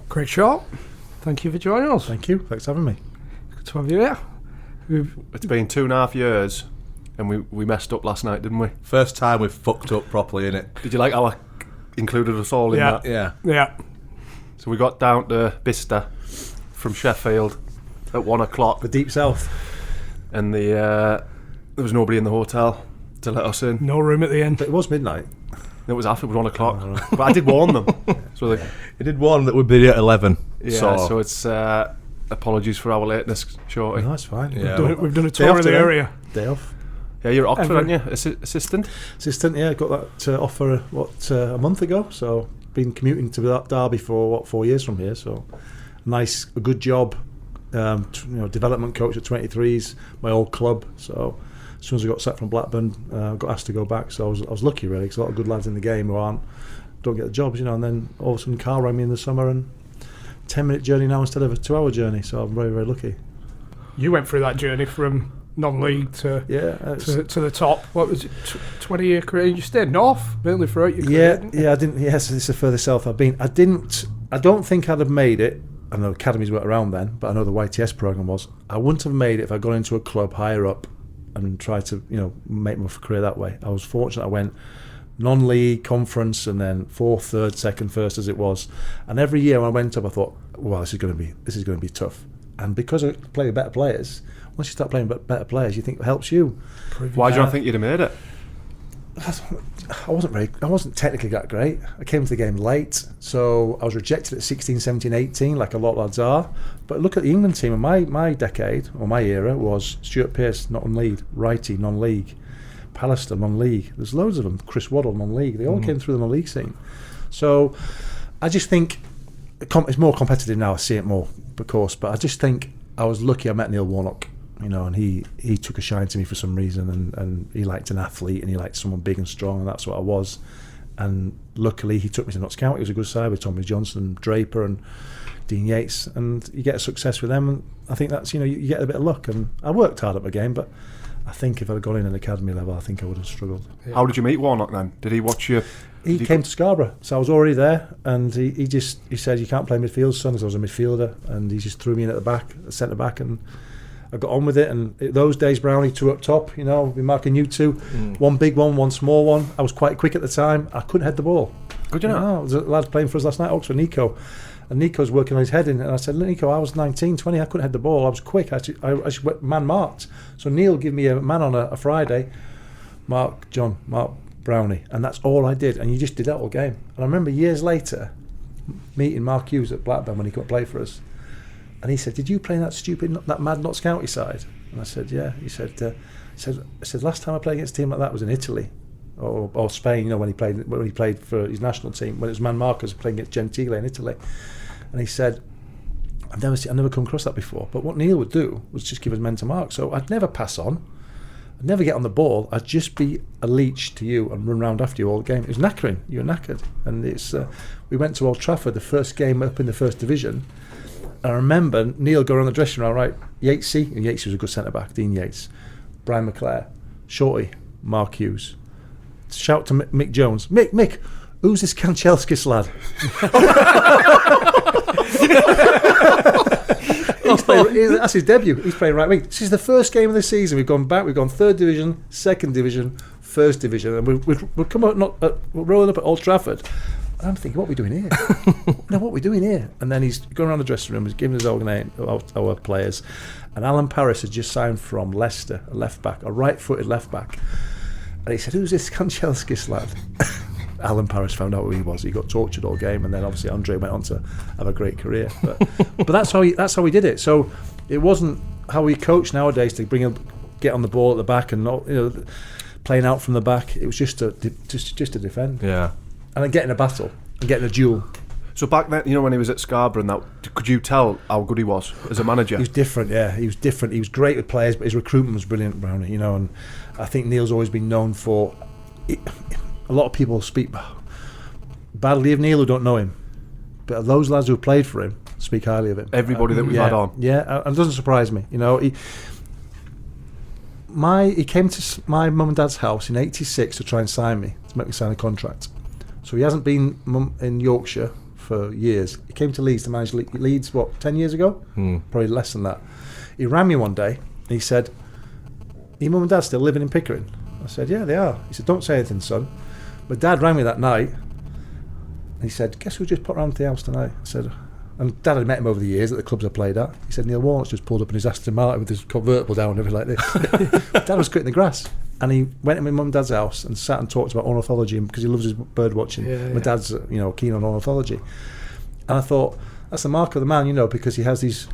Great shot. Thank you for joining us. Thank you. Thanks for having me. Good to have you here. It's been 2.5 years, and we messed up last night, didn't we? First time we've fucked up properly, innit? Did you like how I included us all in that? Yeah. So we got down to Bicester from Sheffield at 1 o'clock. The deep south. And there was nobody in the hotel to let us in. No room at the end. But it was midnight. It was after 1 o'clock. But I did warn them. So they, It did warn that we'd be at 11. so it's apologies for our lateness, Shorty. No, that's fine. We've done a Day tour off of the today. area. Day off. Yeah, you're at Oxford, Everton. aren't you? Assistant? Assistant, yeah. Got that offer, a month ago. So been commuting to that Derby for, 4 years from here. So a good job. Development coach at 23s, my old club. So as soon as I got sacked from Blackburn, got asked to go back. So I was lucky, really, because a lot of good lads in the game who don't get the jobs, and then all of a sudden Carl rang me in the summer, and 10-minute journey now instead of a 2-hour journey. So I'm very, very lucky. You went through that journey from non-league to the top. What was it? 20-year career. You stayed north mainly throughout your career. Didn't you? I didn't. Yes, it's the furthest south I've been. I don't think I'd have made it. I know academies weren't around then, but I know the YTS program was. I wouldn't have made it if I'd gone into a club higher up and tried to, make my career that way. I was fortunate. I went non-league, conference, and then 4th, 3rd, 2nd, 1st as it was. And every year when I went up, I thought, well, this is going to be tough. And because I play with better players, once you start playing with better players, you think it helps you. Why do you not think you'd have made it? I wasn't technically that great. I came to the game late, so I was rejected at 16, 17, 18, like a lot of lads are. But look at the England team. And my decade, or my era, was Stuart Pearce, not non-league, Wrighty, non-league, Pallister, non-league. There's loads of them. Chris Waddle, non-league. They all came through the non-league scene. So I just think it's more competitive now. I see it more, of course. But I just think I was lucky I met Neil Warnock. And he took a shine to me for some reason, and he liked an athlete, and he liked someone big and strong, and that's what I was. And luckily he took me to Notts County. It was a good side with Tommy Johnson, Draper and Dean Yates, and you get a success with them, and I think that's, you get a bit of luck. And I worked hard at my game, but I think if I'd have gone in an academy level, I think I would have struggled. Yeah. How did you meet Warnock then? Did he watch you? He came to Scarborough, so I was already there, and he said, you can't play midfield, son, because I was a midfielder, and he just threw me in at the back, centre back, and I got on with it. And those days, Brownie, 2 up top, we marking you two, one big one small one. I was quite quick at the time. I couldn't head the ball. Could you not? No, there was a lad playing for us last night, Oxford, Nico. And Nico's working on his heading. And I said, Nico, I was 19, 20, I couldn't head the ball. I was quick. I just went man marked. So Neil gave me a man on a Friday, Mark Brownie. And that's all I did. And you just did that all game. And I remember years later meeting Mark Hughes at Blackburn when he couldn't play for us. And he said, did you play in that mad Notts County side? And I said, yeah. He said, last time I played against a team like that was in Italy or Spain, when he played for his national team, when it was Man Marcus playing against Gentile in Italy. And he said, I've never come across that before. But what Neil would do was just give us men to mark. So I'd never pass on. I'd never get on the ball. I'd just be a leech to you and run round after you all the game. It was knackering. You were knackered. And we went to Old Trafford, the first game up in the first division. I remember Neil going around the dressing room, right? Yatesy was a good centre-back, Dean Yates. Brian McClare, Shorty, Mark Hughes. Shout to Mick Jones. Mick, who's this Kanchelskis lad? That's his debut. He's playing right wing. This is the first game of the season. We've gone back. We've gone 3rd division, 2nd division, 1st division. And we're rolling up at Old Trafford. And I'm thinking, what are we doing here? What are we doing here? And then he's going around the dressing room, he's giving his our players. And Alan Paris had just signed from Leicester, a left back, a right-footed left back. And he said, who's this Kanchelskis lad? Alan Paris found out who he was. He got tortured all game, and then obviously Andre went on to have a great career. But that's how we did it. So it wasn't how we coach nowadays to get on the ball at the back and not, playing out from the back. It was just to defend. Yeah. And then get in a battle and get in a duel. So back then, when he was at Scarborough and that, could you tell how good he was as a manager? He was different, yeah. He was different. He was great with players, but his recruitment was brilliant, Brownie, and I think Neil's always been known for... A lot of people speak badly of Neil who don't know him, but those lads who played for him speak highly of him. Everybody that we've had on. Yeah, and it doesn't surprise me. He came to my mum and dad's house in '86 to try and sign me, to make me sign a contract. So he hasn't been in Yorkshire for years. He came to Leeds to manage Leeds, 10 years ago? Probably less than that. He rang me one day and he said, "Your mum and dad still living in Pickering?" I said, "Yeah, they are." He said, "Don't say anything, son." My dad rang me that night and he said, "Guess who just put round to the house tonight?" I said, and Dad had met him over the years at the clubs I played at. He said, "Neil Warnock's just pulled up in his Aston Martin with his convertible down and everything like this." Dad was cutting the grass. And he went to my mum and dad's house and sat and talked about ornithology because he loves his bird watching. My dad's, keen on ornithology. And I thought, that's the mark of the man, because he has these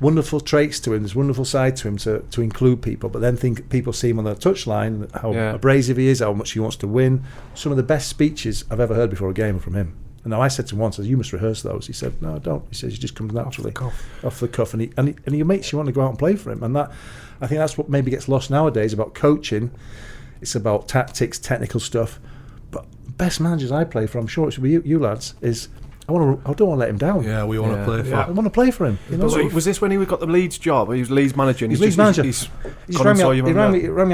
wonderful traits to him, this wonderful side to him to include people. But then people see him on the touchline, how abrasive he is, how much he wants to win. Some of the best speeches I've ever heard before a game are from him. And now I said to him once, "You must rehearse those." He said, "No, I don't." He says, "He just comes naturally off the cuff, and he makes you want to go out and play for him." And that, I think that's what maybe gets lost nowadays about coaching. It's about tactics, technical stuff. But best managers I play for, I'm sure it's with you lads, is I don't want to let him down. Yeah, we want to play for him. I want to play for him. So was this when he got the Leeds job? He was Leeds manager. He's Leeds manager. He rang me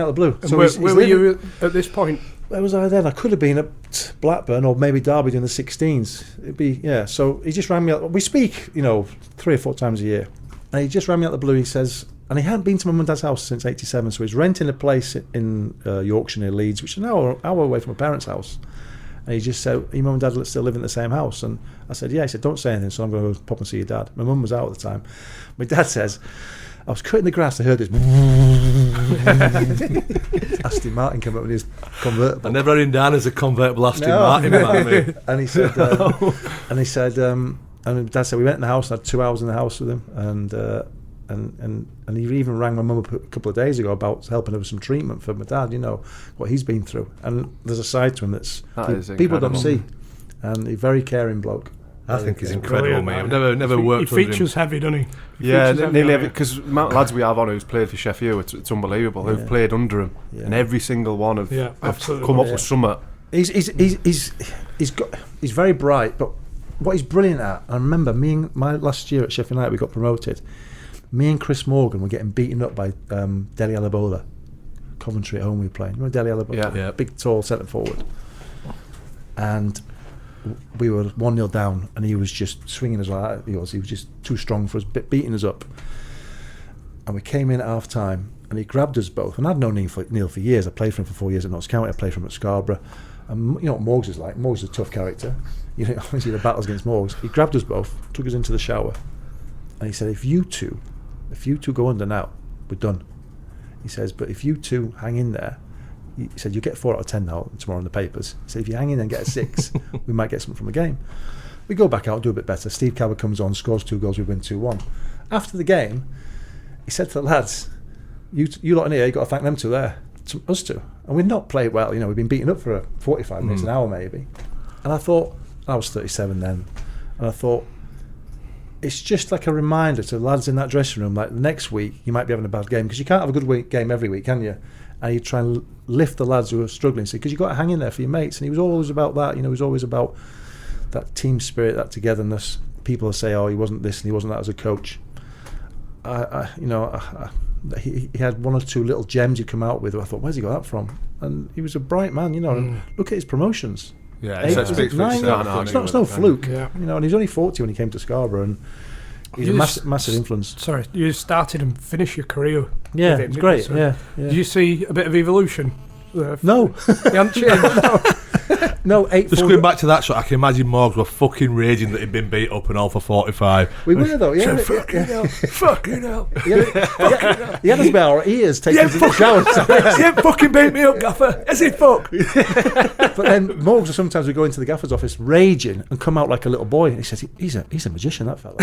out of the blue. And where were you at this point? Where was I then? I could have been at Blackburn or maybe Derby doing the 16s. It'd be, So he just rang me out. We speak, 3 or 4 times a year. And he just rang me out of the blue. He says, and he hadn't been to my mum and dad's house since '87, so he's renting a place in Yorkshire near Leeds, which is an hour away from my parents' house. And he just said, "Your mum and dad still live in the same house?" And I said, "Yeah." He said, "Don't say anything, so I'm going to go pop and see your dad." My mum was out at the time. My dad says, "I was cutting the grass, I heard this." Aston Martin came up with his convertible. I never had him down as a convertible Aston Martin. Man, and he said, and Dad said, we went in the house and had 2 hours in the house with him, and he even rang my mum up a couple of days ago about helping her with some treatment for my dad, what he's been through. And there's a side to him that people don't see, and he's a very caring bloke. I think he's incredible, mate. I've never worked with him. He features heavy, doesn't he? Nearly every, because the amount of lads we have on who's played for Sheffield, it's unbelievable. Who've played under him, and every single one have come up with something. He's very bright, but what he's brilliant at. I remember my last year at Sheffield United, we got promoted. Me and Chris Morgan were getting beaten up by Dele Alabola. Coventry at home we were playing. You know Dele Alabola? Yeah. Big, tall centre forward. And we were 1-0 down, and he was just swinging us like that. He was just too strong for us, beating us up. And we came in at half time, and he grabbed us both. And I'd known Neil for years. I played for him for 4 years at Notts County. I played for him at Scarborough. And you know what Morgs is like. Morgs is a tough character. Obviously the battles against Morgs. He grabbed us both, took us into the shower, and he said, if you two go under now, we're done. He says, but if you two hang in there, he said, you get 4 out of 10 now tomorrow in the papers. He said, if you hang in there and get a 6, we might get something from the game. We go back out, do a bit better. Steve Cabot comes on, scores 2 goals, we win 2-1. After the game, he said to the lads, you lot in here, you got to thank them two there, us two. And we'd not played well, we'd been beaten up for 45 minutes, an hour maybe. And I thought, I was 37 then, and I thought, it's just like a reminder to the lads in that dressing room, like the next week you might be having a bad game, because you can't have a good game every week, can you? And you try and lift the lads who are struggling, because you've got to hang in there for your mates. And he was always about that, he was always about that team spirit, that togetherness. People say, oh, he wasn't this and he wasn't that as a coach. He had 1 or 2 little gems he'd come out with. I thought, where's he got that from? And he was a bright man, and look at his promotions. Yeah, it's no fluke. Yeah. And he's only 40 when he came to Scarborough, and he's a massive influence. Sorry, you started and finished your career. Yeah, with him, it's great. So Yeah. Did you see a bit of evolution? No, He hadn't changed. no. Just going back to that shot, I can imagine Morgs were fucking raging that he'd been beat up and all for 45. We were though, yeah. Fucking hell. He had us by our ears taking us in the shower. He ain't fucking beat me up, gaffer. Is he fuck? But then Morgs sometimes would go into the gaffer's office raging and come out like a little boy. He says he's a magician, that fella,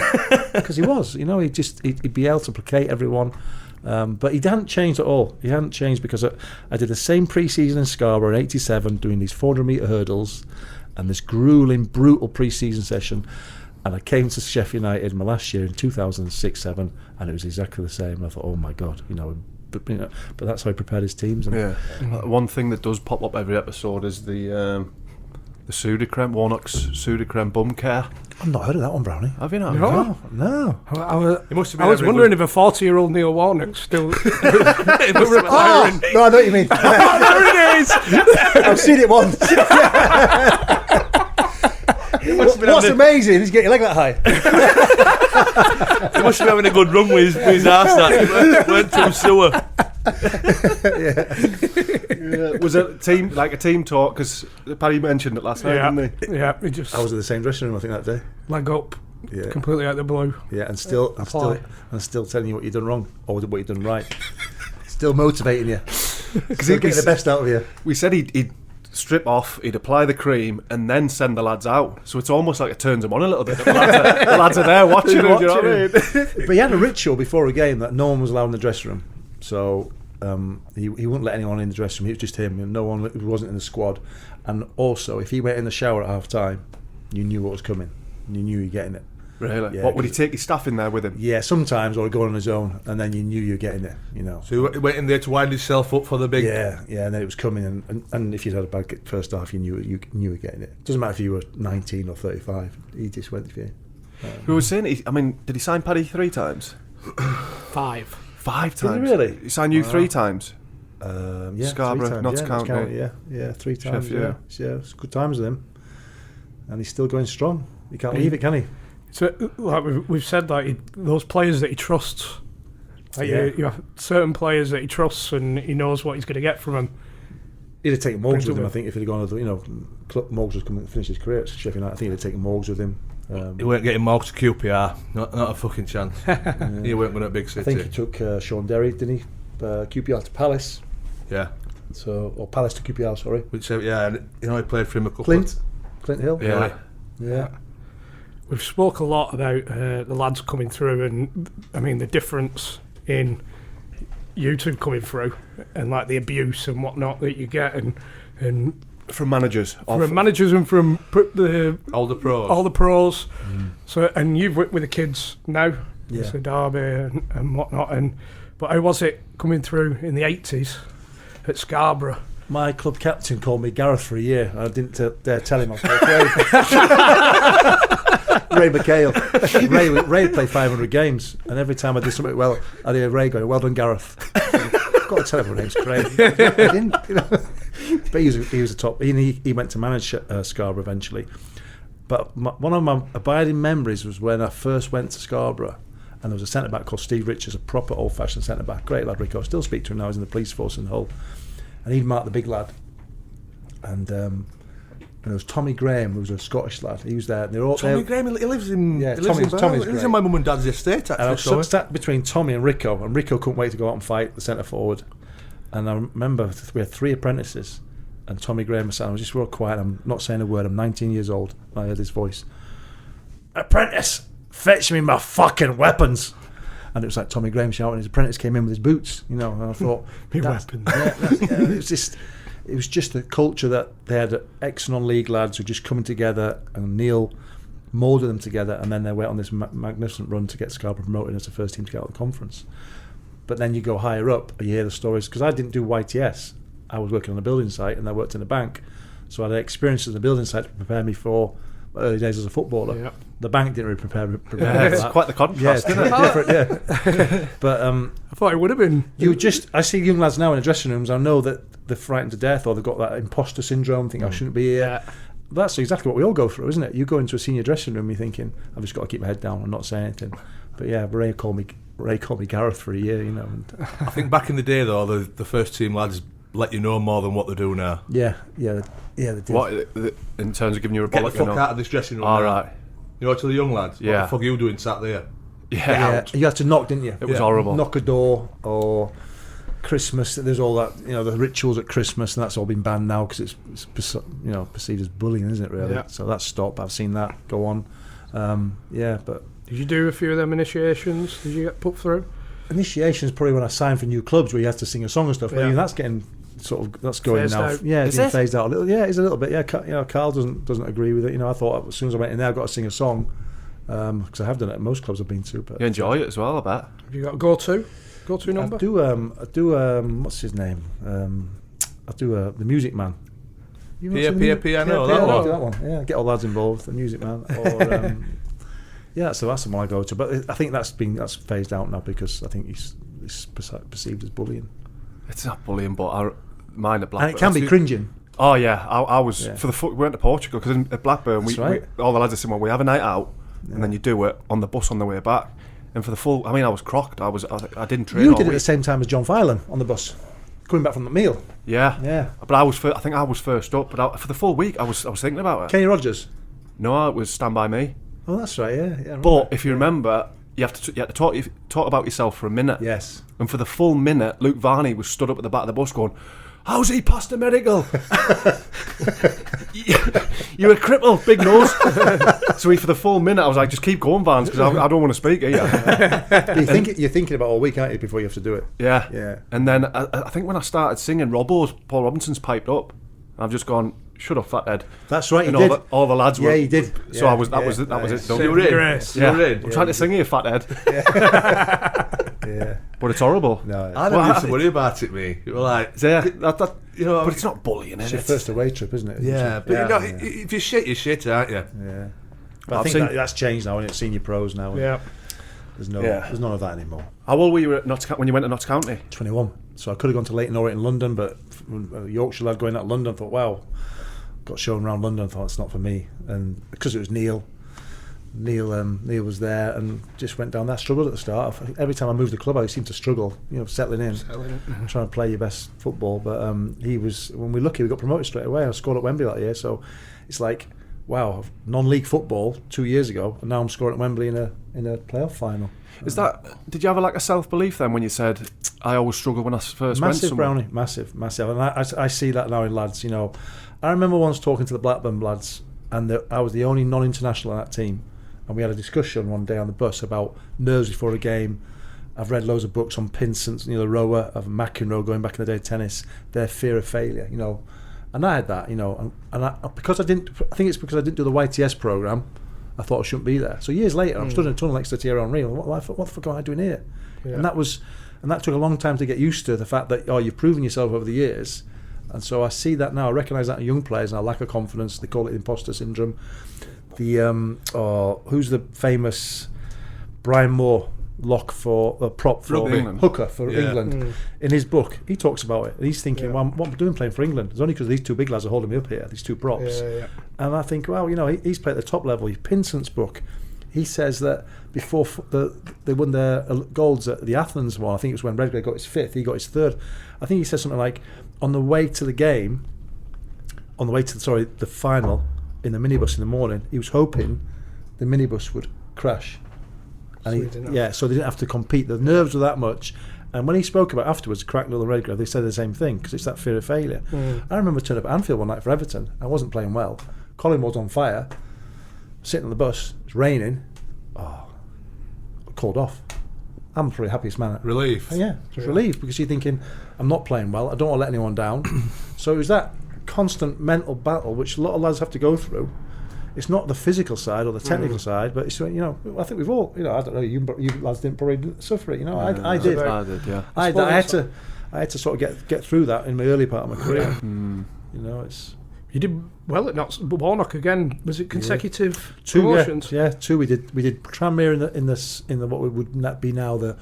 because he was. He'd be able to placate everyone. But he hadn't changed at all. He hadn't changed, because I did the same pre-season in Scarborough in '87, doing these 400-metre hurdles and this grueling, brutal pre-season session. And I came to Sheffield United my last year in 2006-07, and it was exactly the same. And I thought, oh my God, but that's how he prepared his teams. One thing that does pop up every episode is the Sudocrem, Warnock's Sudocrem bum care. I've not heard of that one, Brownie. Have you not? No. I was wondering if a 40-year-old Neil Warnock still retiring. No, I know what you mean. There it is. I've seen it once. What's amazing is getting your leg that high. He must be having a good run with his arse. That went to a sewer. Was it a team talk? Because Paddy mentioned it last night, didn't he? Yeah, I was in the same dressing room, I think, that day. Leg up, completely out the blue. Yeah, and still telling you what you've done wrong or what you've done right. Still motivating you. Because he'd get the best out of you. We said he'd strip off, he'd apply the cream, and then send the lads out. So it's almost like it turns them on a little bit. The lads are there watching him. Do you know what I mean? But he had a ritual before a game that no one was allowed in the dressing room. So he wouldn't let anyone in the dressing room. It was just him. And no one wasn't in the squad. And also, if he went in the shower at half time, you knew what was coming. You knew you were getting it. Really? Yeah, what, would he take his staff in there with him? Yeah, sometimes, or he'd go on his own, and then you knew you were getting it, you know. So he went in there to wind himself up for the big... Yeah, and then it was coming, and if you'd had a bad first half, you knew you were getting it. Doesn't matter if you were 19 or 35, he just went for you. Who was saying it? Did he sign Paddy 3 times? 5. 5 times? Did he really? He signed you 3 times? Yeah, Scarborough, Notts County. Yeah, 3 times. Sheffield, yeah, it's good times with him. And he's still going strong. You can't leave it, can he? So, like we've said, like those players that he trusts, like you have certain players that he trusts, and he knows what he's going to get from them. He'd have taken Morgs with him, I think, if he'd gone. Morgs was coming to finish his career at Sheffield United. I think he'd have taken Morgs with him. He weren't getting Morgs to QPR. Not a fucking chance. He weren't going to Big City. I think he took Sean Derry, didn't he? QPR to Palace. Yeah. Or Palace to QPR. Sorry. Which he played for him a couple. Clint Hill. Yeah. We've spoke a lot about the lads coming through, and I mean the difference in you two coming through, and like the abuse and whatnot that you get, and from managers, and from all the pros. So, and you've worked with the kids now, so Derby and whatnot. But how was it coming through in the 80s at Scarborough? My club captain called me Gareth for a year. I didn't dare tell him I was Ray McHale. Ray played 500 games, and every time I did something well, I'd hear Ray going, "Well done, Gareth." I've got to tell everyone name's Craig. I didn't, But he was a top. He went to manage Scarborough eventually. But one of my abiding memories was when I first went to Scarborough, and there was a centre back called Steve Richards, a proper old-fashioned centre back, great lad. Rico, I still speak to him now. He's in the police force in Hull, and he'd mark the big lad. And there was Tommy Graham, who was a Scottish lad. He was there. And Tommy Graham, he lives in. Yeah, he lives in my mum and dad's estate. Actually, and I was sat between Tommy and Rico couldn't wait to go out and fight the centre forward. And I remember we had 3 apprentices, and Tommy Graham was saying, I was just real quiet. I'm not saying a word. I'm 19 years old. And I heard his voice. "Apprentice, fetch me my fucking weapons." And it was like Tommy Graham shouting. His apprentice came in with his boots, and I thought, weapons. It was just the culture that they had ex-non-league lads who just coming together, and Neil moulded them together, and then they went on this magnificent run to get Scarborough promoted as the first team to get out of the conference. But then you go higher up, and you hear the stories, because I didn't do YTS. I was working on a building site, and I worked in a bank, so I had experiences in the building site to prepare me for my early days as a footballer. Yep. The bank didn't really prepare me for it's that. quite the contrast, isn't it? Different, But I thought it would have been. I see young lads now in the dressing rooms. I know that they're frightened to death, or they've got that imposter syndrome. Think I shouldn't be here. Yeah. That's exactly what we all go through, isn't it? You go into a senior dressing room, you're thinking, I've just got to keep my head down and not say anything. But yeah, Ray called me Gareth for a year, And I think back in the day, though, the first team lads let you know more than what they do now. Yeah, they did. What in terms of giving you a Get bollock? the fuck out of this dressing room. All now. right. To the young lads. Yeah. What the fuck are you doing sat there? Yeah. You had to knock, didn't you? It was horrible. Knock a door, or Christmas. There's all that, the rituals at Christmas, and that's all been banned now because it's perceived as bullying, isn't it? Really. Yeah. So that's stopped. I've seen that go on. But did you do a few of them initiations? Did you get put through? Initiations probably when I signed for new clubs where you have to sing a song and stuff. Yeah. I mean, that's getting that's going phased now. out. Yeah, it's Is getting it? phased out a little. Yeah, it's a little bit. Yeah, Carl doesn't agree with it. I thought as soon as I went in there, I've got to sing a song because I have done it at most clubs I've been to. But You enjoy it as well, I bet. Have you got a go-to number? I do. What's his name? I do the Music Man. You know Piano. That one. Yeah, get all lads involved. The Music Man. Or, yeah, so that's the one I go to. But I think that's phased out now because I think it's perceived as bullying. It's not bullying, but mine at Blackburn. And it can be cringing. Oh yeah, I was for the we went to Portugal because at Blackburn we all the lads are saying, well, we have a night out and then you do it on the bus on the way back. And for the full, I mean, I was crocked. I didn't train. You all did it week. at the same time as John Filan on the bus, coming back from the meal. Yeah. But I think I was first up. But for the full week, I was thinking about it. Kenny Rogers. No, it was Stand By Me. Oh, that's right. Yeah. But if you remember, you have to talk about yourself for a minute. Yes. And for the full minute, Luke Varney was stood up at the back of the bus going, "How's he passed the medical? You're a cripple, big nose." So for the full minute, I was like, "Just keep going, Vans, because I don't want to speak here." You're thinking about all week, aren't you, before you have to do it? Yeah. And then I think when I started singing, Paul Robinson's piped up. I've just gone, "Shut up, fathead." That's right. And You did. all the lads were. Yeah, you did. So that was it. Done. You were in. Grace. You were in. I'm trying to sing here, fathead. Yeah. But it's horrible. No. I never used to worry about it, me. You were like, That, you know, but it's not bullying, It's is your it? first away trip, isn't it? yeah, but you know, if you shit, you shit, aren't you? Yeah. But I I've think seen- that's changed now, and it's senior pros now. Yeah. There's none of that anymore. How old were you when you went to Notts County? 21. So I could have gone to Leighton Orient in London, but a Yorkshire lad going out to London, thought, wow, got shown around London, thought it's not for me. And because it was Neil was there and just went down that. Struggled at the start. Every time I moved the club, I seemed to struggle, settling in, trying to play your best football. But he was, when we were lucky, we got promoted straight away. I scored at Wembley that year, so it's like, wow, non-league football 2 years ago, and now I'm scoring at Wembley in a playoff final. Did you have a self-belief then when you said, "I always struggle when I first went Massive, somewhere"? Brownie, massive. And I see that now in lads. I remember once talking to the Blackburn lads, and I was the only non-international on that team, and we had a discussion one day on the bus about nerves before a game. I've read loads of books on Pinsent, the rower of McEnroe going back in the day of tennis, their fear of failure, and I had that, and because I think it's because I didn't do the YTS program, I thought I shouldn't be there. So years later, I'm stood in a tunnel next to Thierry Henry. What the fuck am I doing here? Yeah. And that took a long time to get used to the fact that you've proven yourself over the years. And so I see that now. I recognise that in young players and a lack of confidence. They call it imposter syndrome. Who's the famous Brian Moore prop for England. hooker for England? In his book, he talks about it. And he's thinking, well, what am I doing playing for England? It's only because these two big lads are holding me up here. These two props. And I think, well, he's played at the top level. Pinsent's book, he says that before they won their golds at the Athens one, I think it was when Redgrave got his fifth, he got his third. I think he says something like, on the way to the final, in the minibus in the morning, he was hoping the minibus would crash. And so they didn't have to compete. The nerves were that much. And when he spoke about afterwards, Cracknell and Redgrave, they said the same thing, because it's that fear of failure. I remember turning up at Anfield one night for Everton. I wasn't playing well. Colin was on fire, sitting on the bus, it's raining. Called off. I'm probably the happiest man. Relief. Yeah, just relief, because you're thinking, I'm not playing well, I don't want to let anyone down. So it was that constant mental battle which a lot of lads have to go through. It's not the physical side or the technical side, but it's, I think we've all, I don't know, you lads didn't probably suffer it, I did. I did, yeah. I had to sort of get through that in my early part of my career. It's... You did well at Notts, but Warnock again. Was it consecutive two promotions? Yeah, two. We did Tranmere in the what would be now the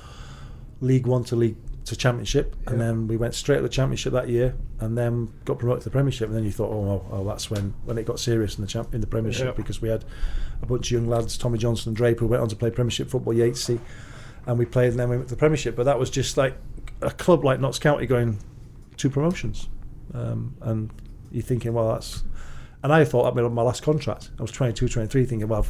League One to League to Championship, and then we went straight to the Championship that year, and then got promoted to the Premiership. And then you thought, oh, that's when it got serious in the Premiership, because we had a bunch of young lads, Tommy Johnson and Draper, who went on to play Premiership football, Yatesy, and we played, and then we went to the Premiership. But that was just like a club like Notts County going 2 promotions, and you're thinking, well, that's... And I thought that was my last contract. I was 22, 23, thinking, well,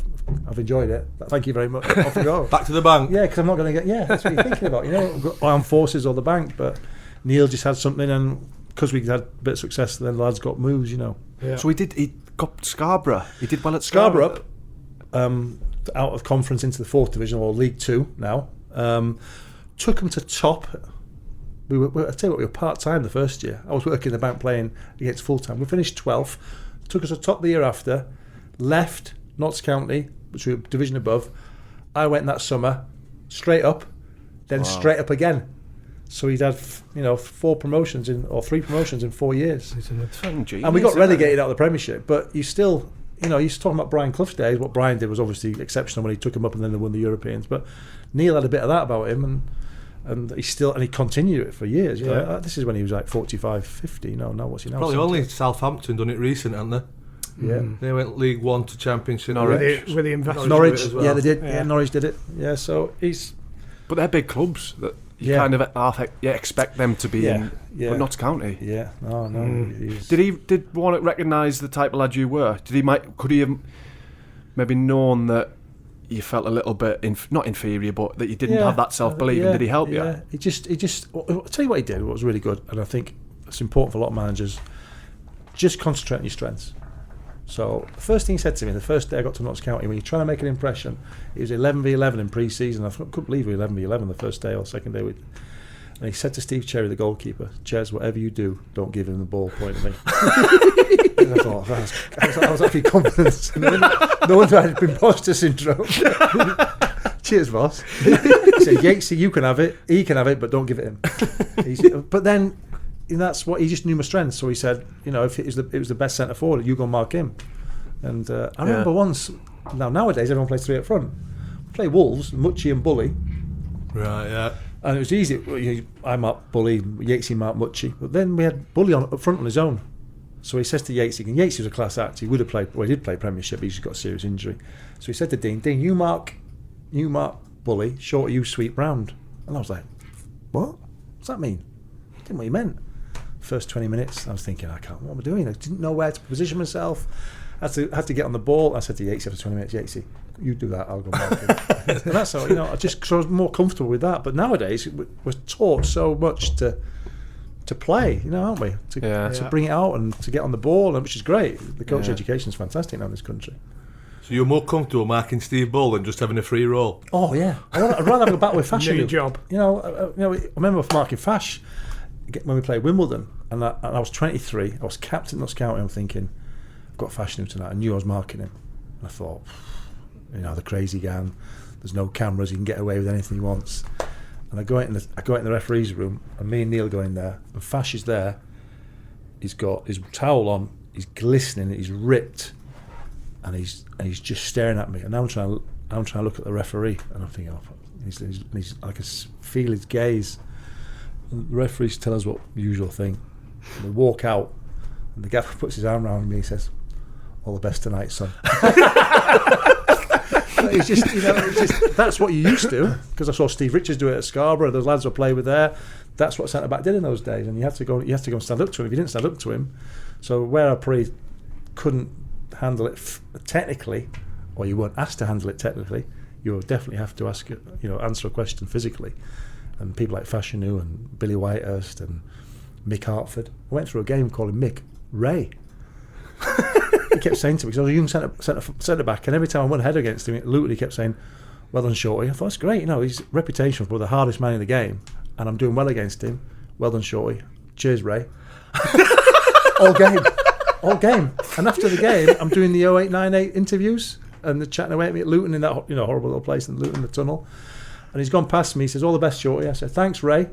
I've enjoyed it. Thank you very much. Off we go. Back to the bank. Yeah, because I'm not going to get... Yeah, that's what you're thinking about, armed forces or the bank. But Neil just had something, and because we had a bit of success, then the lads got moves, Yeah. So he got Scarborough. He did well at Scarborough out of conference into the 4th division, or League 2 now. Took them to top... I tell you what, we were part-time the first year. I was working in the bank playing against full-time. We finished 12th, took us to top the year after, left Notts County, which we were division above. I went that summer, straight up, then straight up again. So he'd had 3 promotions in 4 years. And we got relegated out of the Premiership, but you still, you're talking about Brian Clough's days. What Brian did was obviously exceptional when he took him up and then they won the Europeans. But Neil had a bit of that about him, And he continued it for years. Yeah. This is when he was like 45, 50. No, what's he now? Probably only Southampton done it recent, haven't they? Yeah. They went League One to Championship. Norwich. With the investment. Norwich, as well. yeah, they did. Yeah, Norwich did it. Yeah, so he's... But they're big clubs that you kind of expect them to be in, but not County. Yeah, no. Did Warnock recognise the type of lad you were? Could he have maybe known that you felt a little bit not inferior, but that you didn't have that self-belief? And did he help you? Yeah, he just. I'll tell you what he did. What was really good, and I think it's important for a lot of managers. Just concentrate on your strengths. So the first thing he said to me the first day I got to Notts County, when you're trying to make an impression, it was 11v11 in pre-season. I couldn't believe we were 11v11 the first day or second day. And he said to Steve Cherry, the goalkeeper, "Ches, whatever you do, don't give him the ball, point at me." And I thought, I was actually confident. No wonder I had imposter syndrome. Cheers, boss. He said, "Yatesy, you can have it. He can have it, but don't give it him." But then, that's what he just knew my strengths. So he said, if it was the best centre forward, you go mark him. And I remember once. Nowadays everyone plays three up front. We play Wolves, Muchie and Bully. Right. Yeah. And it was easy. I marked Bully, Yatesy marked Muchie. But then we had Bully up front on his own. So he says to Yatesy, and Yatesy was a class act. He would have played. Well, he did play Premiership. But he just got a serious injury. So he said to Dean, "You mark Bully. Short, you sweep round." And I was like, "What? What's that mean?" I didn't know what he meant. First 20 minutes, I was thinking, what am I doing? I didn't know where to position myself. I had to get on the ball. I said to Yatesy after 20 minutes, "Yatesy, you do that, I'll go mark him." And that's how, I was more comfortable with that. But nowadays, we're taught so much to play, aren't we? To bring it out and to get on the ball, which is great. The coach education is fantastic now in this country. So you're more comfortable marking Steve Bull than just having a free roll? Oh, yeah. I'd rather have a battle with Fash. Mini job. I remember marking Fash when we played Wimbledon, and I was 23. I was captain of Notts County. I'm thinking, I've got Fashion tonight. I knew I was marking him. And I thought, the crazy gang. There's no cameras. He can get away with anything he wants. And I go in the referee's room, and me and Neil go in there, and Fash is there. He's got his towel on. He's glistening. He's ripped, and he's just staring at me. And I'm trying to look at the referee, and I'm thinking, he's I can feel his gaze. And the referees tell us what the usual thing. And we walk out, and the gaffer puts his arm around me and he says, "All the best tonight, son." It's just that's what you used to, because I saw Steve Richards do it at Scarborough. Those lads were playing with there. That's what centre back did in those days, and you have to go and stand up to him. If you didn't stand up to him, so where I probably couldn't handle it technically, or you weren't asked to handle it technically, you would definitely have to answer a question physically. And people like Fashanu and Billy Whitehurst and Mick Hartford. I went through a game calling Mick Ray. He kept saying to me, because I was a young centre back, and every time I went head against him, Luton, he kept saying, "Well done, Shorty." I thought, that's great. His reputation for the hardest man in the game, and I'm doing well against him. "Well done, Shorty." "Cheers, Ray." All game. And after the game, I'm doing the 0898 interviews, and they're chatting away at me at Luton in that horrible little place in Luton, the tunnel. And he's gone past me. He says, "All the best, Shorty." I said, "Thanks, Ray."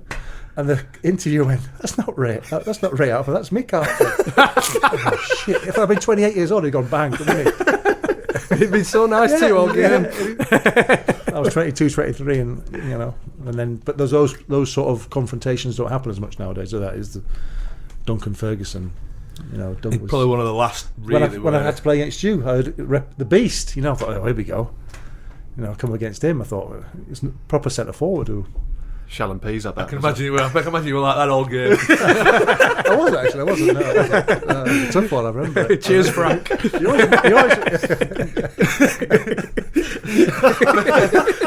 And the interviewer went, "That's not Ray. That's not Ray Hartford. That's Mick Hartford." Oh, shit. If I'd been 28 years old, he'd gone bang, wouldn't he? He'd been so nice to you all game. I was 22, 23, but those sort of confrontations don't happen as much nowadays. So that is the Duncan Ferguson. He's probably one of the last. Really, when I had to play against you, I heard the Beast. I thought, oh, here we go. Come against him. I thought it's a proper centre forward who. Shelling peas at that. I can imagine you were like that all game. I wasn't. No. It's a tough one, I remember. Cheers, Frank.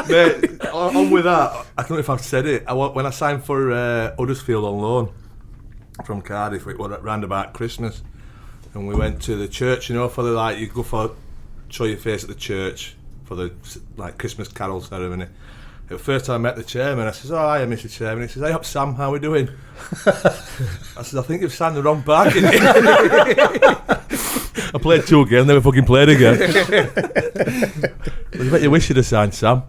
Mate, on with that, I don't know if I've said it. When I signed for Huddersfield on loan from Cardiff, it was round about Christmas, and we went to the church. You go for show your face at the church for the Christmas carol ceremony. The first time I met the chairman, I says, "Oh, hi, Mr. Chairman." He says, "Hey up, Sam, how are we doing?" I said, "I think you've signed the wrong parking." I played 2 games, never fucking played again. I bet you wish you'd have signed Sam.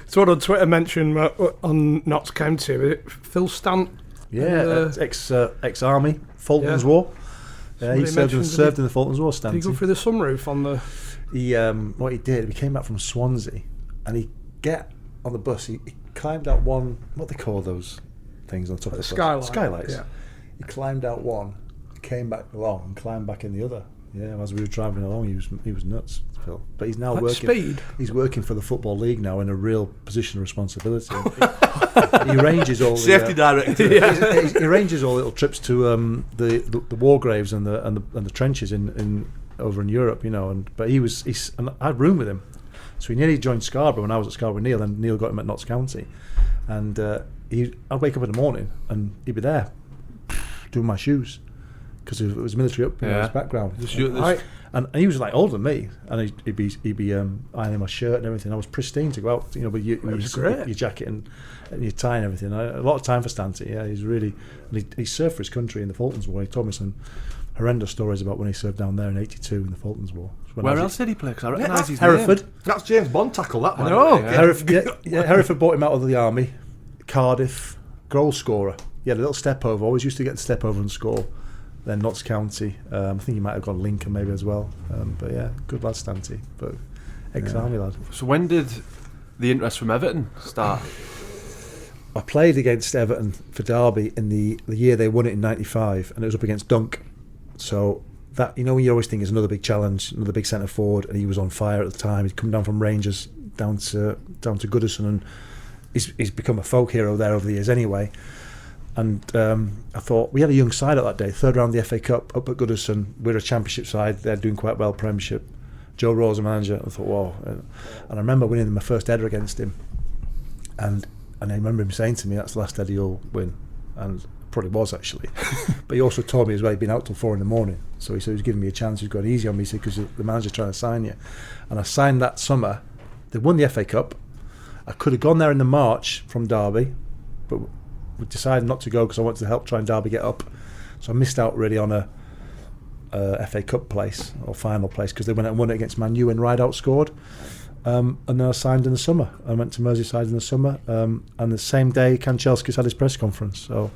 Someone on Twitter mentioned on Notts County, Phil Stant. Yeah, ex-army, Falklands War. Yeah, he served in the Falklands War. Stant. Did he go through the sunroof on the? What he did, we came back from Swansea, and he get on the bus. He climbed out one. What they call those things on top of the skylight. Skylights. Yeah. He climbed out one, came back along, and climbed back in the other. Yeah, as we were driving along, he was nuts, Phil. But he's now working. Speed. He's working for the Football League now in a real position of responsibility. He arranges all safety director. He arranges all little trips to the war graves and the trenches in over in Europe, and but and I had room with him, so he nearly joined Scarborough when I was at Scarborough with Neil, and Neil got him at Notts County, and I'd wake up in the morning and he'd be there doing my shoes because it was military up his background. And he was like older than me, and he'd be ironing my shirt and everything. I was pristine to go out, with your jacket and your tie and everything. A lot of time for Stanty. Yeah, he's really. And he served for his country in the Falklands War. He told me some horrendous stories about when he served down there in '82 in the Falklands War. Where else did he play? Because I recognise his Hereford. name. That's James Bond tackle. That man. Hereford bought him out of the army. Cardiff, goal scorer. He had a little step over. Always used to get the step over and score. Then Notts County. I think he might have gone Lincoln maybe as well. But yeah, good lad Stanty. But ex-army lad. So when did the interest from Everton start? I played against Everton for Derby in the year they won it in '95, and it was up against Dunk. So that, when you always think it's another big challenge, another big centre forward, and he was on fire at the time. He'd come down from Rangers down to Goodison, and he's become a folk hero there over the years anyway. And I thought, we had a young side at that day, third round of the FA Cup up at Goodison. We're a championship side, they're doing quite well, Premiership. Joe Rose, the manager. I thought, whoa. And I remember winning my first header against him, and I remember him saying to me, that's the last header you'll win. And probably was actually. But he also told me as well, he'd been out till 4 a.m, so he said he was giving me a chance, he was going easy on me, because the manager's trying to sign you. And I signed that summer. They won the FA Cup. I could have gone there in the March from Derby, but we decided not to go because I wanted to help try and Derby get up. So I missed out really on a FA Cup place or final place, because they went and won it against Man U and Rideout scored. And then I signed in the summer. I went to Merseyside in the summer, and the same day Kanchelskis had his press conference. So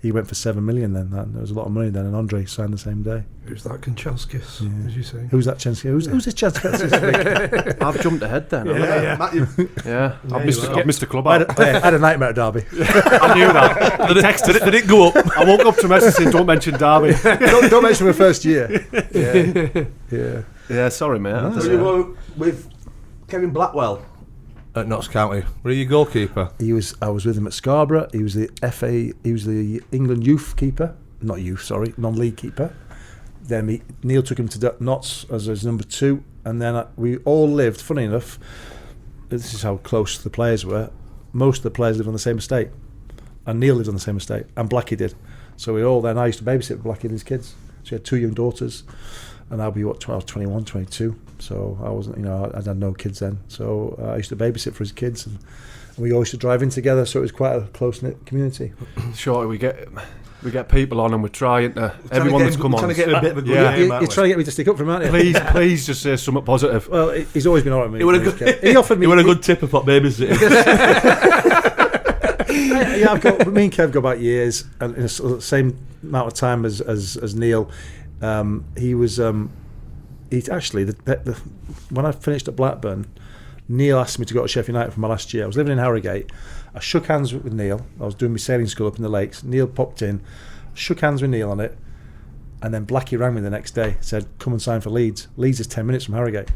he went for 7 million then. There was a lot of money then, and Andre signed the same day. Who's that Kanchelskis, as you say? Who's that Kanchelskis? Who's this Kanchelskis? I've jumped ahead then. Yeah. I've missed the club I out. had a nightmare at Derby. I knew that. He texted it. Did it go up? I woke up to a message saying, don't mention Derby. don't mention my first year. Yeah, sorry mate. So you were with Kevin Blackwell at Notts County. Were you goalkeeper? I was with him at Scarborough. He was the England youth keeper. Not youth, sorry, non-league keeper. Then Neil took him to Notts as his number 2, and then we all lived, funny enough, this is how close the players were, most of the players lived on the same estate, and Neil lived on the same estate, and Blackie did. So we all then, I used to babysit Blackie and his kids. So he had 2 young daughters, and I'll be 21, 22, so I wasn't, I had no kids then, so I used to babysit for his kids, and we all used to drive in together, so it was quite a close-knit community. Sure, we get people on, and we're trying to, everyone that's come on. Trying to get a bit of a good name, you're trying to get me to stick up for him, aren't you? Please just say something positive. Well, he's always been alright with me. He offered me. He were a good tipper for babysitting. Me and Kev go back years, and in the same amount of time as Neil. He was. He actually when I finished at Blackburn, Neil asked me to go to Sheffield Utd for my last year. I was living in Harrogate. I shook hands with Neil. I was doing my sailing school up in the lakes. Neil popped in, shook hands with Neil on it, and then Blackie rang me the next day, said, come and sign for Leeds. Leeds is 10 minutes from Harrogate.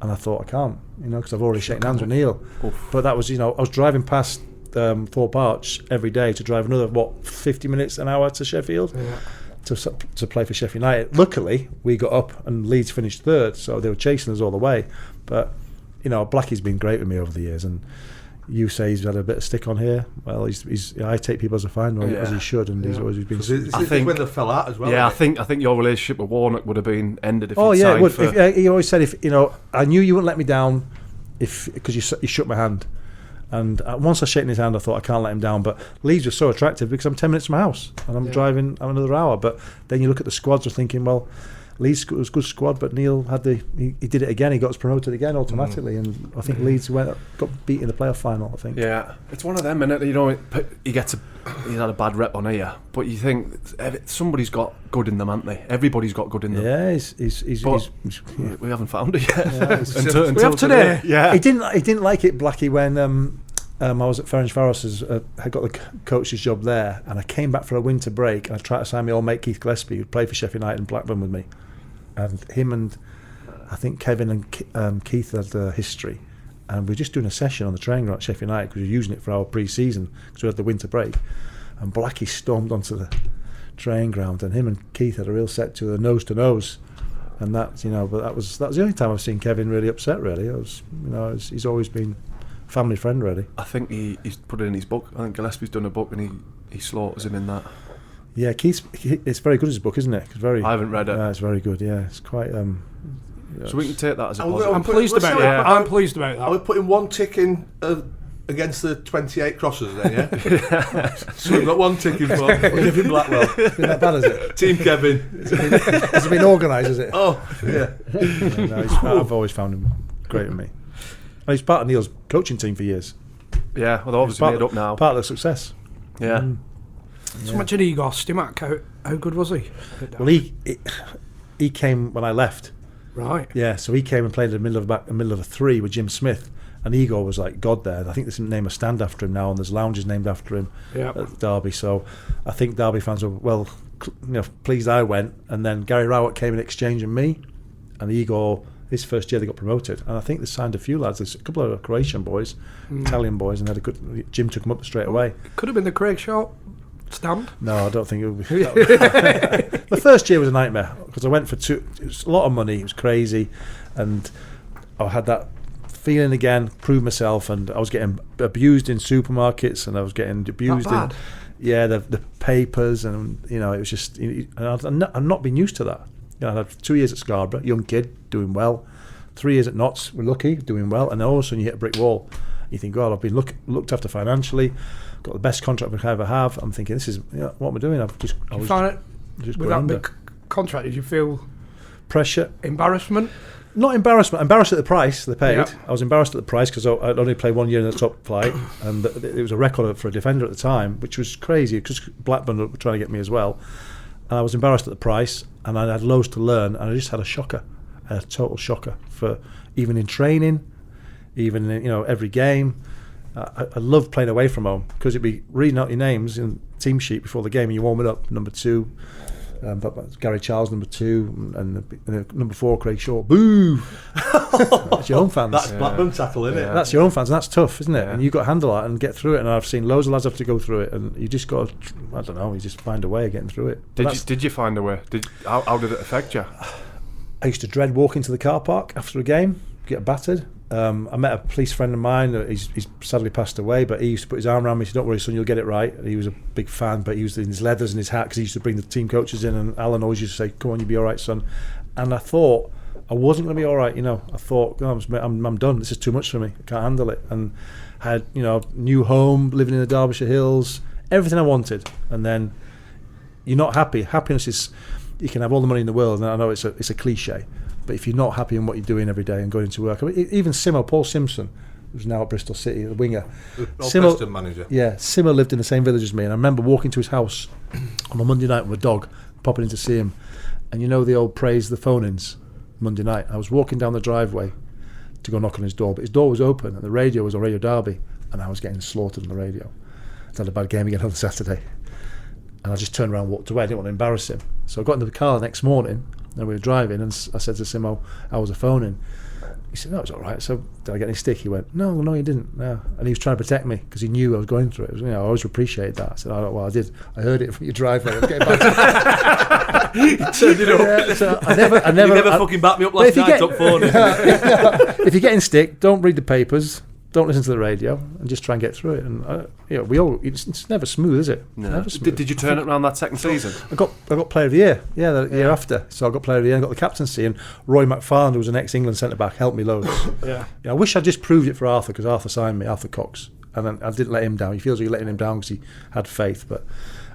And I thought, I can't, because I've already shaken hands with Neil. Oof. But that was, I was driving past Thorpe Arch every day to drive another, 50 minutes, an hour to Sheffield to play for Sheffield United. Luckily, we got up and Leeds finished 3rd, so they were chasing us all the way. But, Blackie's been great with me over the years, and you say he's had a bit of stick on here. Well, I take people as a fan, as he should, and he's always been. I think when they fell out as well. Yeah, I think your relationship with Warnock would have been ended if he'd signed for. He always said, I knew you wouldn't let me down, because you shook my hand, and once I shaken his hand, I thought I can't let him down. But Leeds was so attractive because I'm 10 minutes from my house, and I'm driving another hour. But then you look at the squads, you're thinking, well, Leeds was a good squad, but Neil had he did it again. He got us promoted again automatically, and I think Leeds got beat in the playoff final. I think. Yeah, it's one of them, isn't it? He's had a bad rep on here, but you think somebody's got good in them, haven't they? Everybody's got good in them. Yeah, we haven't found it yet. Until today. Yeah, he didn't like it, Blackie, when I was at Ferencváros, I got the coach's job there, and I came back for a winter break, and I tried to sign my old mate Keith Gillespie, who played for Sheffield United and Blackburn with me. And him and I think Kevin and Keith had a history. And we were just doing a session on the training ground at Sheffield United because we were using it for our pre-season because we had the winter break. And Blackie stormed onto the training ground, and him and Keith had a real set to nose to nose. And that, but that was the only time I've seen Kevin really upset. Really, he's always been a family friend. Really, I think he's put it in his book. I think Gillespie's done a book, and he slaughters him in that. Yeah, it's very good, his book, isn't it? I haven't read it. It's very good. Yeah, it's quite. So we can take that as a I'm positive. I'm pleased about that. I'm pleased about that. Are we putting one tick in against the 28 crosses then, yeah? So we've got one tick in for Kevin Blackwell. Isn't that bad, is it? Team Kevin. Has it been organised, is it? Oh, yeah. I've always found him great with me. And he's part of Neil's coaching team for years. Yeah, well, they're obviously made up now. Part of the success. Yeah. So much did he go, Stimac? How good was he? Well, he came when I left. Right. Yeah, so he came and played in the middle of a three with Jim Smith, and Igor was like God there. And I think there's name a stand after him now, and there's lounges named after him at Derby. So I think Derby fans were pleased I went, and then Gary Rowett came in exchanging me, and Igor, his first year they got promoted, and I think they signed a few lads. There's a couple of Croatian boys, Italian boys, and had a good. Jim took them up straight away. Could have been the Craig Shaw stand. No, I don't think it would be. The first year was a nightmare because I went for it was a lot of money. It was crazy, and I had that feeling again. Prove myself, and I was getting abused in supermarkets, and I was getting abused in the papers, and it was just. I've not been used to that. I had 2 years at Scarborough, young kid, doing well. 3 years at Notts, we're lucky, doing well, and then all of a sudden you hit a brick wall. You think, God, I've been looked after financially, got the best contract we could ever have. I'm thinking, this is what am I doing? With that big contract, did you feel pressure, embarrassment? Not embarrassment. Embarrassed at the price they paid. Yep. I was embarrassed at the price because I'd only played 1 year in the top flight, and it was a record for a defender at the time, which was crazy because Blackburn were trying to get me as well. And I was embarrassed at the price, and I had loads to learn, and I just had a shocker, a total shocker for even in training, even in, every game. I love playing away from home because it'd be reading out your names in team sheet before the game and you warm it up. Number 2, Gary Charles, number 2, and number 4, Craig Shaw. Boo! That's your own fans. That's Blackburn tackle, isn't it? That's your own fans, and that's tough, isn't it? Yeah. And you've got to handle that and get through it. And I've seen loads of lads have to go through it, and you just got to, I don't know, you just find a way of getting through it. Did you find a way? How did it affect you? I used to dread walking to the car park after a game, get battered. I met a police friend of mine. He's sadly passed away, but he used to put his arm around me. He said, "Don't worry, son, you'll get it right." And he was a big fan, but he was in his leathers and his hat because he used to bring the team coaches in. And Alan always used to say, "Come on, you'll be all right, son." And I thought I wasn't going to be all right. I thought, oh, I'm done. This is too much for me. I can't handle it. And I had, new home, living in the Derbyshire Hills, everything I wanted. And then you're not happy. Happiness is, you can have all the money in the world, and I know it's a cliche. But if you're not happy in what you're doing every day and going to work, even Paul Simpson, who's now at Bristol City, the winger, Preston manager. Yeah, Simo lived in the same village as me, and I remember walking to his house on a Monday night with a dog, popping in to see him, and the old praise the phone-ins Monday night. I was walking down the driveway to go knock on his door, but his door was open and the radio was on Radio Derby, and I was getting slaughtered on the radio. I had a bad game again on Saturday, and I just turned around and walked away. I didn't want to embarrass him, so I got into the car the next morning. And we were driving, and I said to Simo, "I was a phoning." He said, "No, it's all right." So did I get any stick? He went, "No, you didn't." No. And he was trying to protect me because he knew I was going through it. I always appreciated that. I said, "Oh, well, I did. I heard it from your driveway. I was getting back." He turned it up. Yeah, so I never You never fucking backed me up last night. Top phone. If you're getting stick, don't read the papers. Don't listen to the radio, and just try and get through it. And it's never smooth, is it? No. Never smooth. Did you turn it around that second season? I got Player of the Year, the year after. So I got Player of the Year and got the captaincy. And Roy McFarland, who was an ex-England centre-back, helped me loads. Yeah. I wish I'd just proved it for Arthur, because Arthur signed me, Arthur Cox. And then I didn't let him down. He feels like you're letting him down because he had faith.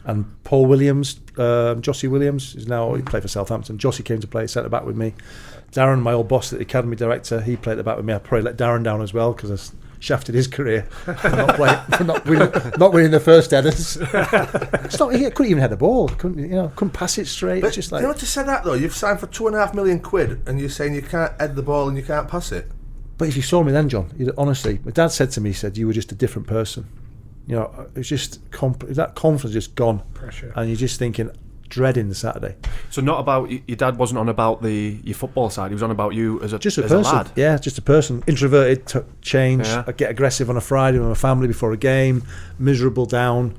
And Paul Williams, Jossie Williams, he played for Southampton. Jossie came to play centre-back with me. Darren, my old boss, the academy director, he played at the back with me. I probably let Darren down as well because I shafted his career for not winning the first headers. He couldn't even head the ball. Couldn't pass it straight. But it's just like, to say that though, you've signed for £2.5 million, and you're saying you can't head the ball and you can't pass it. But if you saw me then, John, honestly, my dad said to me, he said, you were just a different person. You know, it was just that confidence just gone. Pressure. And you're just thinking, dreading the Saturday. So not about your dad wasn't on about your football side. He was on about you as a person. a lad. Yeah, just a person. Introverted, change. Yeah. I get aggressive on a Friday with my family before a game. Miserable, down,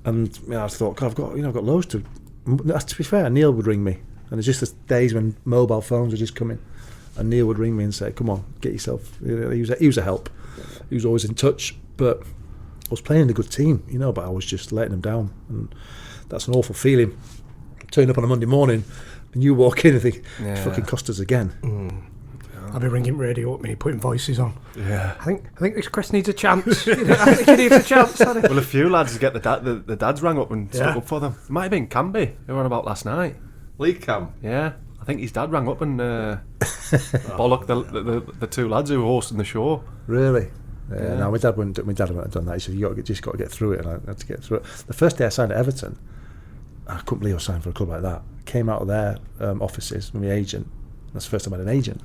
and I thought, God, I've got loads to. To be fair, Neil would ring me, and it's just the days when mobile phones were just coming, and Neil would ring me and say, "Come on, get yourself." He was a help. He was always in touch, but I was playing in a good team, but I was just letting him down, and that's an awful feeling. Turn up on a Monday morning and you walk in and think, it's fucking cost us again. I'll be ringing radio up me, putting voices on. Yeah. I think this Chris needs a chance. I think he needs a chance. Well, a few lads get the dads rang up and stuck up for them. It might have been Canby, who were on about last night. Lee Cam? Yeah. I think his dad rang up and bollocked the two lads who were hosting the show. Really? Yeah. No, my dad wouldn't have done that. He said, just got to get through it, and I had to get through it. The first day I signed at Everton, I couldn't believe I signed for a club like that. Came out of their offices with my agent. That's the first time I had an agent.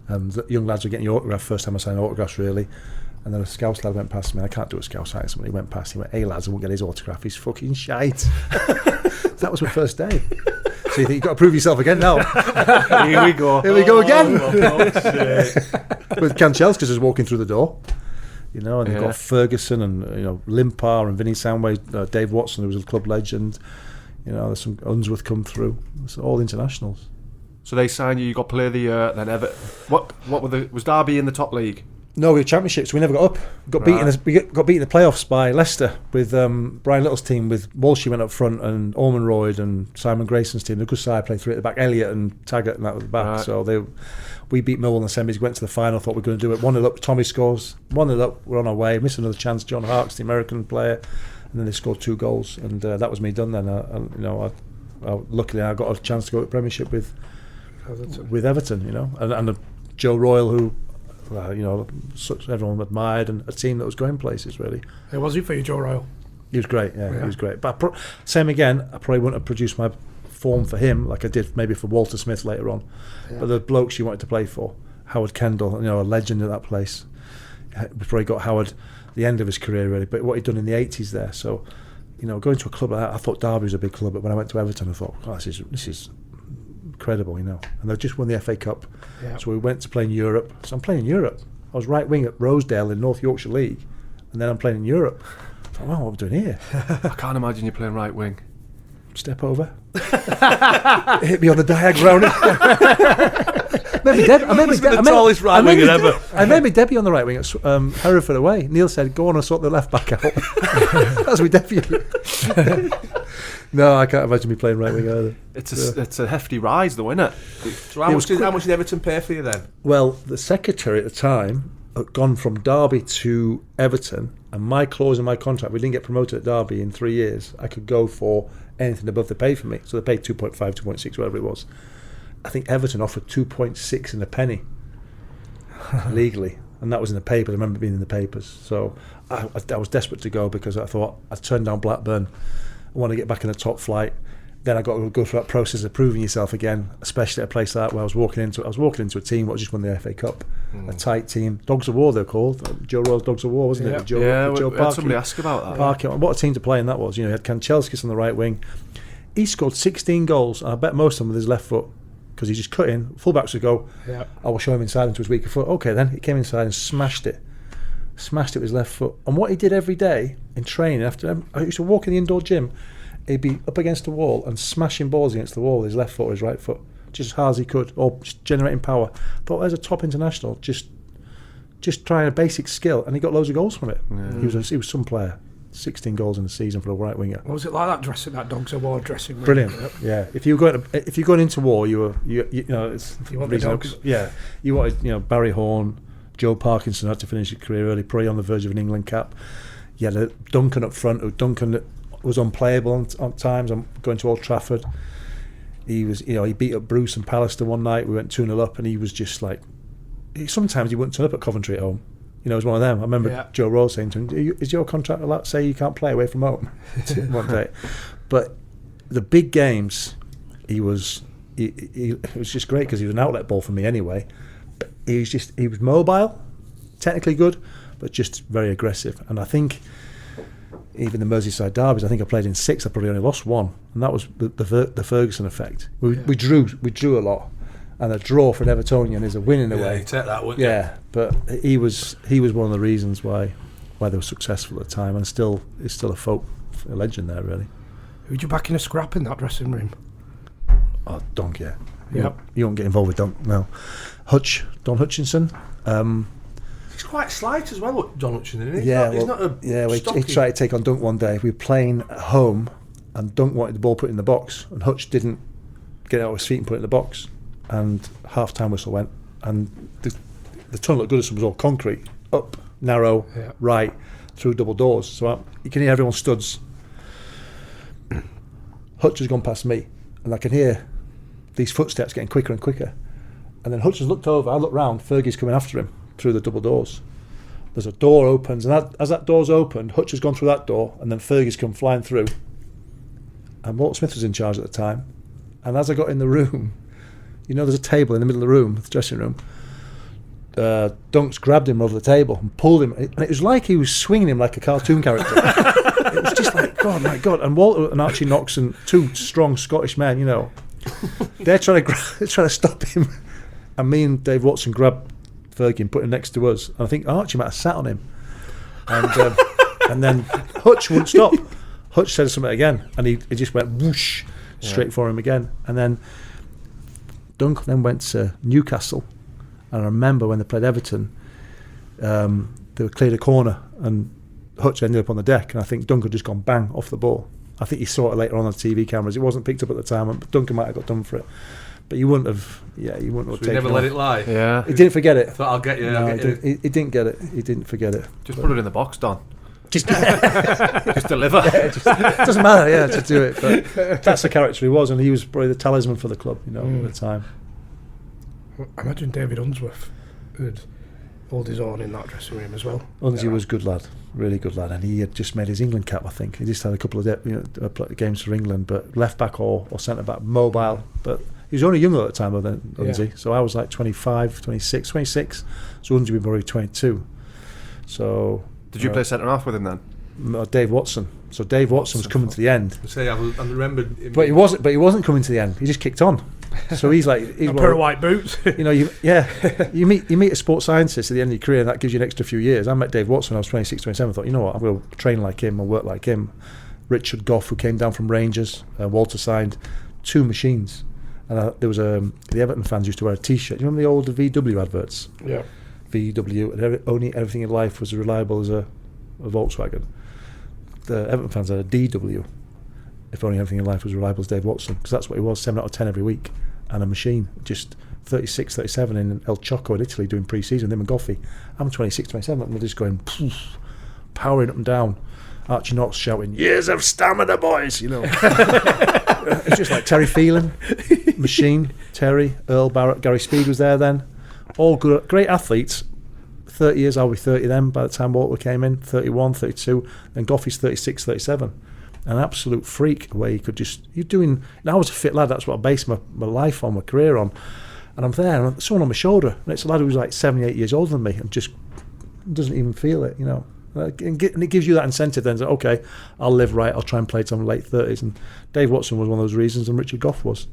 The young lads were getting your autograph. First time I signed autographs, really. And then a Scouse lad went past me. I can't do a Scouse accent. He went past. He went, "Hey lads, I won't get his autograph. He's fucking shite." That was my first day. So you think you've got to prove yourself again now? Here we go. Here we go again. With Kanchelskis was walking through the door. And they've got Ferguson and Limpar and Vinnie Soundway, Dave Watson, who was a club legend. There's some Unsworth come through. It's all internationals. So they signed you. You got player of the year. Then Everton. What was Derby in the top league? No, we were championships. We never got up. We got beaten in the playoffs by Leicester with Brian Little's team. With Walshy went up front and Ormond Royd and Simon Grayson's team. The good side played three at the back. Elliott and Taggart and that at the back. Right. So we beat Millwall in the semis. Went to the final. Thought we were going to do it. 1-0 up. Tommy scores. 1-0 up. We're on our way. Missed another chance. John Harkes, the American player, and then they scored 2 goals. And that was me done. Then luckily I got a chance to go to the Premiership with Everton. And Joe Royle, who. Everyone admired, and a team that was going places, really. How was he for you, Joe Royle? He was great, yeah. He was great. But same again, I probably wouldn't have produced my form for him like I did maybe for Walter Smith later on. Yeah. But the blokes you wanted to play for, Howard Kendall, a legend at that place. We probably got Howard the end of his career, really, but what he'd done in the 80s there. So, going to a club like that, I thought Derby was a big club, but when I went to Everton, I thought, this is incredible, and they've just won the FA Cup. Yeah. So we went to play in Europe. So I'm playing in Europe. I was right wing at Rosedale in North Yorkshire League, and then I'm playing in Europe. I thought, wow, what am I doing here? I can't imagine you playing right wing. Step over. Hit me on the diagram. I made my debut on the right wing at Hereford away. Neil said, "Go on and sort the left back out." That's my debut. No, I can't imagine me playing right wing either. It's a hefty rise, though, isn't it? So how much did Everton pay for you then? Well, the secretary at the time had gone from Derby to Everton, and my clause in my contract, we didn't get promoted at Derby in 3 years. I could go for anything above the pay for me. So they paid 2.5, 2.6, whatever it was. I think Everton offered 2.6 and a penny legally, and that was in the paper. I remember being in the papers. So I was desperate to go because I thought I'd turned down Blackburn. I want to get back in the top flight. Then I got to go through that process of proving yourself again, especially at a place like that where I was walking into a team that just won the FA Cup, a tight team. Dogs of War they're called. Joe Royle's Dogs of War, wasn't it? Joe Parkin, had somebody ask about that. Parkin. What a team to play in that was. He had Kanchelskis on the right wing. He scored 16 goals, and I bet most of them with his left foot because he just cut in. Fullbacks would go, I will show him inside into his weaker foot. Okay, then he came inside and smashed it with his left foot. And what he did every day in training, I used to walk in the indoor gym, he'd be up against the wall and smashing balls against the wall with his left foot or his right foot, just as hard as he could, or just generating power. I thought, there's a top international, just trying a basic skill, and he got loads of goals from it. Yeah. He was some player. 16 goals in the season for a right winger. What was it like that Dogs of War dressing room? Brilliant. Yeah. If you're going into war, you want the dogs. Yeah. You wanted Barry Horn, Joe Parkinson had to finish his career early, probably on the verge of an England cap. You had Duncan up front, who Duncan was unplayable on times. I'm going to Old Trafford. He was, he beat up Bruce and Pallister one night. We went 2-0 up, and he was just like, sometimes he wouldn't turn up at Coventry at home. It was one of them. I remember Joe Rowe saying to him, "Is your contract allowed? Say you can't play away from home?" One day. But the big games, it was just great because he was an outlet ball for me anyway. But he was mobile, technically good, but just very aggressive. And I think even the Merseyside derbies, I think I played in 6. I probably only lost 1, and that was the Ferguson effect. We drew a lot, and a draw for an Evertonian is a win in a way. You take that, wouldn't you? Yeah, but he was one of the reasons why they were successful at the time, and is still a legend there, really. Who'd you back in a scrap in that dressing room? Oh, Donk, yeah. Yep. You won't get involved with Donk, no. Don Hutchinson. He's quite slight as well, John Hutchinson, isn't he? Yeah, he's not a he tried to take on Dunk one day. We were playing at home, and Dunk wanted the ball put in the box, and Hutch didn't get out of his feet and put it in the box. And half-time whistle went, and the tunnel at Goodison was all concrete, up, narrow, right, through double doors. So you can hear everyone studs. Hutch has gone past me, and I can hear these footsteps getting quicker and quicker. And then Hutch has looked over, I look round, Fergie's coming after him through the double doors. There's a door opens, and as that door's opened, Hutch has gone through that door, and then Fergie's come flying through. And Walt Smith was in charge at the time. And as I got in the room, there's a table in the middle of the room, the dressing room. Dunks grabbed him over the table and pulled him, and it was like he was swinging him like a cartoon character. It was just like, God, my God. And Walter and Archie Knox, and 2 strong Scottish men, they're trying to stop him. And me and Dave Watson grabbed Fergie and put him next to us. And I think Archie might have sat on him. And and then Hutch wouldn't stop. Hutch said something again, and he just went whoosh straight for him again. And then Dunk then went to Newcastle. And I remember when they played Everton, they cleared a corner, and Hutch ended up on the deck. And I think Dunk had just gone bang off the ball. I think he saw it later on the TV cameras. It wasn't picked up at the time, but Duncan might have got done for it. But you wouldn't have. Yeah, you wouldn't have taken. Never let it lie. Yeah, he didn't forget it. I thought I'll get you. No, he didn't get it. He didn't forget it. Just put it in the box, Don. Just deliver. Yeah, it doesn't matter. Yeah, to do it. But that's the character he was, and he was probably the talisman for the club. At the time. I imagine David Unsworth would hold his own in that dressing room as well. Unsy was a good lad, really good lad, and he had just made his England cap. I think he just had a couple of games for England, but left back or centre back, mobile, but. He was only younger at the time than Unsy, so I was like 25, 26, so Unsy was probably 22. So did you play centre half with him then? Dave Watson. So Dave Watson was coming to the end. I remembered him. But he wasn't coming to the end. He just kicked on. So he's like a pair of white boots. You meet a sports scientist at the end of your career, and that gives you an extra few years. I met Dave Watson when I was 26, 27. I thought, you know what, I'm going to train like him and work like him. Richard Gough, who came down from Rangers, Walter signed 2 machines. And there was the Everton fans used to wear a T-shirt. You remember the old VW adverts? Yeah. VW, and only everything in life was as reliable as a Volkswagen. The Everton fans had a DW. If only everything in life was as reliable as Dave Watson, because that's what he was, 7 out of 10 every week, and a machine. Just 36, 37 in El Choco in Italy doing pre-season. Them and Goffey. I'm 26, 27, and we're just going poof, powering up and down. Archie Knox shouting, "Years of stamina, boys!" It's just like Terry Phelan, Machine, Terry, Earl Barrett, Gary Speed was there then. All good, great athletes. 30 years, I'll be 30 then by the time Walter came in, 31, 32. Then Goffey's 36, 37. An absolute freak where you could just, I was a fit lad, that's what I based my life on, my career on. And I'm there, and someone on my shoulder, and it's a lad who's like 78 years older than me, and just doesn't even feel it, And it gives you that incentive then, okay, I'll live right, I'll try and play till my late 30s. And Dave Watson was one of those reasons, and Richard Gough was.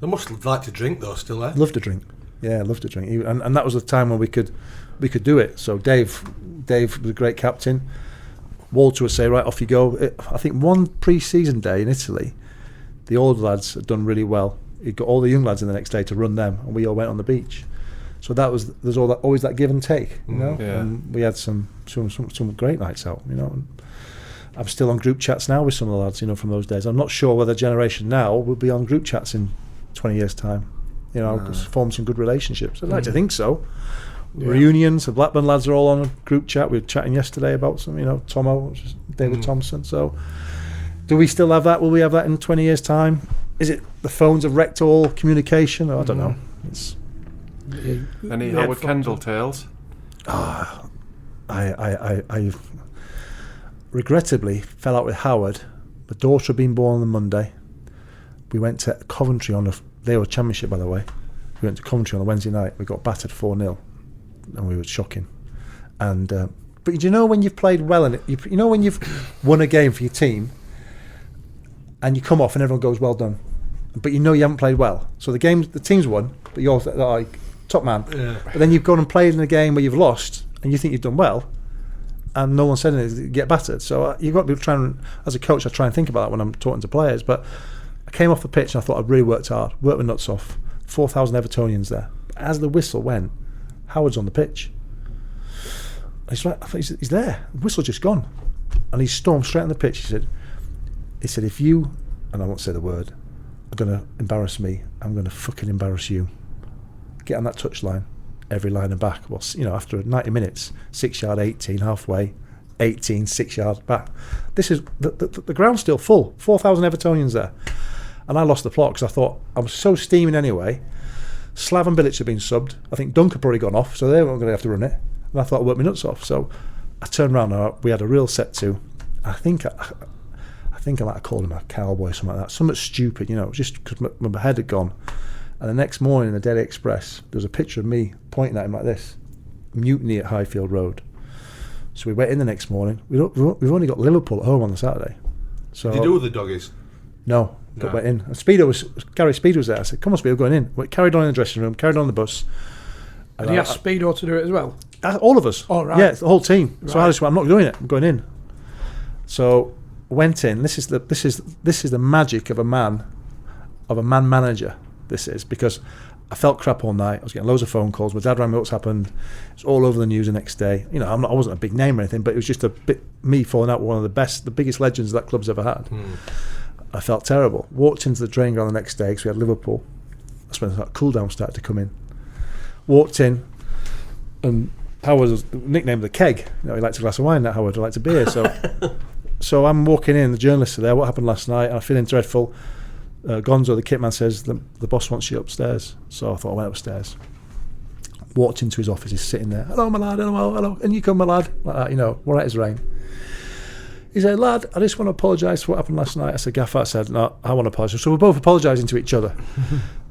They must like to drink though, still, eh? Loved to drink. Yeah, loved to drink. And that was the time when we could do it. So Dave was a great captain. Walter would say, right, off you go. I think one pre-season day in Italy, the old lads had done really well. He'd got all the young lads in the next day to run them, and we all went on the beach. So there's always that give and take, Yeah. And we had some great nights out, And I'm still on group chats now with some of the lads, from those days. I'm not sure whether generation now will be on group chats in 20 years' time. Form some good relationships. I'd like to think so. Yeah. Reunions, the Blackburn lads are all on a group chat. We were chatting yesterday about some, Tomo, David Thompson. So, do we still have that? Will we have that in 20 years' time? Is it the phones have wrecked all communication? I don't know. It's any Howard Kendall tales? I regrettably fell out with Howard. My daughter had been born on the Monday. We went to Coventry they were championship, by the way. We went to Coventry on a Wednesday night. We got battered 4-0, and we were shocking. And but you know when you've played well in it, you know when you've won a game for your team, and you come off and everyone goes, well done, but you know you haven't played well. So the team's won, but you're like top man. Yeah. But then you've gone and played in a game where you've lost, and you think you've done well, and no one said anything, you get battered. So you've got to be trying. As a coach, I try and think about that when I'm talking to players. But I came off the pitch and I thought I'd really worked hard, worked my nuts off. 4,000 Evertonians there. But as the whistle went, Howard's on the pitch. He's like, he's there. The whistle's just gone, and he stormed straight on the pitch. He said, if you, and I won't say the word, are going to embarrass me, I'm going to fucking embarrass you. Get on that touchline, every line and back. Well, after 90 minutes, 6 yard, 18, halfway, 18, 6 yards back. This is the ground's still full. 4,000 Evertonians there. And I lost the plot because I thought I was so steaming anyway. Slav and Bilic had been subbed. I think Dunk had probably gone off, so they weren't going to have to run it. And I thought I'd work my nuts off. So I turned around and we had a real set to. I think I might have called him a cowboy or something like that. Something stupid, just because my head had gone. And the next morning in the Daily Express, there was a picture of me pointing at him like this. Mutiny at Highfield Road. So we went in the next morning. We've only got Liverpool at home on the Saturday. So did you do with the doggies? No. Went in. And Gary Speedo was there. I said, come on, Speedo, going in. We carried on in the dressing room, carried on the bus. And he asked Speedo to do it as well? All of us. Oh, right. Yeah, the whole team. Right. So I just went, I'm not doing it. I'm going in. So went in. This is the magic of a man manager. This is because I felt crap all night. I was getting loads of phone calls. My dad rang me what's happened. It's all over the news the next day. I wasn't a big name or anything, but it was just a bit me falling out with one of the biggest legends that club's ever had. I felt terrible. Walked into the training ground the next day because we had Liverpool. That's when that cool down started to come in. Walked in, and Howard was nicknamed the keg. He liked a glass of wine. That Howard liked a beer. So I'm walking in. The journalists are there. What happened last night? And I'm feeling dreadful. Gonzo, the kit man, says the boss wants you upstairs. So I thought I went upstairs. Walked into his office. He's sitting there. Hello, my lad. Hello. And you come, my lad. Like that, right as rain. He said, lad, I just want to apologise for what happened last night. I said, Gaffer. I said, no, I want to apologise. So we're both apologising to each other.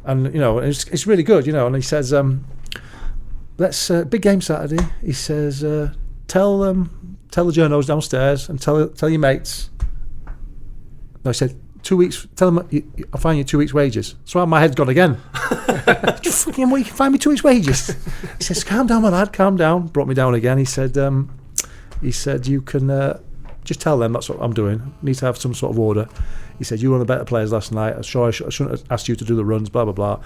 And, it's really good, And he says, let's, big game Saturday. He says, tell the journos downstairs and tell your mates. No, he said, 2 weeks, tell them I'll find you 2 weeks' wages. So my head's gone again. Fucking you can find me 2 weeks' wages. He says, calm down, my lad, calm down. Brought me down again. He said, you can... just tell them that's what I'm doing. Need to have some sort of order. He said, you were one of the better players last night. I'm sure I shouldn't have asked you to do the runs, blah, blah, blah.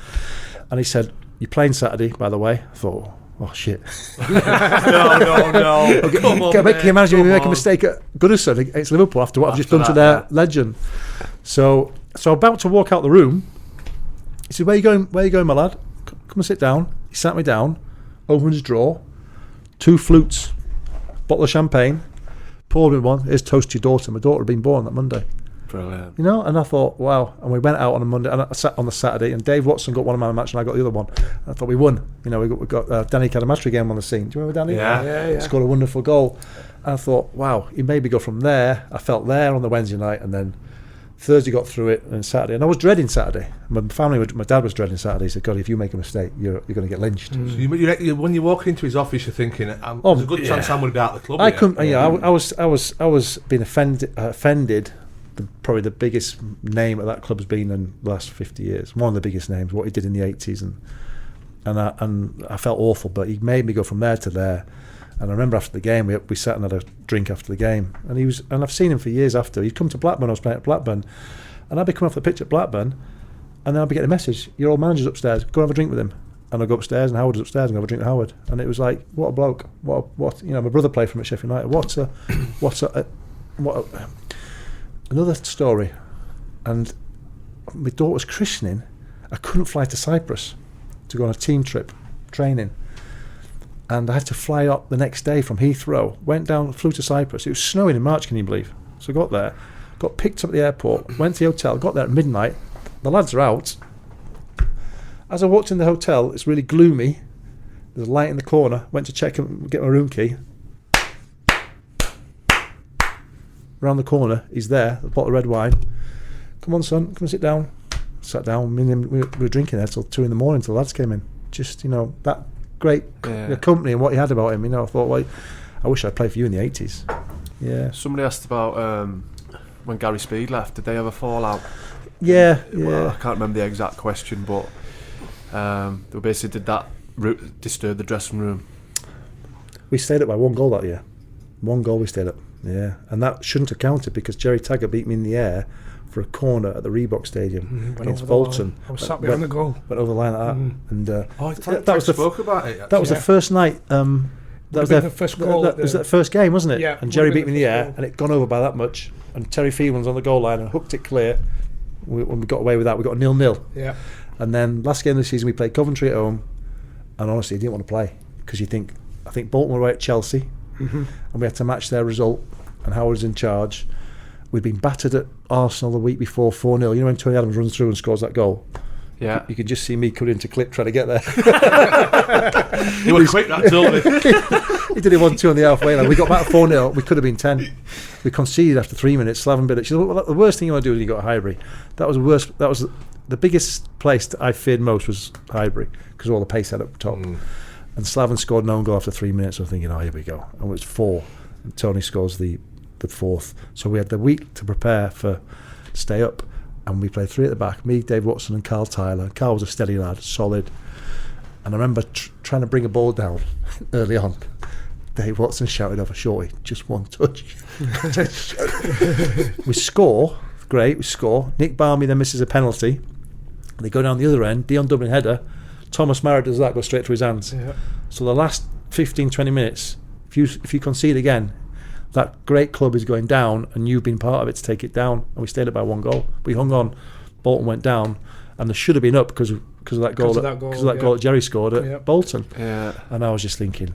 And he said, you're playing Saturday, by the way. I thought, oh, shit. No. Can you imagine me make a mistake at Goodison against Liverpool after what I've just done to their legend? So about to walk out the room, he said, where you going, my lad? Come and sit down. He sat me down, opened his drawer, 2 flutes, bottle of champagne, poured me one. Here's toast to your daughter. My daughter had been born that Monday. Brilliant. And I thought, wow. And we went out on a Monday, and I sat on the Saturday, and Dave Watson got one of my match, and I got the other one. And I thought we won. We got Danny Cadamastra game on the scene. Do you remember Danny? Yeah. Scored a wonderful goal. And I thought, wow, he made me go from there. I felt there on the Wednesday night, and then Thursday got through it, and Saturday. And I was dreading Saturday. My dad was dreading Saturday. He said, God, if you make a mistake, you're going to get lynched. So when you walk into his office, you're thinking, there's a good chance I'm going to be out of the club. I couldn't. I was being offended. Probably the biggest name at that club's been in the last 50 years. One of the biggest names. What he did in the 80s, and I felt awful. But he made me go from there to there. And I remember after the game, we sat and had a drink after the game. And I've seen him for years after. He'd come to Blackburn. I was playing at Blackburn, and I'd be coming off the pitch at Blackburn, and then I'd be getting a message: your old manager's upstairs. Go and have a drink with him. And I go upstairs, and Howard was upstairs, and I have a drink with Howard. And it was like, what a bloke! What my brother played for him at Sheffield United. Another story. And my daughter's christening, I couldn't fly to Cyprus to go on a team trip, training. And I had to fly up the next day from Heathrow. Flew to Cyprus. It was snowing in March, can you believe? So I got there, got picked up at the airport, went to the hotel, got there at midnight. The lads are out. As I walked in the hotel, it's really gloomy. There's a light in the corner. Went to check and get my room key. Around the corner, he's there, a bottle of red wine. Come on, son, come and sit down. sat down. Me and him, we were drinking there till 2 a.m. till the lads came in. Just that great company and what he had about him. I thought, well, I wish I'd played for you in the 80s. Yeah. Somebody asked about when Gary Speed left. Did they ever fall out? Yeah. Well, I can't remember the exact question, but they basically did that disturb the dressing room. We stayed up by 1 goal that year. 1 goal we stayed up. Yeah, and that shouldn't have counted because Jerry Taggart beat me in the air for a corner at the Reebok Stadium against Bolton. I was sat behind the goal. Went over the line like that, and that was spoke about it. Actually. That was the first night. That was their first goal. That was their first game, wasn't it? Yeah. And Jerry beat me in the air, and it gone over by that much. And Terry Phelan's on the goal line and hooked it clear. When we got away with that, we got 0-0. Yeah. And then last game of the season, we played Coventry at home, and honestly, I didn't want to play because I think Bolton were away at Chelsea, and we had to match their result. And Howard was in charge. We'd been battered at Arsenal the week before 4-0. You know when Tony Adams runs through and scores that goal? Yeah. You could just see me coming into clip trying to get there. He was quick, that told me. He did it 1-2 on the halfway line. We got back 4-0. We could have been 10. We conceded after 3 minutes. Slaven Bilic. She said, well, the worst thing you want to do is you got Highbury. That was the worst. That was the biggest place that I feared most was Highbury because all the pace had up top. And Slaven scored an own goal after 3 minutes. I was thinking, here we go. And it was 4. And Tony scores the 4th. So we had the week to prepare for stay up, and we played 3 at the back, me, Dave Watson and Carl Tyler. Carl was a steady lad, solid, and I remember trying to bring a ball down early on. Dave Watson shouted over, Shorty, just one touch. We score, great, we score. Nick Barmy then misses a penalty. They go down the other end, Dion Dublin header, Thomas Marrett does that, goes straight through his hands. Yeah. So the last 15-20 minutes, if you concede again, that great club is going down, and you've been part of it to take it down. And we stayed up by 1 goal. We hung on. Bolton went down, and they should have been up because of that goal. Goal that Jerry scored at Bolton. Yeah. And I was just thinking,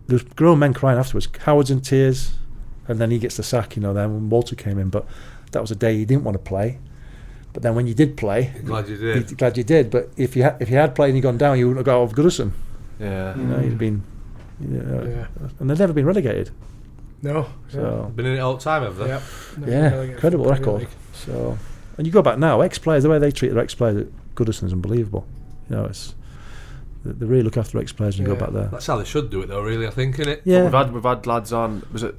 there's grown men crying afterwards. Howard's in tears, and then he gets the sack. Then when Walter came in, but that was a day he didn't want to play. But then when you did play, glad you did. Glad you did. But if you had played and you gone down, you wouldn't have got off Goodison. Yeah. You'd have been. And they've never been relegated. No, so been in it all the time, have they? Yep. Incredible record. So, and you go back now, ex-players, the way they treat their ex-players at Goodison is unbelievable. It's they really look after ex-players when you go back there. That's how they should do it, though. Really, I think, innit? Yeah. We've had lads on. Was it?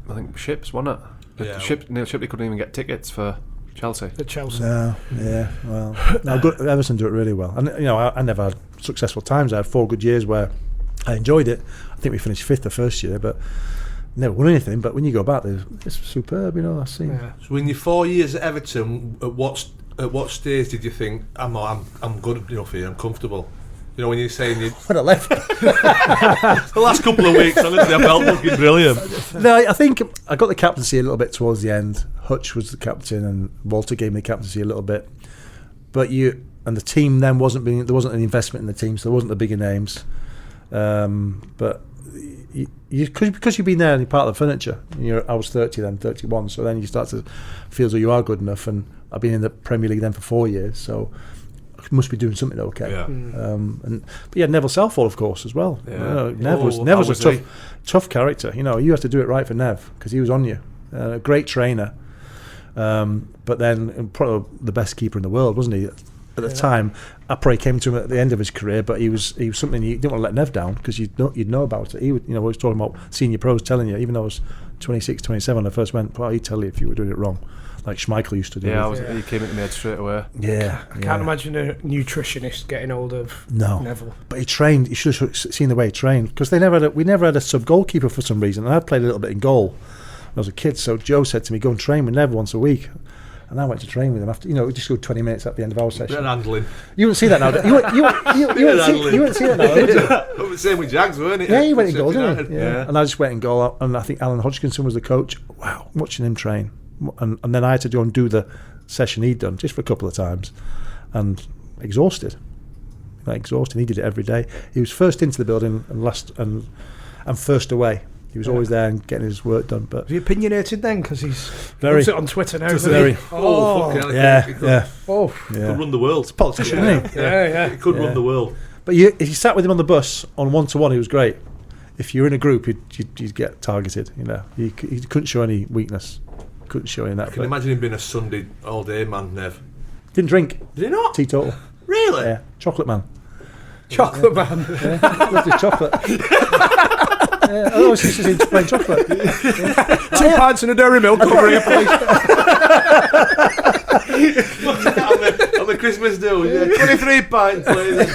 I think Ships, wasn't it? Yeah. Neil Shipley couldn't even get tickets for Chelsea. At Chelsea. No, yeah. Well, Everton do it really well, and I never had successful times. I had 4 good years where I enjoyed it. I think we finished 5th the first year, but never won anything. But when you go back there, it's superb, I see. Yeah. So in your 4 years at Everton, at what stage did you think I'm good enough here, I'm comfortable? When you're saying when I left the last couple of weeks, honestly, I felt fucking brilliant. No, I think I got the captaincy a little bit towards the end. Hutch was the captain, and Walter gave me the captaincy a little bit. But the team then there wasn't an investment in the team, so there wasn't the bigger names. But because you've been there and you're part of the furniture, I was 30 then, 31, so then you start to feel as though you are good enough, and I've been in the Premier League then for 4 years, so I must be doing something okay. Yeah. But you had Neville Southall, of course, as well. Yeah. Nev was a tough character. You have to do it right for Nev because he was on you. A great trainer, but then probably the best keeper in the world, wasn't he? At the time, I probably came to him at the end of his career, but he was something you didn't want to let Nev down because you'd know about it. He would, we was talking about senior pros telling you, even though I was 26, 27 when I first went, he'd tell you if you were doing it wrong, like Schmeichel used to do. He came into my head straight away. Yeah, I can't imagine a nutritionist getting hold of Neville. But he trained. You should have seen the way he trained because we never had a sub goalkeeper for some reason, and I played a little bit in goal when I was a kid. So Joe said to me, "Go and train with Nev once a week." And I went to train with him after, we just go 20 minutes at the end of our session. Handling. You wouldn't see that now. You wouldn't see that now, would you? It was the same with Jags, weren't it? Yeah, he went in goal, didn't he? Yeah. And I just went in goal, and I think Alan Hodgkinson was the coach. Wow, watching him train. And then I had to go and do the session he'd done, just for a couple of times, and exhausted. He did it every day. He was first into the building and first away. He was always there and getting his work done. But was he opinionated then? Because he's very it on Twitter now. Very. He could run the world. He's a politician, isn't he? Yeah. He could run the world. But if you sat with him on the bus on 1-to-1, he was great. If you're in a group, you'd get targeted. He couldn't show any weakness. Couldn't show any that. I can imagine him being a Sunday all day man, Nev. Didn't drink. Did he not? Teetotal. Really? Yeah. Chocolate man. Chocolate man. Yeah. Loved his chocolate. Yeah. I always used to see him playing chocolate. Yeah. 2 pints and a dairy milk over here, please. on the Christmas deal, yeah. 23 pints, please.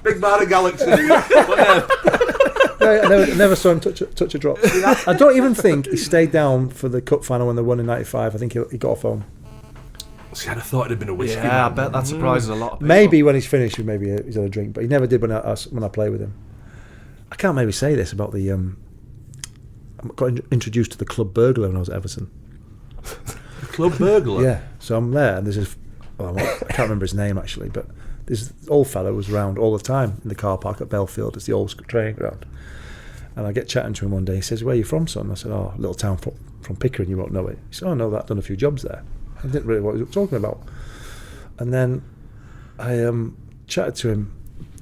Big bar of Galaxy. I never saw him touch a drop. I don't even think he stayed down for the cup final when they won in '95. I think he got off home. See, I'd have thought it'd have been a whiskey. Yeah, I bet that surprises a lot of people. Maybe when he's finished, maybe he's had a drink, but he never did when I played with him. I can't maybe say this about the. I got introduced to the club burglar when I was at Everton. The club burglar? Yeah. So I'm there, and there's this. Well, I can't remember his name actually, but this old fellow was around all the time in the car park at Belfield. It's the old training ground. And I get chatting to him one day. He says, "Where are you from, son?" I said, "Oh, a little town from Pickering. You won't know it." He said, "Oh, no, I've done a few jobs there." I didn't really know what he was talking about. And then I chatted to him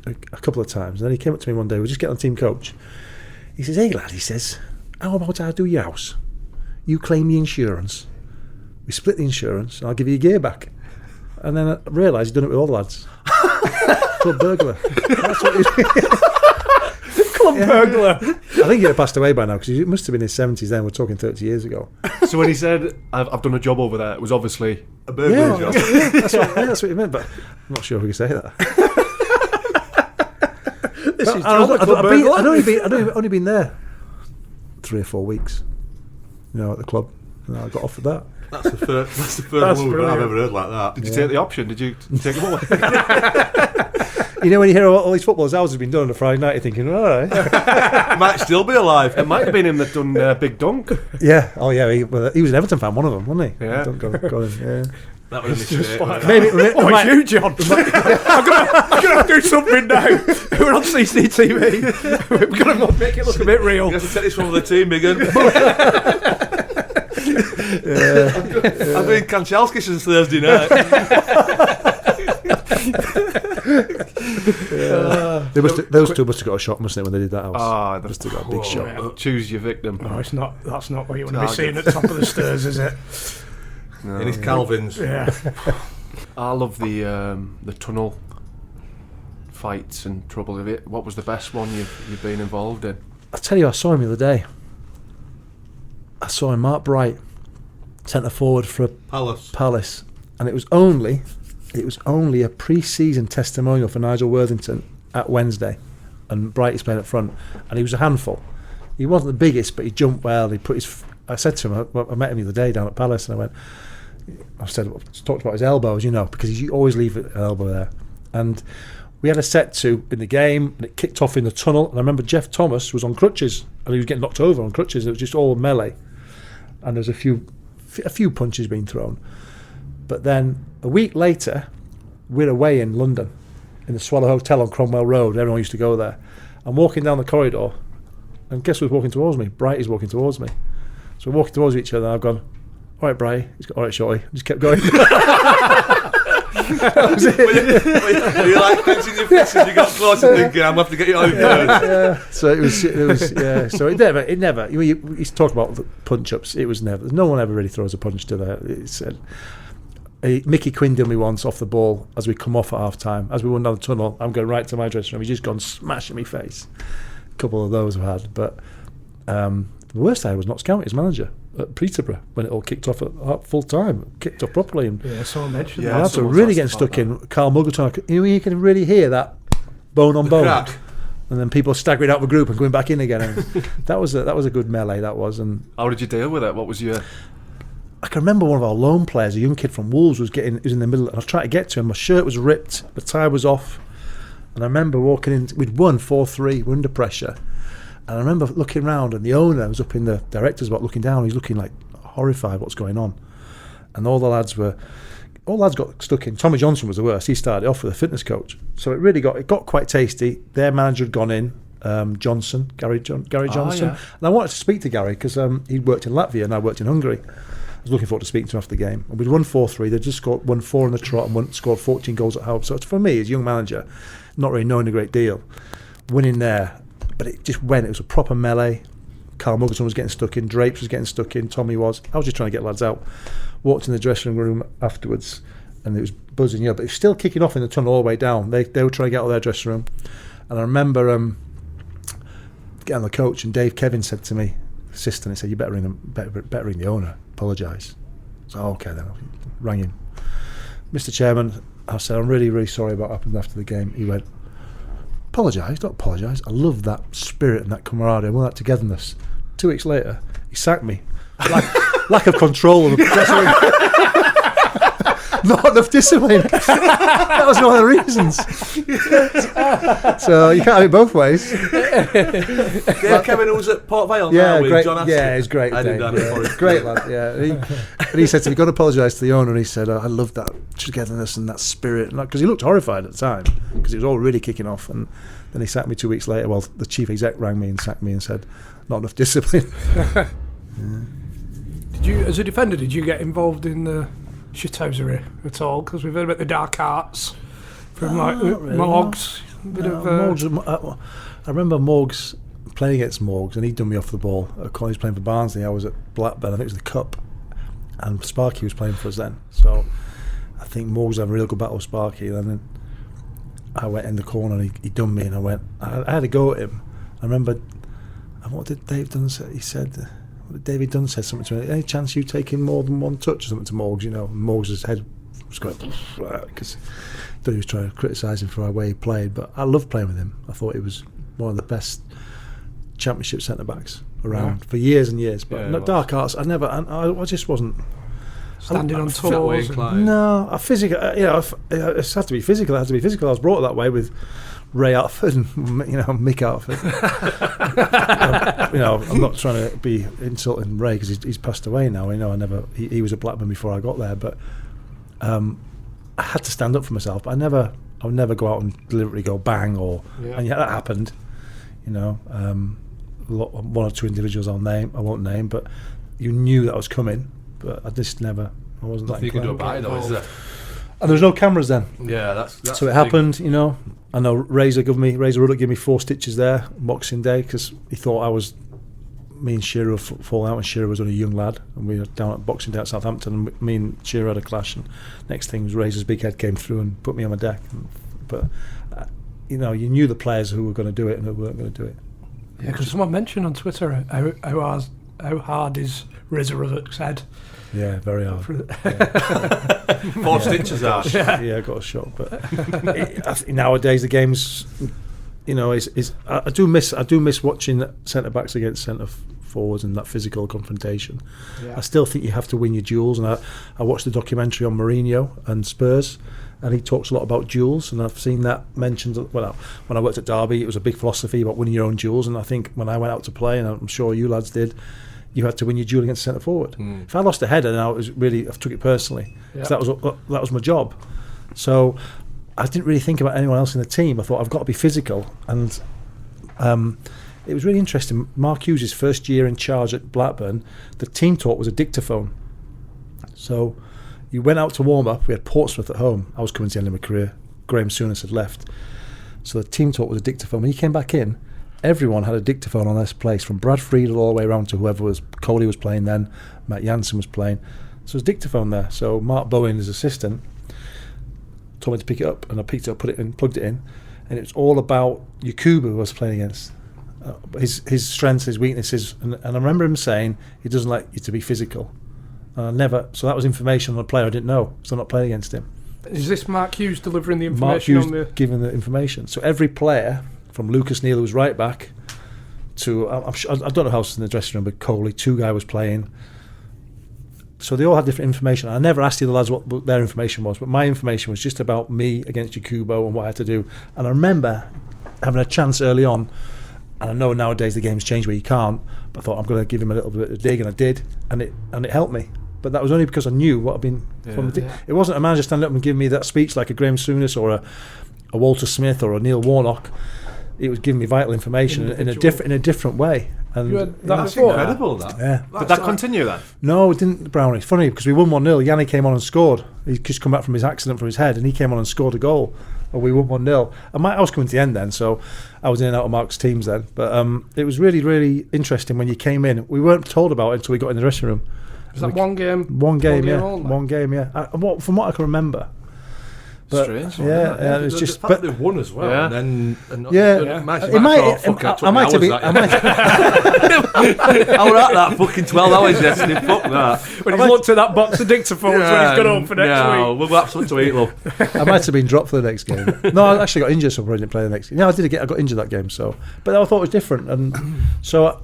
a couple of times. And then he came up to me one day. We just get on team coach. He says, "Hey, lad," he says, "how about I do your house? You claim the insurance. We split the insurance, and I'll give you your gear back." And then I realised he'd done it with all the lads. Club burglar. That's what he Burglar. I think he had passed away by now because he must have been in his 70s then. We're talking 30 years ago. So when he said, I've done a job over there, it was obviously A burglar job. That's what he meant, but I'm not sure if we can say that. This is I'd only been there 3 or 4 weeks, at the club. And I got off with that. That's the first move I've ever heard like that. Did you take the option? Did you take them away? When you hear all these footballers' houses have been done on a Friday night, you're thinking, all right. Might still be alive. It might have been him that done Big Dunk. Yeah. Oh, yeah. He was an Everton fan, one of them, wasn't he? Yeah. Got him, yeah. That was a mistake. It's you, John. I'm gonna have to do something now. We're on CCTV. We're gonna make it look a bit real. You have to take this one with the team, Megan. I've been Kanchelski since Thursday night. Those two must have got a shock, mustn't they, when they did that house? Ah, must have got a big shock. Choose your victim. No, it's not. That's not what you want to be seeing at the top of the stairs, is it? No. In his Calvins. Yeah. I love the tunnel fights and trouble of it. What was the best one you've been involved in? I'll tell you, I saw him the other day. I saw him, Mark Bright, centre forward for Palace, and it was only a pre-season testimonial for Nigel Worthington at Wednesday, and Bright is playing up front, and he was a handful. He wasn't the biggest, but he jumped well. I said to him, I met him the other day down at Palace, and I talked about his elbows, because you always leave an elbow there, and we had a set to in the game, and it kicked off in the tunnel, and I remember Jeff Thomas was on crutches, and he was getting knocked over on crutches. It was just all melee, and there's a few punches being thrown. But then a week later, we're away in London, in the Swallow Hotel on Cromwell Road. Everyone used to go there. I'm walking down the corridor, and guess who's walking towards me? Bright is walking towards me. So we're walking towards each other, and I've gone, "All right, Bright." He's gone, "All right, Shorty." Just kept going. That was it. Were you like clenching your fists as you got closer, thinking, "I'm going to have to get you out first"? Yeah. So it was. Yeah. So it never. You used to talk about the punch-ups. It was never. No one ever really throws a punch to the. Mickey Quinn did me once off the ball as we come off at half time. As we went down the tunnel, I'm going right to my dressing room. He's just gone smashing me face. A couple of those I've had, but the worst I had was Notts County as manager at Peterborough when it all kicked off at full time, kicked off properly, and someone mentioned that. So really getting stuck in. Carl Muggleton, you can really hear that bone on bone, crack. And then people staggering out of the group and going back in again. And that was a good melee. That was. And how did you deal with it? What was your? I can remember one of our loan players, a young kid from Wolves, was in the middle, and I was trying to get to him. My shirt was ripped, the tie was off, and I remember walking in. We'd won 4-3. We're under pressure. And I remember looking round, and the owner was up in the director's box looking down. He's looking like horrified what's going on. And all the lads got stuck in. Tommy Johnson was the worst. He started off with a fitness coach. So it got quite tasty. Their manager had gone in, Gary Johnson. Yeah. And I wanted to speak to Gary because he'd worked in Latvia and I worked in Hungary. I was looking forward to speaking to him after the game. And we'd won 4-3. They'd just won 4 in the trot and scored 14 goals at home. So for me, as a young manager, not really knowing a great deal, winning there, but it just went. It was a proper melee. Carl Muggleton was getting stuck in. Drapes was getting stuck in. Tommy was. I was just trying to get lads out. Walked in the dressing room afterwards, and it was buzzing, but it was still kicking off in the tunnel all the way down. They were trying to get out of their dressing room, and I remember getting the coach, and Kevin said to me, assistant, he said, "You better ring the owner, apologise." So okay then, I rang him. Mr. Chairman, I said, "I'm really, really sorry about what happened after the game." He went, "Apologise, don't apologise. I love that spirit and that camaraderie and all that togetherness." 2 weeks later, he sacked me. Lack of control of the dressing room. Not enough discipline. That was one of the reasons. So you can't have it both ways. Kevin, who was at Port Vale yeah, with great, John Aston. yeah, he's great. I did that before. Great lad. Yeah, and he said to me, "You've got to apologise to the owner." And he said, "I love that togetherness and that spirit," because he looked horrified at the time because it was all really kicking off. And then he sacked me 2 weeks later. Well, the chief exec rang me and sacked me and said, "Not enough discipline." Did you, as a defender, did you get involved in the shithousery at all? Because we've heard about the dark arts from really, Morgs. Morgs. I remember Morgs playing against Morgs, and he'd done me off the ball. He was playing for Barnsley. I was at Blackburn. I think it was the Cup, and Sparky was playing for us then. So I think Morgs had a real good battle with Sparky. And then I went in the corner, and he done me, and I had a go at him. I remember, and what did Dave Dunn say? He said, David Dunn said something to me, "Any chance you taking more than one touch?" or something to Morgs, and Morgs' head was going, because he was trying to criticise him for the way he played. But I loved playing with him. I thought he was one of the best Championship centre-backs around for years and years. But dark arts, I just wasn't... Standing on toes. No, I physical. It has to be physical. It has to be physical. I was brought up that way with Ray Hartford and Mick Hartford. I'm not trying to be insulting Ray because he's passed away now. He was at Blackburn before I got there, but I had to stand up for myself. But I would never go out and deliberately go bang and that happened. One or two individuals I won't name, but you knew that was coming. But I just never. I wasn't that. You can do about it, though, is there? And there was no cameras then. Yeah, that's so it happened. I know Razor Ruddock gave me 4 stitches there Boxing Day because he thought me and Shearer were falling out, and Shearer was only a young lad, and we were down at Boxing Day at Southampton, and me and Shearer had a clash, and next thing was Razor's big head came through and put me on my deck. But you knew the players who were going to do it and who weren't going to do it. Yeah, because someone mentioned on Twitter how hard is Razor Ruddock's head. Yeah, very hard. 4 stitches hard. Yeah, I got a shot. But nowadays the game's, I do miss watching centre backs against centre forwards and that physical confrontation. Yeah. I still think you have to win your duels, and I watched the documentary on Mourinho and Spurs, and he talks a lot about duels, and I've seen that mentioned. Well, when I worked at Derby, it was a big philosophy about winning your own duels, and I think when I went out to play, and I'm sure you lads did, you had to win your duel against centre forward. If I lost a header, I took it personally, because that was my job. So I didn't really think about anyone else in the team. I thought I've got to be physical, and it was really interesting. Mark Hughes' first year in charge at Blackburn, the team talk was a dictaphone. So you went out to warm up. We had Portsmouth at home. I was coming to the end of my career. Graham Souness had left, so the team talk was a dictaphone. When he came back in, everyone had a dictaphone on this place, from Brad Friedel all the way around to whoever was. Coley was playing then, Matt Jansen was playing, so there was a dictaphone there. So Mark Bowen, his assistant, told me to pick it up, and I picked it up, plugged it in, and it was all about Yakubu, who I was playing against, his strengths, his weaknesses, and I remember him saying he doesn't like you to be physical. So that was information on a player I didn't know, so I'm not playing against him. Is this Mark Hughes delivering the information? Mark Hughes giving the information. So every player, from Lucas Neal, who was right back, to I don't know who else in the dressing room, but Coley, 2 guys was playing. So they all had different information. I never asked the other lads what their information was, but my information was just about me against Yakubo and what I had to do. And I remember having a chance early on, and I know nowadays the game's changed where you can't, but I thought I'm going to give him a little bit of a dig, and I did, and it helped me. But that was only because I knew what I'd been. It wasn't a manager standing up and giving me that speech like a Graham Souness or a Walter Smith or a Neil Warnock. It was giving me vital information in a different way. And that's incredible. Did that continue then? No, it didn't, Brownie. It's funny because we won 1-0. Yanni came on and scored. He'd just come back from his accident from his head, and he came on and scored a goal. And we won 1-0. I was coming to the end then, so I was in and out of Mark's teams then. But it was really, really interesting when you came in. We weren't told about it until we got in the dressing room. Is that one game? One game, yeah. Only? One game, yeah. From what I can remember. But, strange. Yeah, it's just. But they've won as well. Yeah. And then, Yeah. I might have been. I was at that fucking 12 hours yesterday. Fuck that. When he's looked at that box of dictaphones when he's gone home for next week. We'll go absolutely to eat, love. I might have been dropped for the next game. No, I actually got injured, so I didn't play the next game. No, I got injured that game, so. But I thought it was different, and so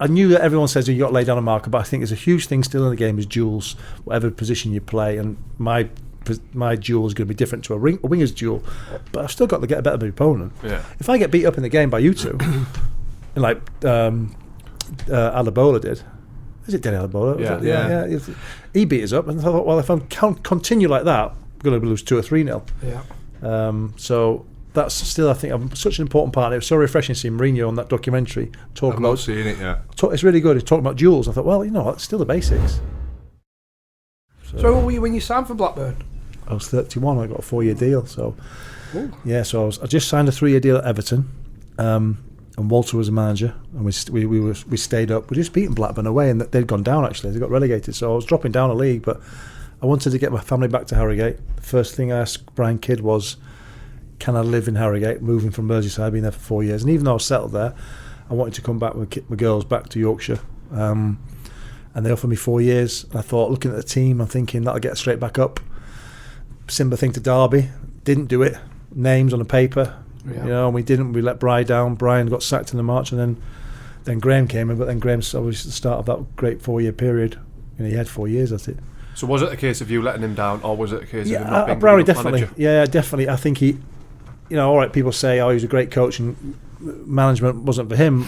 I knew that everyone says you got to lay down a marker, but I think there's a huge thing still in the game is duels, whatever position you play, and my duel is going to be different to a winger's duel, but I've still got to get a better opponent. Yeah. If I get beat up in the game by you two, like Alabola did, is it Denny Alabola? Yeah. He beat us up, and I thought, well, if I continue like that, I'm going to lose 2 or 3-0. Yeah. So that's still, I think, I'm such an important part. It was so refreshing seeing Mourinho on that documentary talking about. I've not seen it yet. It's really good. He's talking about duels. I thought, well, it's still the basics. So what were you when you signed for Blackburn? I was 31. I got a 4-year deal. So Ooh. yeah, so I just signed a 3-year deal at Everton, and Walter was a manager, and we stayed up. We just beaten Blackburn away, and they'd gone down actually. They got relegated, so I was dropping down a league. But I wanted to get my family back to Harrogate. The first thing I asked Brian Kidd was, can I live in Harrogate? Moving from Merseyside, I've been there for 4 years, and even though I was settled there, I wanted to come back with my girls back to Yorkshire. And they offered me 4 years. And I thought, looking at the team, I'm thinking that'll get straight back up. Similar thing to Derby, didn't do it. Names on the paper, and we didn't. We let Bry down. Brian got sacked in the March, and then Graham came in. But then Graham's obviously the start of that great 4-year period. He had 4 years at it. So was it a case of you letting him down, or was it a case of him not being Brownie, good definitely. manager? Yeah, definitely. I think he, all right, people say, he was a great coach and management wasn't for him,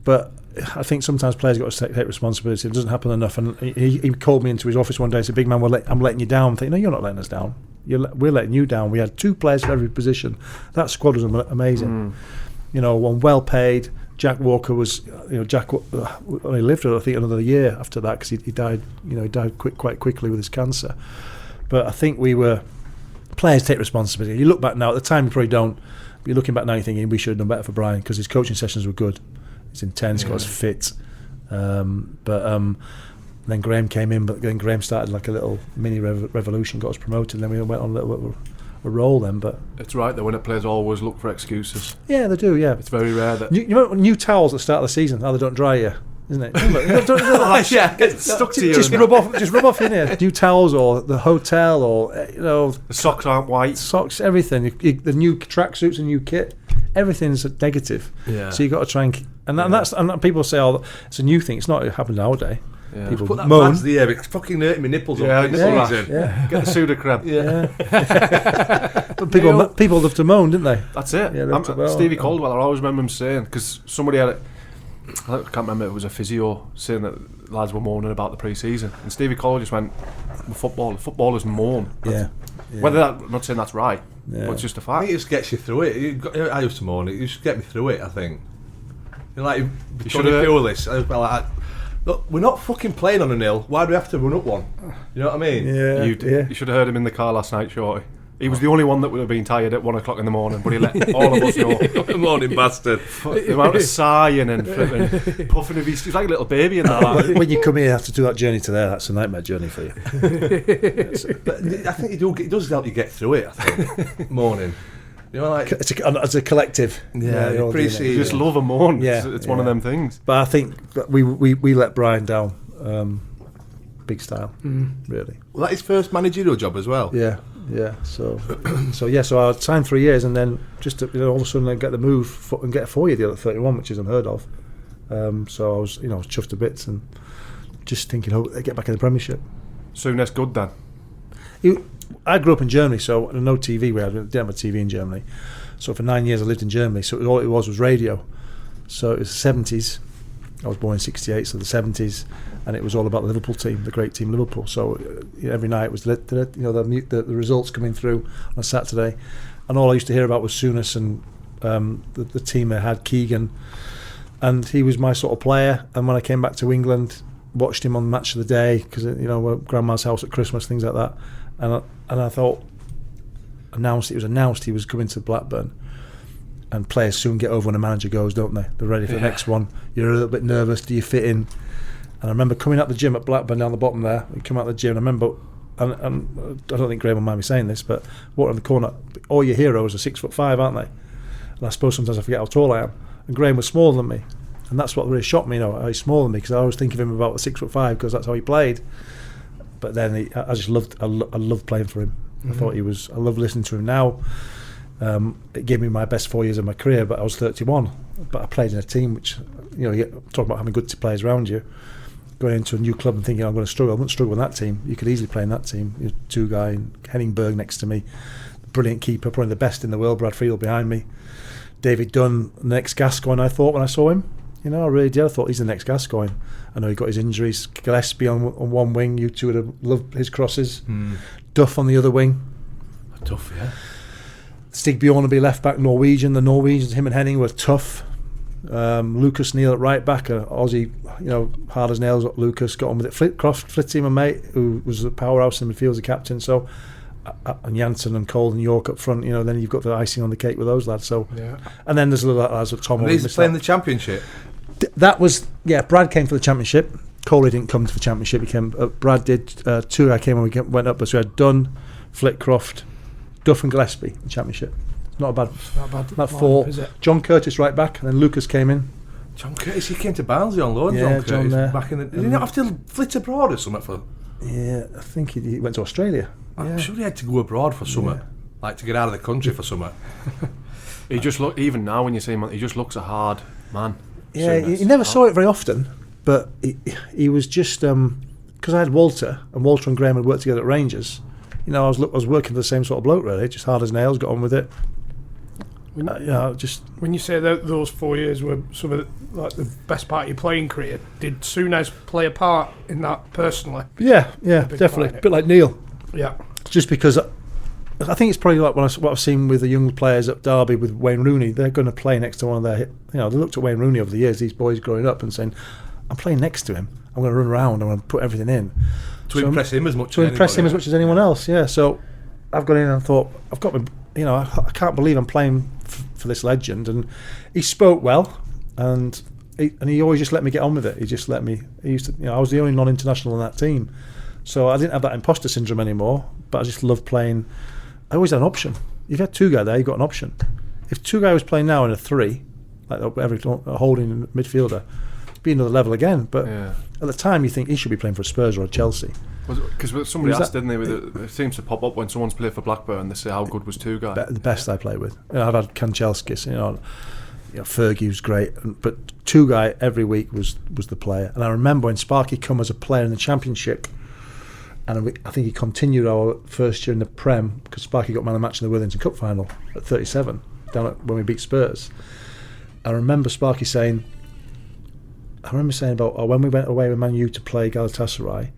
but I think sometimes players got to take responsibility. It doesn't happen enough. And he called me into his office one day and said, "Big man, I'm letting you down." I'm thinking, no, you're not letting us down. We're letting you down. We had 2 players for every position. That squad was amazing. One well paid. Jack Walker was, Jack only lived, I think, another year after that because he died. He died quite quickly with his cancer. But I think players take responsibility. You look back now. At the time, you probably don't. But you're looking back now, you're thinking we should have done better for Brian because his coaching sessions were good. He's intense, got us fit. Then Graham came in, but then Graham started like a little mini revolution, got us promoted, and then we went on a little bit of a roll then. But it's right, though, when players always look for excuses. Yeah, they do, yeah. It's very rare that... You know, new towels at the start of the season, how they don't dry you, isn't it? Yeah, get stuck to you. Just rub off in here. New towels, or the hotel, or, The socks aren't white. Socks, everything. The new tracksuits, the new kit, everything's negative. Yeah. So you got to try and people say, "Oh, it's a new thing." It's not. It happened nowadays. Yeah. People Put that moan. pads there, it's fucking hurting my nipples Yeah, up. Yeah. Get the Sudocrem. But people love to moan, didn't they? That's it. Yeah, Stevie Caldwell, I always remember him saying, because somebody had it, I can't remember if it was a physio saying that lads were moaning about the pre-season, and Stevie Caldwell just went, footballers moan. Yeah. Whether I'm not saying that's right, but it's just a I fact. think it just gets you through it. I used to moan. It used to get me through it, I think. Tony Pulis, I was like, look, we're not fucking playing on a nil. Why do we have to run up one? You know what I mean? Yeah. You should have heard him in the car last night, Shorty. He was the only one that would have been tired at 1 o'clock in the morning, but he let all of us know. Morning bastard. The amount of sighing and flipping, puffing of he's like a little baby in that. When you come here, you have to do that journey to there. That's a nightmare journey for you. But I think it does help you get through it, I think. Morning. Like it's a collective. Yeah, pre-season. You just love a moan. Yeah, it's one of them things. But I think that we let Brian down, big style, really. Was that his first managerial job as well? Yeah. So I signed 3 years, and then just all of a sudden I get the move and get a 4-year deal at 31, which is unheard of. So I was chuffed to bits and just thinking, I get back in the Premiership. Souness good then. I grew up in Germany, so no TV. We didn't have a TV in Germany. So for 9 years I lived in Germany. So all it was radio. So it was the 70s. I was born in '68, so the 70s, and it was all about the Liverpool team, the great team Liverpool. So every night was the results coming through on a Saturday, and all I used to hear about was Souness and the team that had Keegan, and he was my sort of player. And when I came back to England, watched him on Match of the Day because Grandma's house at Christmas, things like that. And I thought, it was announced he was coming to Blackburn, and players soon get over when a manager goes, don't they? They're ready for the next one. You're a little bit nervous. Do you fit in? I remember coming out the gym at Blackburn down the bottom there. We come out the gym. And I remember, and I don't think Graham will mind me saying this, but walking in the corner, all your heroes are 6'5", aren't they? And I suppose sometimes I forget how tall I am. And Graham was smaller than me, and that's what really shocked me. How he's smaller than me, because I always think of him about the 6'5", because that's how he played. But then I just loved. I loved playing for him. I thought he was. I love listening to him now. It gave me my best 4 years of my career, but I was 31. But I played in a team which, you talk about having good players around you. Going into a new club and thinking I'm going to struggle. I wouldn't struggle with that team. You could easily play in that team. Two guy, Henningberg next to me, brilliant keeper, probably the best in the world. Brad Friedel behind me. David Dunn, the next Gascoigne. I thought when I saw him, I really did. I thought he's the next Gascoigne. I know he got his injuries. Gillespie on one wing. You two would have loved his crosses. Duff on the other wing. Tough, yeah. Stig Bjorn will be left back, Norwegian. The Norwegians, him and Henning, were tough. Lucas Neal at right back, Aussie, hard as nails. Lucas got on with it. Flitty, my mate, who was a powerhouse in the midfield as a captain. So, and Janssen and Cole and York up front. Then you've got the icing on the cake with those lads. So, and then there's a little lads with Tom. He's playing the championship. That was Brad came for the championship. Coley didn't come to the championship. He came. Brad did. Two I came when we went up. So we had Dunn, Flitcroft, Duff and Gillespie in the championship. Not a bad. That four. John Curtis right back, and then Lucas came in. John Curtis, he came to Barnsley on loan. Yeah, John Curtis back in the. Did he not have to flit abroad or something for? Yeah, I think he went to Australia. I'm sure he had to go abroad for summer, like to get out of the country for summer. He just look. Even now, when you see him, he just looks a hard man. Yeah, he never saw it very often, but he was just because I had Walter and Graham had worked together at Rangers. I was working for the same sort of bloke, really, just hard as nails, got on with it. When you say that those 4 years were some of the best part of your playing career, did Souness play a part in that personally? Yeah, definitely. A bit like Neil. Yeah. Just because I think it's probably like what I've seen with the young players at Derby with Wayne Rooney. They're going to play next to one of their. They looked at Wayne Rooney over the years. These boys growing up and saying, "I'm playing next to him. I'm going to run around. I'm going to put everything in to impress him as much. As much as anyone else." Yeah. So I've got in and thought I've got. I can't believe I'm playing for this legend. And he spoke well, and he always just let me get on with it. He just let me. He used to. I was the only non-international on that team, so I didn't have that imposter syndrome anymore. But I just loved playing. I always had an option. You've had two guy there, you've got an option. If two guy was playing now in a three, like a holding midfielder, it'd be another level again. But at the time, you think he should be playing for Spurs or a Chelsea. Because somebody asked, didn't they? It seems to pop up when someone's played for Blackburn. They say how good was two guy. The best I played with. I've had Kanchelskis. Fergie was great, but two guy every week was the player. And I remember when Sparky come as a player in the Championship. And I think he continued our first year in the Prem because Sparky got man of the match in the Worthington Cup final at 37 when we beat Spurs. I remember Sparky saying about when we went away with Man U to play Galatasaray,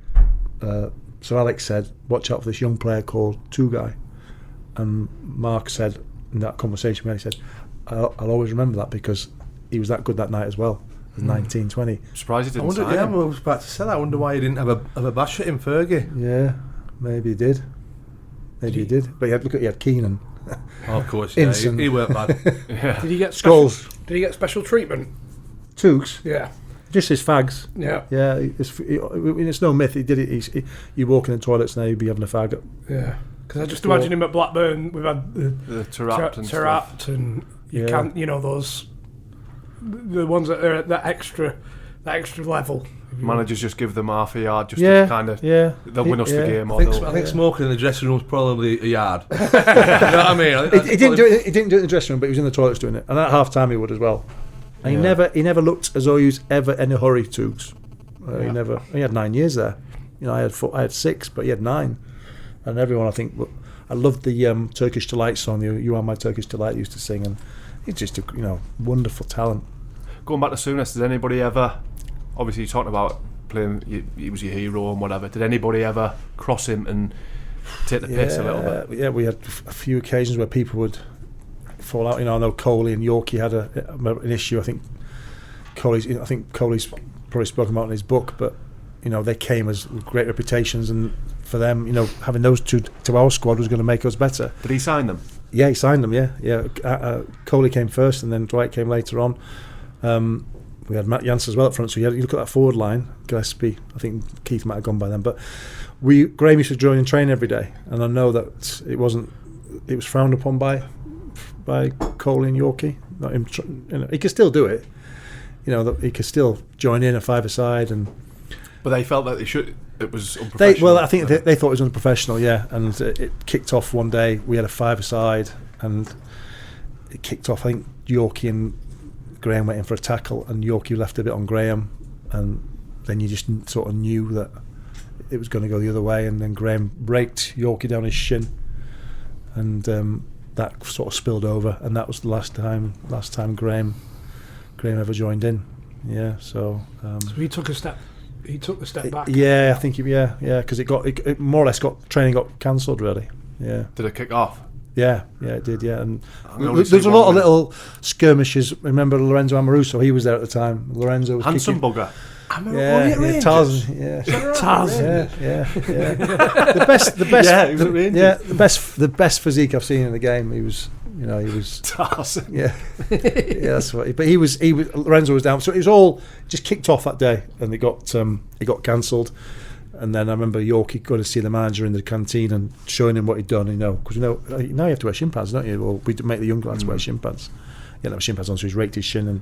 Sir Alex said, "Watch out for this young player called Two Guy." And Mark said in that conversation, he said, "I'll always remember that because he was that good that night as well." 19, 20. Surprised he didn't sign him. I was about to say that. I wonder why he didn't have a bash at him, Fergie. Yeah, maybe he did. Maybe he did. But he had Keenan. Oh, of course, yeah. He weren't bad. Yeah. Did he get Skulls? Did he get special treatment? Tooks? Yeah. Just his fags. Yeah. Yeah, it's no myth. He did it. You walk in the toilets now, you'd be having a fag. Yeah. Because I just imagine him at Blackburn. We've had the Tarapt and you can't, those. The ones that are at that extra level. Managers just give them half a yard just to kind of they'll win us the game. I think smoking in the dressing room is probably a yard. You know what I mean? He didn't do it in the dressing room, but he was in the toilets doing it, and at half time he would as well. And he never looked as though he was ever in a hurry to. He had 9 years there. I had 6, but he had 9, and everyone I loved the Turkish Delight song. You Are My Turkish Delight used to sing, and he's just a wonderful talent. Going back to Souness, did anybody ever? Obviously, you're talking about playing. He was your hero and whatever. Did anybody ever cross him and take the piss a little bit? Yeah, we had a few occasions where people would fall out. I know Coley and Yorkie had an issue. I think Coley's probably spoken about in his book, but they came as great reputations, and for them, having those two to our squad was going to make us better. Did he sign them? Yeah, he signed them. Yeah. Coley came first, and then Dwight came later on. we had Matt Janssen as well up front. So you look at that forward line, Gillespie. I think Keith might have gone by then, but Graham used to join and train every day, and I know that it was frowned upon by Coley and Yorkie. Not him, he could still do it. That he could still join in a five-a-side, but they felt that it was unprofessional. I think they thought it was unprofessional, yeah. And it kicked off one day. We had a five-a-side, and it kicked off. I think Yorkie and Graham went in for a tackle, and Yorkie left a bit on Graham, and then you just sort of knew that it was going to go the other way. And then Graham raked Yorkie down his shin, and that sort of spilled over, and that was the last time Graham ever joined in. Yeah, so he took a step. He took the step back. Yeah, I think because it more or less training got cancelled really. Yeah. Did it kick off? Yeah, it did. Yeah, and there's a lot of little skirmishes. Remember Lorenzo Amoruso? He was there at the time. Lorenzo was handsome bugger. Tarzan. Yeah, Tarzan. Yeah. The best. Yeah, he was at Rangers. Yeah, the best physique I've seen in the game. He was Tarzan. Yeah, that's what. But he was. Lorenzo was down, so it was all just kicked off that day, and it got cancelled. And then I remember Yorkie going to see the manager in the canteen and showing him what he'd done. Because now you have to wear shin pads, don't you? Well, we make the young lads wear shin pads. He didn't have shin pads on, so he's raked his shin. And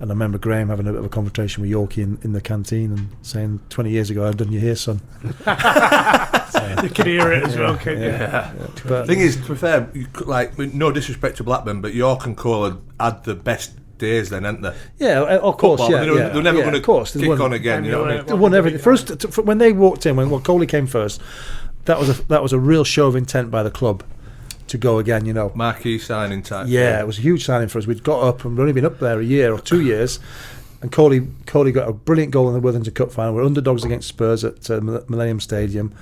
I remember Graham having a bit of a confrontation with Yorkie in the canteen and saying, 20 years ago, I've done you here, son. You can hear it as well, can't you? Yeah. But the thing is, to be fair, no disrespect to Blackburn, but York and Cole had the best days then, hadn't they? Yeah, of course. Football. They're never going to kick on again. You know what I mean? They won everything. When they walked in, when Coley came first, that was a real show of intent by the club to go again. Marquee signing type. Yeah, it was a huge signing for us. We'd got up and we'd only been up there a year or 2 years, and Coley got a brilliant goal in the Worthington Cup final. We're underdogs against Spurs at Millennium Stadium.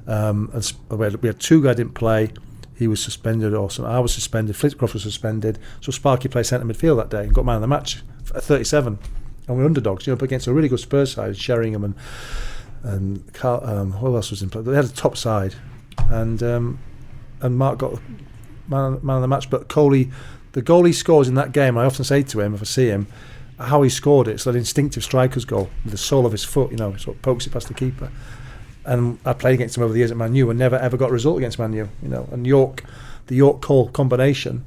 And we had two guys didn't play. He was suspended, or I was suspended. Flitcroft was suspended. So Sparky played centre midfield that day and got man of the match at 37. And we're underdogs, up against a really good Spurs side, Sheringham and Carl, who else was in play? They had a top side, and Mark got man of the match. But Coley, the goal he scores in that game, I often say to him if I see him, how he scored it. It's like an instinctive striker's goal with the sole of his foot, sort of pokes it past the keeper. And I played against him over the years at Man U and never ever got a result against Man U. And the York-Cole combination,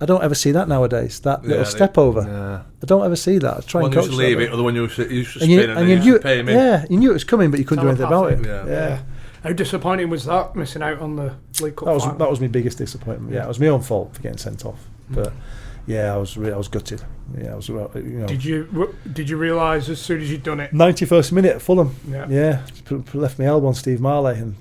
I don't ever see that nowadays. That little step over, I don't ever see that. I try and coach that. Leave it, or the one you should spin you pay him in. Yeah, you knew it was coming, but you couldn't do anything about it. Yeah. How disappointing was that, missing out on the League Cup final? That was my biggest disappointment. Yeah, it was my own fault for getting sent off. But yeah, I was gutted. Yeah, I was. Did you realise as soon as you'd done it? 91st minute at Fulham. Yeah. Left my elbow on Steve Marley, and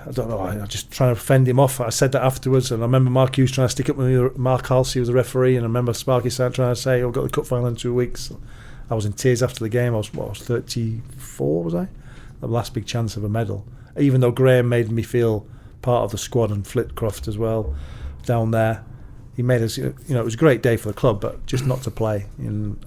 I don't know. I just trying to fend him off. I said that afterwards, and I remember Mark Hughes trying to stick up with me. Mark Halsey was the referee, and I remember Sparky trying to say, "I've got the cup final in 2 weeks." I was in tears after the game. I was 34, was I? The last big chance of a medal. Even though Graham made me feel part of the squad, and Flitcroft as well down there. He made us, it was a great day for the club, but just not to play. And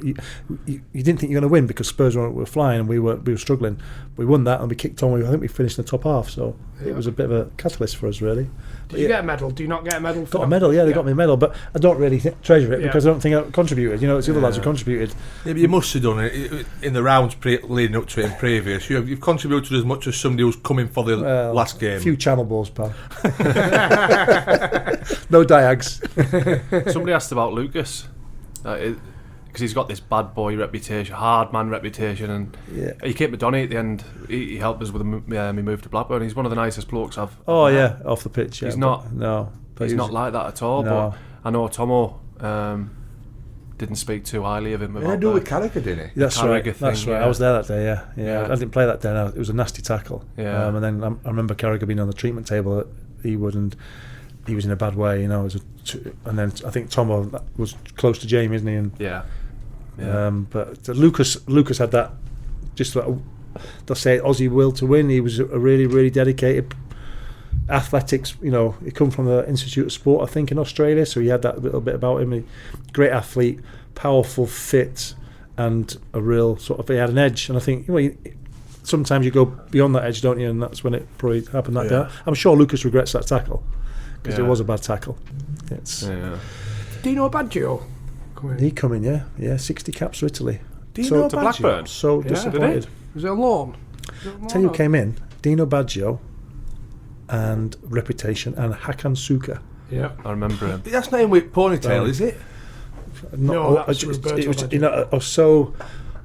you didn't think you were going to win because Spurs were flying and we were struggling. We won that and we kicked on. I think we finished in the top half, so it was a bit of a catalyst for us, really. Did you get a medal? Do you not get a medal? Got a medal, yeah. They got me a medal, but I don't really treasure it because I don't think I contributed. It's the other lads who contributed. Yeah, but you must have done it in the rounds leading up to it and previous. You've contributed as much as somebody who's coming for the last game. A few channel balls, pal. No diags. Somebody asked about Lucas because he's got this bad boy reputation, hard man reputation, and he came to Donny at the end. He helped us with me move to Blackburn. He's one of the nicest blokes I've met. Off the pitch. He's not like that at all. No. But I know Tomo didn't speak too highly of him. He had to do with Carragher, didn't he? That's right. I was there that day. Yeah. I didn't play that day. No. It was a nasty tackle. Yeah. And then I remember Carragher being on the treatment table at Ewood, and he was in a bad way, and then I think Tomo was close to Jamie, isn't he? And but Lucas had that, just they'll say Aussie will to win. He was a really, really dedicated athletics. He come from the Institute of Sport, I think, in Australia, so he had that little bit about him. Great athlete, powerful, fit, and a real sort of. He had an edge, and I think sometimes you go beyond that edge, don't you? And that's when it probably happened that day. I'm sure Lucas regrets that tackle. Because it was a bad tackle. Do you know Baggio? He come in, yeah, 60 caps for Italy. To Blackburn. So Yeah, disappointed. Was it a loan? Tell you who came in: Dino Baggio and Reputation and Hakan Suka. Yeah. I remember him. That's not him with ponytail, is it? No, that's Roberto Baggio. I was so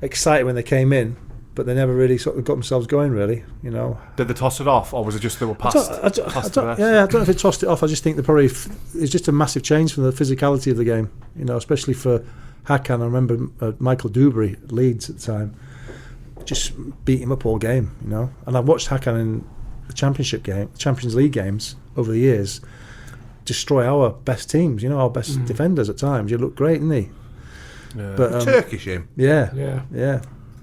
excited when they came in, but they never really sort of got themselves going. Really, Did they toss it off, or was it just they were past? I don't know if it tossed it off. I just think they probably it's just a massive change from the physicality of the game. Especially for Hakan. I remember Michael Dewberry at Leeds at the time, just beat him up all game. And I watched Hakan in the Champions League games over the years, destroy our best teams. Our best defenders at times. You look great, didn't he? Yeah. But Turkish him. Yeah.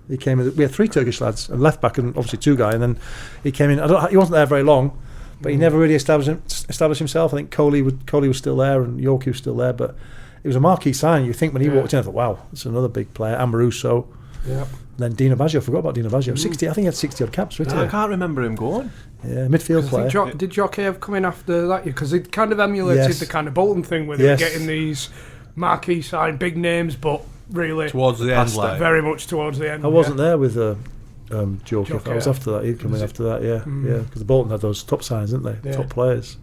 He came in. We had 3 Turkish lads, a left back and obviously 2 guy, and then he came in. He wasn't there very long, but he never really established himself. I think Coley was still there and Yorkie was still there, but it was a marquee sign. You think when he walked in, I thought, wow, that's another big player. Amoruso. Yeah. Then Dino Baggio. I forgot about Dino Baggio. 60. I think he had 60 odd caps. I can't remember him going. Yeah, midfield player. Did Jockey have come in after that year? Because it kind of emulated the kind of Bolton thing where they were getting these marquee sign, big names, but really towards the end, very much towards the end. I wasn't there with Joker. I was after that. He'd come in after that. Yeah, because the Bolton had those top signs, didn't they? Top players.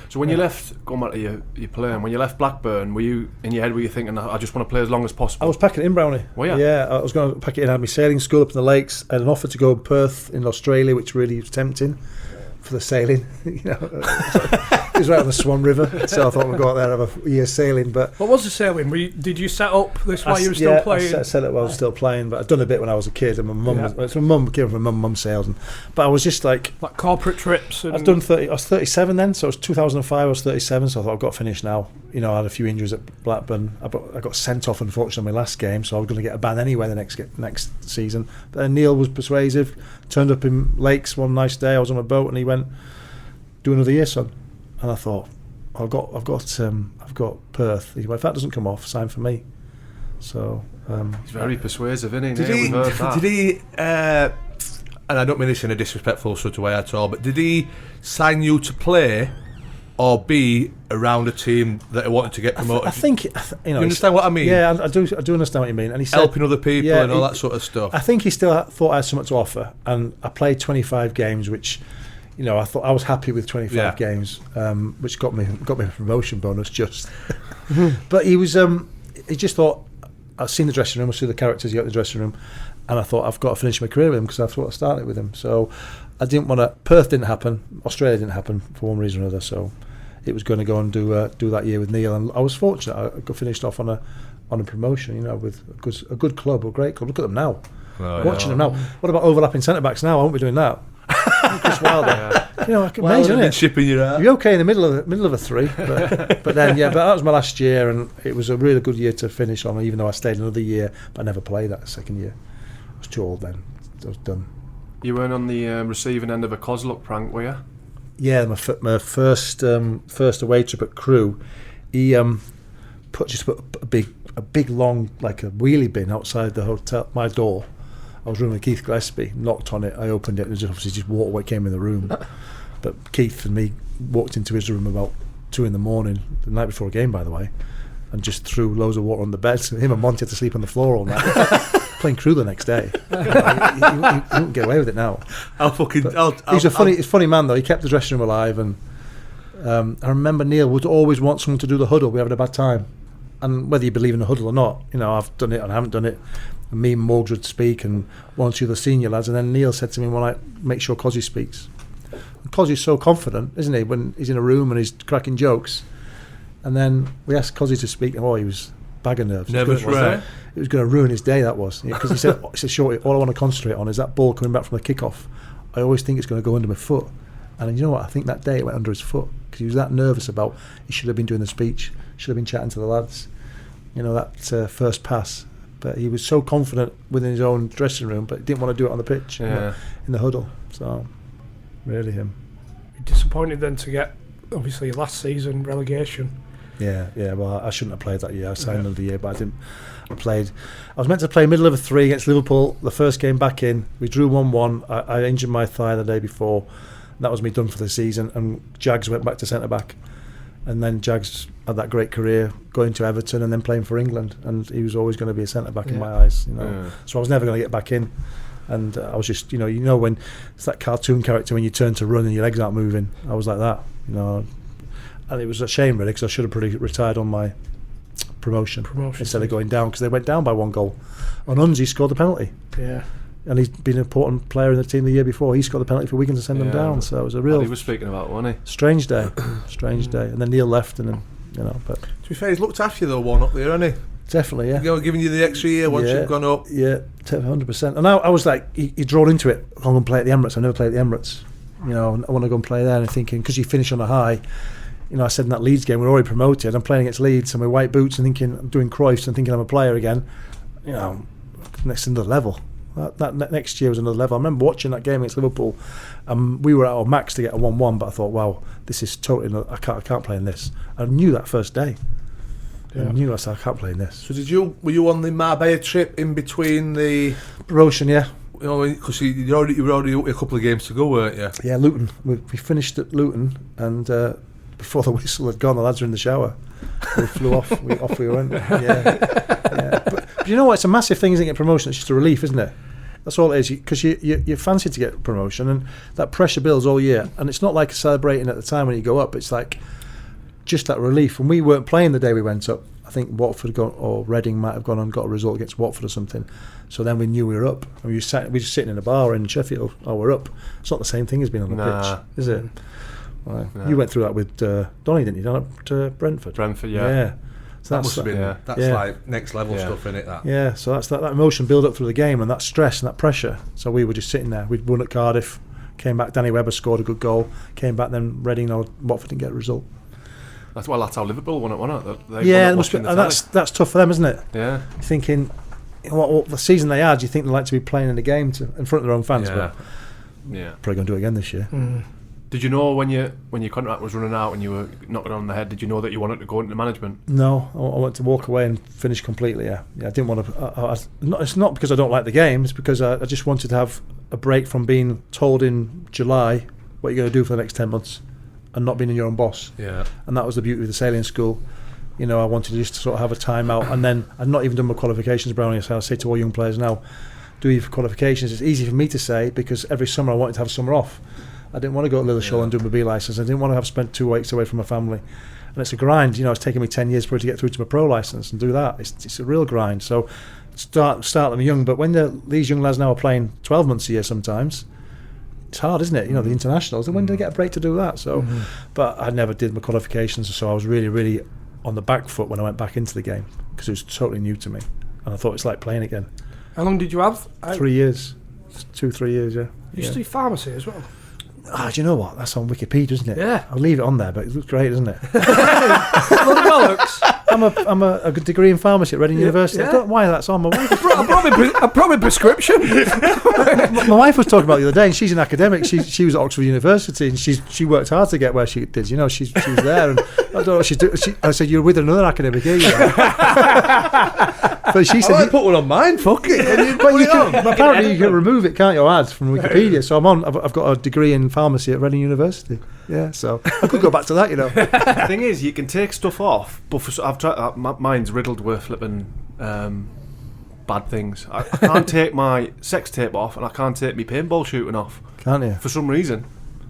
So when you left, going back to your playing, when you left Blackburn, were you in your head? Were you thinking, I just want to play as long as possible? I was packing it in, Brownie. Were you? Yeah, I was going to pack it in. I had my sailing school up in the lakes. I had an offer to go to Perth in Australia, which really was tempting for the sailing. It was right on the Swan River, so I thought we'd go out there and have a year sailing. But what was the sailing? Did you set up this while you were still playing? I set it while I was still playing, but I'd done a bit when I was a kid. And my mum came from mum sailed, but I was just like corporate trips. I've done 30. I was 37 then, so it was 2005. I was 37, so I thought I've got to finish now. I had a few injuries at Blackburn. I got sent off unfortunately my last game, so I was going to get a ban anyway the next season. But then Neil was persuasive. Turned up in Lakes one nice day. I was on a boat, and he went, "Do another year, son." And I thought, I've got Perth. He went, if that doesn't come off, sign for me. So he's very persuasive, isn't he? Did he? And I don't mean this in a disrespectful sort of way at all, but did he sign you to play or be around a team that he wanted to get promoted? I think you understand what I mean? Yeah, I do understand what you mean. And he said, helping other people and all that sort of stuff. I think he still thought I had something to offer, and I played 25 games, which. I thought I was happy with 25 games, which got me a promotion bonus just. But he was, he just thought, I've seen the dressing room, I've seen the characters he got in the dressing room, and I thought I've got to finish my career with him because I thought I started with him. So I didn't want to. Perth didn't happen, Australia didn't happen for one reason or another. So it was going to go and do that year with Neil, and I was fortunate. I got finished off on a promotion, with a good club, a great club. Look at them now, watching them now. What about overlapping centre backs now? I won't be doing that. Chris Wilder. Amazing, isn't it? Shipping you out. You're okay in the middle of a 3, but then but that was my last year, and it was a really good year to finish on. Even though I stayed another year, but I never played that second year. I was too old then. I was done. You weren't on the receiving end of a Kozluk prank, were you? Yeah, my first away trip at Crewe. He put a big long like a wheelie bin outside the hotel, my door. I was rooming with Keith Gillespie, knocked on it, I opened it, and obviously just water came in the room. But Keith and me walked into his room about 2 a.m, the night before a game, by the way, and just threw loads of water on the bed. So him and Monty had to sleep on the floor all night. Playing Crewe the next day. You wouldn't get away with it now. He's a funny man, though. He kept the dressing room alive, and I remember Neil would always want someone to do the huddle. We're having a bad time. And whether you believe in the huddle or not, I've done it and I haven't done it. And me and Morgs would speak, and one or two of the senior lads, and then Neil said to me one night, make sure Cozzy speaks. And Cozzy's so confident, isn't he, when he's in a room and he's cracking jokes. And then we asked Cozzy to speak, and he was bag of nerves. Nervous wreck. It was going to ruin his day, that was. Because he said, Shorty, all I want to concentrate on is that ball coming back from the kick-off. I always think it's going to go under my foot. And you know what, I think that day it went under his foot, because he was that nervous about, he should have been doing the speech, should have been chatting to the lads, that first pass. But he was so confident within his own dressing room, but he didn't want to do it on the pitch, in the huddle. So, really him. Disappointed then to get, obviously, last season relegation. Yeah. Well, I shouldn't have played that year. I signed another year, but I didn't. I was meant to play middle of a 3 against Liverpool. The first game back in, we drew 1-1. I injured my thigh the day before. That was me done for the season. And Jags went back to centre back. And then Jags had that great career going to Everton and then playing for England, and he was always going to be a centre back in my eyes, you know. Yeah. So I was never going to get back in, and I was just, you know, when it's that cartoon character when you turn to run and your legs aren't moving. I was like that, you know. And it was a shame really, because I should have probably retired on my promotion instead of going down, because they went down by 1 goal. And Unzi scored the penalty. Yeah. And he's been an important player in the team the year before. He scored the penalty for Wigan to send them down. So it was a real he was speaking about, wasn't he? strange day. And then Neil left, and then, you know, but To be fair, he's looked after you though, Warnock there, hasn't he? definitely, yeah. You know, giving you the extra year once you've gone up. Yeah, 100%. And I was like, you're drawn into it. I'm going to play at the Emirates. I've never played at the Emirates. You know, I want to go and play there. And thinking, because you finish on a high, you know, I said in that Leeds game, we're already promoted. I'm playing against Leeds and my white boots and thinking, I'm doing Cruyffs and thinking I'm a player again. You know, next another level. That next year was another level. I remember watching that game against Liverpool. We were at our max to get a 1-1, but I thought, wow, this is totally I can't play in this. I knew that first day. Yeah. I knew I can't play in this. So were you on the Marbella trip in between the promotion? Yeah. You know, because you were already a couple of games to go, weren't you? Yeah, Luton. We finished at Luton, and before the whistle had gone, the lads were in the shower. We flew off. Off we went. Yeah. But you know what? It's a massive thing, isn't it? Promotion. It's just a relief, isn't it? That's all it is. Because you fancy to get promotion, and that pressure builds all year. And it's not like celebrating at the time when you go up. It's like just that relief. And we weren't playing the day we went up. I think Watford or Reading might have gone and got a result against Watford or something. So then we knew we were up. And we were just sitting in a bar in Sheffield. Oh, we're up. It's not the same thing as being on the pitch, is it? Well, you went through that with Donny, didn't you? Down at Brentford. Brentford, yeah. Yeah. So That must have been that's like next level stuff, innit? That. Yeah. So that's that emotion build up through the game and that stress and that pressure. So we were just sitting there. We'd won at Cardiff, came back. Danny Webber scored a good goal. Came back. Then Reading or Watford didn't get a result. That's how Liverpool won it, wasn't it? Yeah, it must be, and that's tough for them, isn't it? Yeah. Thinking, what the season they had, you think they'd like to be playing in the game in front of their own fans, but probably going to do it again this year. Mm. Did you know when your contract was running out and you were knocking on the head? Did you know that you wanted to go into management? No, I wanted to walk away and finish completely. Yeah, I didn't want to. It's not because I don't like the game. It's because I just wanted to have a break from being told in July what you're going to do for the next 10 months and not being your own boss. Yeah, and that was the beauty of the sailing school. You know, I wanted to just sort of have a time out, and then I'd not even done my qualifications, Brownie. So I say to all young players now, do your qualifications. It's easy for me to say because every summer I wanted to have summer off. I didn't want to go to Lilleshall and do my B licence. I didn't want to have spent 2 weeks away from my family. And it's a grind. You know, it's taken me 10 years for it to get through to my pro licence and do that. It's a real grind. So start them young. But when these young lads now are playing 12 months a year sometimes, it's hard, isn't it? You know, the internationals. And when do they get a break to do that? So, but I never did my qualifications. So I was really, really on the back foot when I went back into the game because it was totally new to me. And I thought it's like playing again. How long did you have? 3 years. 2-3 years, yeah. You used to do pharmacy as well. Do you know what? That's on Wikipedia, isn't it? Yeah. I'll leave it on there, but it looks great, doesn't it? I'm a good degree in pharmacy at Reading University. Yeah. I don't know why that's on. My wife. I brought my prescription. My wife was talking about it the other day, and she's an academic. She was at Oxford University, and she worked hard to get where she did. You know, she was there, and I don't know what she's doing. I said, "You're with another academic here." You know? But she said, I put one on mine. Fuck it. apparently you can remove it, can't you? Ads from Wikipedia. So I've got a degree in pharmacy at Reading University. Yeah, so I could go back to that. You know, The thing is, you can take stuff off, but I've tried. Mine's riddled with flipping bad things. I can't take my sex tape off, and I can't take my paintball shooting off can't you? for some reason.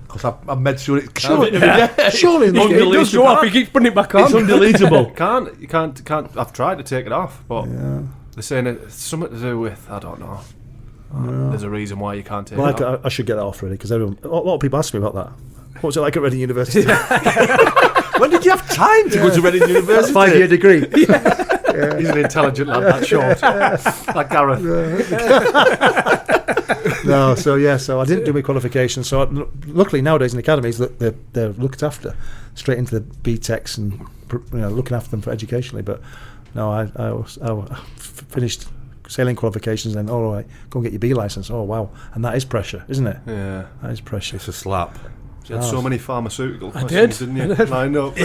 Because I've made sure it Surely, It does go off. You keep putting it back on. It's undeletable. You can't. I've tried to take it off, but they're saying it's something to do with I don't know. There's a reason why you can't take it off. I should get that off really because a lot of people ask me about that. What was it like at Reading University? When did you have time to go to Reading University? 5-year degree. He's an intelligent lad, that short. Like Gareth. So I didn't do my qualifications. So luckily nowadays in academies they're looked after straight into the BTECs and looking after them for educationally. But no, I finished sailing qualifications and all right, go and get your B licence. Oh wow, and that is pressure, isn't it? Yeah, that is pressure. It's a slap. You had so many pharmaceutical questions, didn't you? Lined up.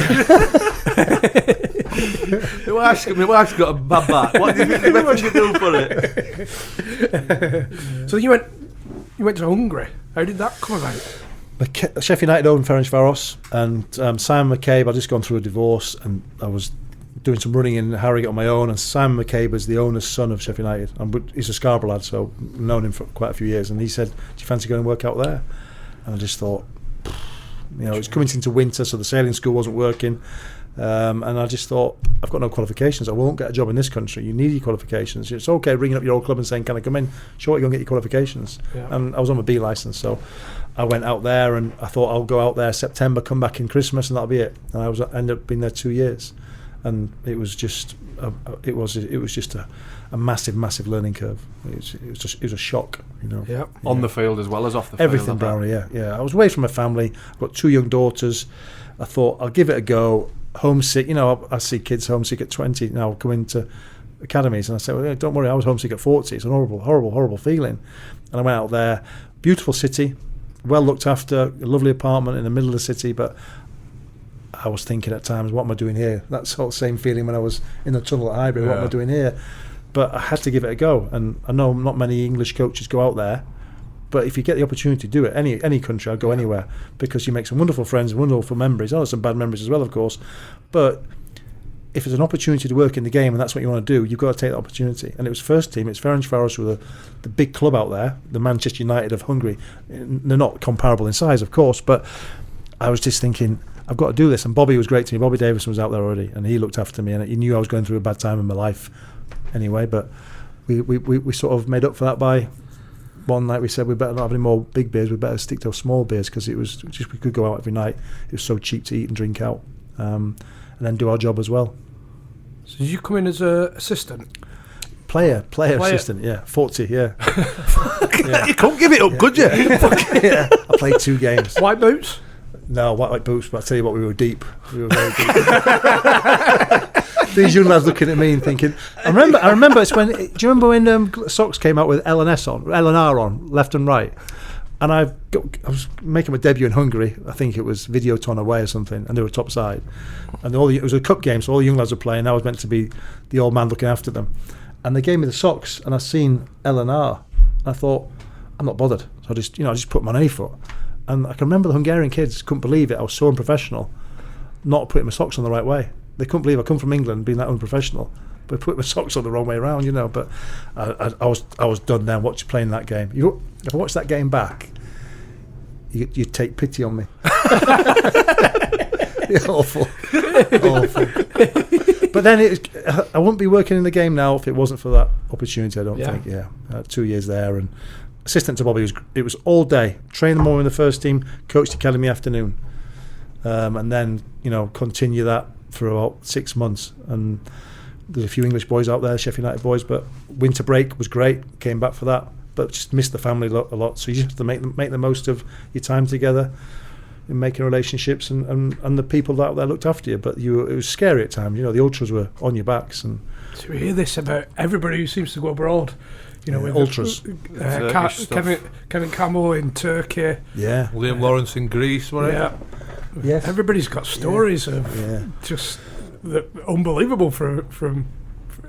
My wife's got a bad back. What do you think you do for it? So you went to Hungary. How did that come about? Sheffield United owned Ferencváros, and Simon McCabe. I'd just gone through a divorce, and I was doing some running in Harrogate on my own. And Simon McCabe is the owner's son of Sheffield United, and he's a Scarborough lad, so I've known him for quite a few years. And he said, "Do you fancy going and work out there?" And I just thought, it's coming into winter, so the sailing school wasn't working. And I just thought, I've got no qualifications. I won't get a job in this country. You need your qualifications. It's okay ringing up your old club and saying, "Can I come in?" Sure, you go and get your qualifications. Yeah. And I was on my B licence, so I went out there, and I thought I'll go out there September, come back in Christmas, and that'll be it. And I ended up being there 2 years, and it was just a massive learning curve. It was a shock, Yeah. On the field as well as off the everything, field. Everything, yeah. I was away from my family. I've got 2 young daughters. I thought I'll give it a go. Homesick, I see kids homesick at 20 now come into academies, and I say, "Well, don't worry, I was homesick at 40. It's an horrible feeling." And I went out there, beautiful city, well looked after, a lovely apartment in the middle of the city, but I was thinking at times, what am I doing here? That sort of same feeling when I was in the tunnel at Highbury. What am I doing here? But I had to give it a go, and I know not many English coaches go out there, but if you get the opportunity to do it, any country, I'd go anywhere, because you make some wonderful friends, wonderful memories. Some bad memories as well, of course. But if there's an opportunity to work in the game and that's what you want to do, you've got to take that opportunity. And it was first team. It's Ferencváros with the big club out there, the Manchester United of Hungary. They're not comparable in size, of course, but I was just thinking, I've got to do this. And Bobby was great to me. Bobby Davison was out there already, and he looked after me, and he knew I was going through a bad time in my life anyway. But we sort of made up for that by one night. We said we better not have any more big beers, we better stick to small beers, because it was just, we could go out every night. It was so cheap to eat and drink out, and then do our job as well. So did you come in as an assistant? Player assistant, yeah. 40, yeah. Yeah. You couldn't give it up, could you? Yeah. I played 2 games. White boots? No, white boots, but I tell you what, we were deep. We were very deep. These young lads looking at me and thinking, I remember it's when, do you remember when Socks came out with L and R on, left and right? And I was making my debut in Hungary. I think it was Videoton away or something, and they were top side. And it was a cup game, so all the young lads were playing. I was meant to be the old man looking after them. And they gave me the socks, and I seen L and R. And I thought, I'm not bothered. So I just put them on any foot. And I can remember the Hungarian kids couldn't believe it. I was so unprofessional, not putting my socks on the right way. They couldn't believe I come from England being that unprofessional, but put my socks on the wrong way around, But I was done then playing that game. If I watched that game back, you'd take pity on me. Awful. But then I wouldn't be working in the game now if it wasn't for that opportunity. I don't think. Yeah, 2 years there, and assistant to Bobby it was all day. Train in the morning, the first team, coach the academy afternoon, and then continue that for about 6 months. And there's a few English boys out there, Sheffield United boys, but winter break was great. Came back for that, but just missed the family a lot. So you just have to make the most of your time together in making relationships, and the people out there looked after you. But it was scary at times. The ultras were on your backs. And so we hear this about everybody who seems to go abroad. With ultras. Kevin Campbell in Turkey. Yeah. Liam Lawrence in Greece, wasn't it? Yeah. Yes. Everybody's got stories of just unbelievable from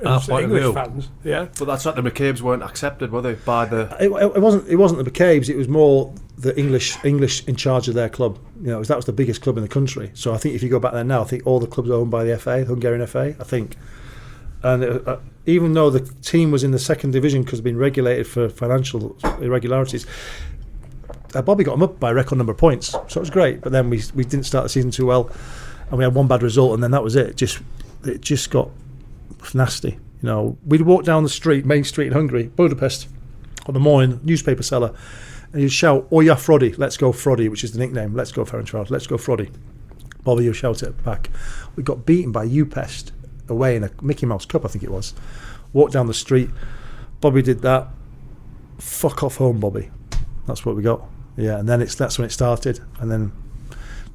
English fans. Yeah. But that's like the McCabe's weren't accepted, were they? By the it wasn't the McCabe's. It was more the English in charge of their club. That was the biggest club in the country. So I think if you go back there now, I think all the clubs are owned by the FA, the Hungarian FA. I think. And even though the team was in the second division because they'd been regulated for financial irregularities, Bobby got them up by a record number of points, so it was great. But then we didn't start the season too well, and we had one bad result, and then that was it. It just got nasty. We'd walk down the street, main street in Hungary, Budapest, on the morning, newspaper seller, and you'd shout, "Oya Frodi, let's go Frodi," which is the nickname. Let's go Ferencváros, let's go Frodi. Bobby would shout it back. We got beaten by Upest away in a Mickey Mouse Cup, I think it was. Walked down the street, Bobby did that. Fuck off home, Bobby. That's what we got. Yeah, and then that's when it started. And then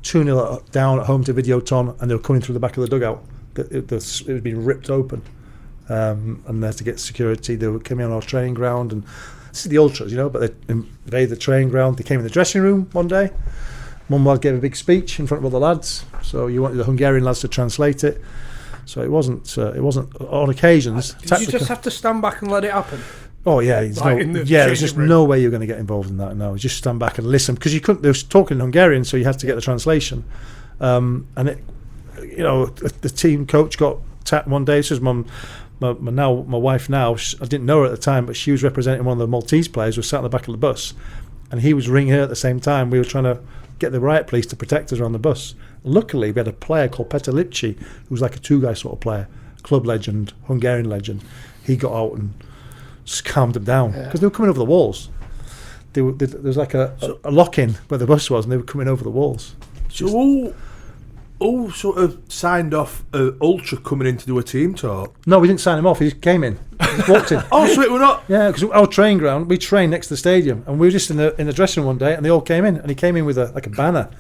2-0 down at home to Videoton, and they were coming through the back of the dugout. It was being ripped open, and there to get security. They were coming on our training ground, and this is the ultras, but they invaded the training ground. They came in the dressing room one day. One lad gave a big speech in front of all the lads, so you wanted the Hungarian lads to translate it. So it wasn't on occasions. Did you just have to stand back and let it happen? Oh yeah, there's just room. no way you're going to get involved in that. No, just stand back and listen because you couldn't. They was talking in Hungarian, so you had to get the translation. And it, the team coach got tapped one day. This is my wife now. I didn't know her at the time, but she was representing one of the Maltese players who was sat in the back of the bus, and he was ringing her at the same time. We were trying to get the riot police to protect us on the bus. Luckily, we had a player called Petr Lipchi, who was like a two-guy sort of player, club legend, Hungarian legend. He got out and just calmed them down because they were coming over the walls. There was like a lock-in where the bus was, and they were coming over the walls. So all sort of signed off Ultra coming in to do a team talk? No, we didn't sign him off. He just came in. He just walked in. Oh, so it were not? Yeah, because our training ground, we trained next to the stadium, and we were just in the dressing room one day, and they all came in, and he came in with a banner,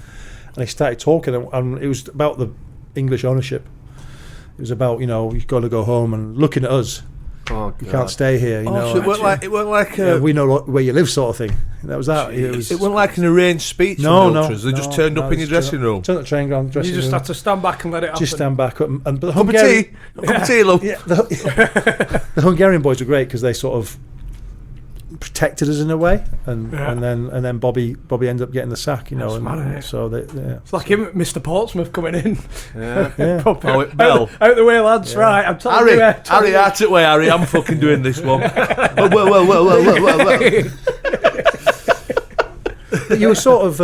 and he started talking, and it was about the English ownership. It was about you've got to go home, and looking at us. Oh, you can't stay here. So it weren't like we know where you live, sort of thing. That was that. It wasn't like an arranged speech. No. They just turned up in your dressing room. Turned up the training ground. You just had to stand back and let it happen. Just stand back up, and the Cup of tea, love. Yeah, the Hungarian boys were great because they sort of protected us in a way, and then Bobby ended up getting the sack, so it's like him, Mr. Portsmouth coming in. Yeah. Bell. Out the way, lads. Yeah. Right, I'm telling you. Harry, out it way, Harry. I'm fucking doing this one. Well. But you were sort of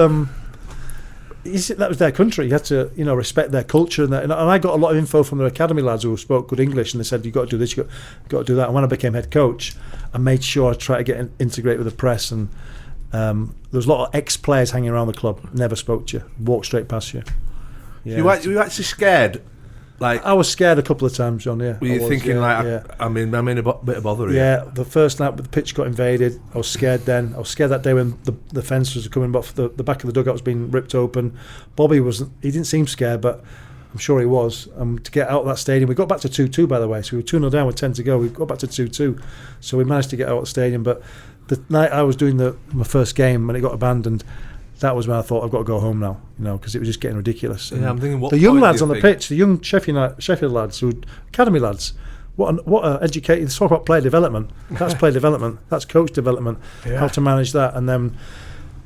that was their country. You had to respect their culture, and I got a lot of info from their academy lads who spoke good English, and they said, you've got to do this, you've got to do that. And when I became head coach, I made sure I tried to get integrate with the press, and there was a lot of ex-players hanging around the club, never spoke to you, walked straight past you. Yeah. You were actually scared? I was scared a couple of times, John. Yeah. Were you thinking I'm in a bit of bother here? Yeah. The first night the pitch got invaded, I was scared then. I was scared that day when the fence was coming off, the back of the dugout was being ripped open. Bobby wasn't. He didn't seem scared, but I'm sure he was. To get out of that stadium, we got back to 2-2 by the way. So we were 2-0 down with 10 to go. We got back to 2-2. So we managed to get out of the stadium. But the night I was doing my first game when it got abandoned, that was when I thought I've got to go home now, because it was just getting ridiculous. Yeah, I'm thinking, the young lads on the pitch, the young Sheffield lads, academy lads, what educated. Talk about player development. That's player development. That's coach development. Yeah. How to manage that, and then.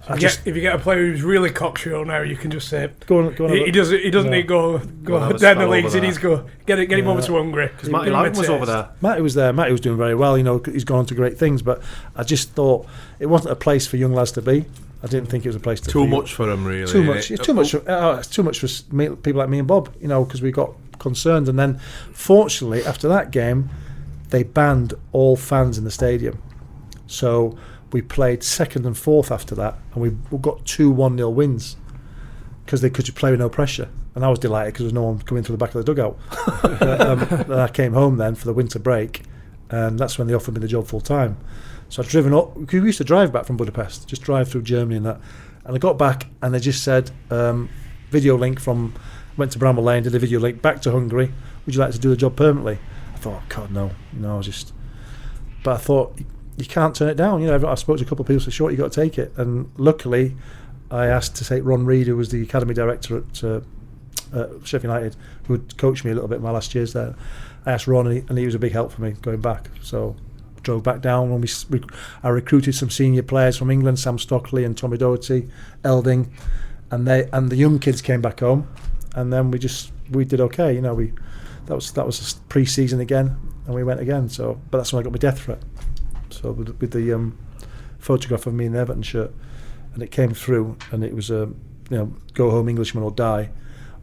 If you get a player who's really cocksure now, you can just say, go on. He doesn't need to go down the leagues. He needs to go get him over to Hungary. Because Matty Lang was over there. Matty was there. Matty was doing very well. He's gone on to great things. But I just thought it wasn't a place for young lads to be. I didn't think it was a place to be. Too much for them, really. Too much. It's too much. It's too much for people like me and Bob. Because we got concerned. And then, fortunately, after that game, they banned all fans in the stadium. So we played second and fourth after that, and we got 2 1-0 wins because they could play with no pressure. And I was delighted because there was no one coming through the back of the dugout. Then I came home then for the winter break, and that's when they offered me the job full time. So I'd driven up. We used to drive back from Budapest, just drive through Germany and that. And I got back, and they just said, video link went to Bramall Lane, did a video link back to Hungary. Would you like to do the job permanently? I thought, God, no. But I thought, you can't turn it down. I spoke to a couple of people who said, sure, you got to take it. And luckily, I asked to take Ron Reid, who was the academy director at Sheffield United, who had coached me a little bit in my last years there. I asked Ron, and he was a big help for me going back. So drove back down when I recruited some senior players from England, Sam Stockley and Tommy Doherty, Elding, and the young kids came back home, and then we did okay. That was pre-season again, and we went again. So, but that's when I got my death threat. So with the photograph of me in the Everton shirt, and it came through, and it was go home Englishman or die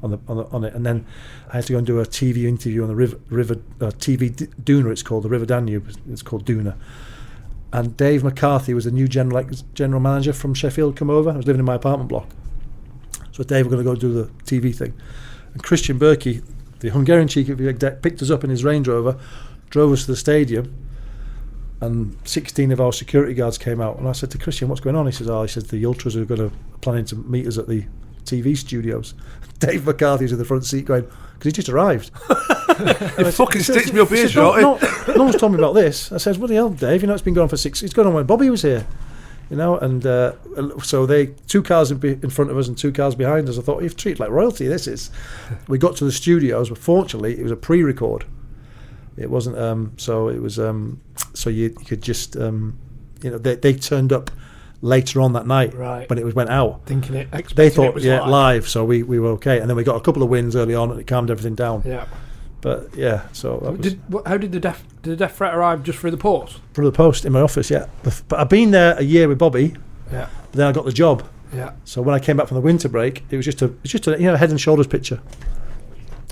on it, and then I had to go and do a TV interview on the river TV Duna. It's called the River Danube. It's called Duna, and Dave McCarthy was the new general manager from Sheffield. Come over. I was living in my apartment block, so Dave were going to go do the TV thing, and Christian Berkey, the Hungarian chief exec, picked us up in his Range Rover, drove us to the stadium. And 16 of our security guards came out, and I said to Christian, "What's going on?" He says, the ultras are planning to meet us at the TV studios." Dave McCarthy was in the front seat going, because he just arrived. You fucking stitched me up here, shorty. No one's told me about this. I said, "What the hell, Dave? It's been going on for 6. It's going on when Bobby was here, And so they 2 cars in front of us and 2 cars behind us. I thought, you've treated like royalty. This is. We got to the studios, but fortunately, it was a pre-record. It wasn't. So so you could just, they turned up later on that night when it went out. Thinking they thought it was live, so we were okay, and then we got a couple of wins early on, and it calmed everything down. Yeah. But yeah, so how did the death threat arrive? Just through the post? Through the post in my office, yeah. But I've been there a year with Bobby. Yeah. But then I got the job. Yeah. So when I came back from the winter break, it was just a head and shoulders picture,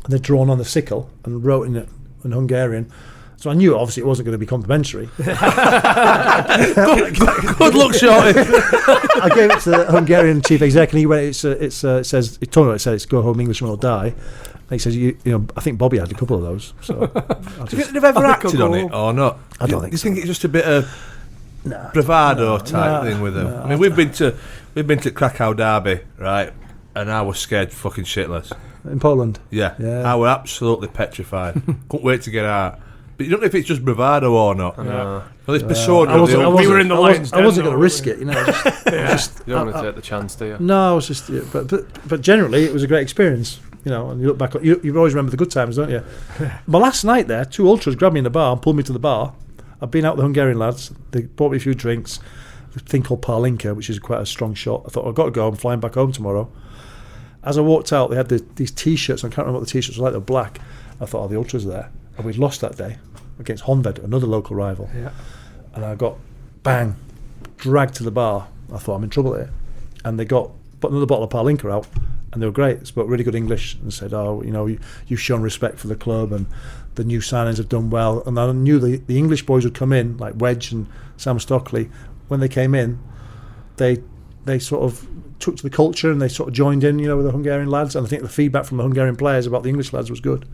and they'd drawn on the sickle and wrote in it in Hungarian. So I knew obviously it wasn't going to be complimentary. Good luck, Shorty. I gave it to the Hungarian chief exec, and he went. It says "Go home, Englishman or die." And he says, I think Bobby had a couple of those. So do you think they've ever acted on it or not? I don't think. You think it's just a bit of bravado type thing with them? I mean, we've been to Krakow Derby, right? And I was scared fucking shitless. In Poland? Yeah. I was absolutely petrified. Couldn't wait to get out. But you don't know if it's just bravado or not. No. Well, this persona. We were in the Lions. I wasn't going to risk it, you don't want to take the chance, do you? No, I was just. But generally, it was a great experience. And you look back, you always remember the good times, don't you? My last night there, 2 ultras grabbed me in the bar and pulled me to the bar. I've been out with the Hungarian lads. They bought me a few drinks. A thing called Parlinka, which is quite a strong shot. I thought, I've got to go. I'm flying back home tomorrow. As I walked out, they had these T-shirts. I can't remember what the T-shirts were like. They were black. I thought, the ultras are there. And we'd lost that day against Honved, another local rival. Yeah. And I got, dragged to the bar. I thought, I'm in trouble here. And they put another bottle of Parlinka out. And they were great. They spoke really good English and said, you've shown respect for the club and the new signings have done well. And I knew the English boys would come in, like Wedge and Sam Stockley. When they came in, they sort of took to the culture and they sort of joined in, with the Hungarian lads. And I think the feedback from the Hungarian players about the English lads was good.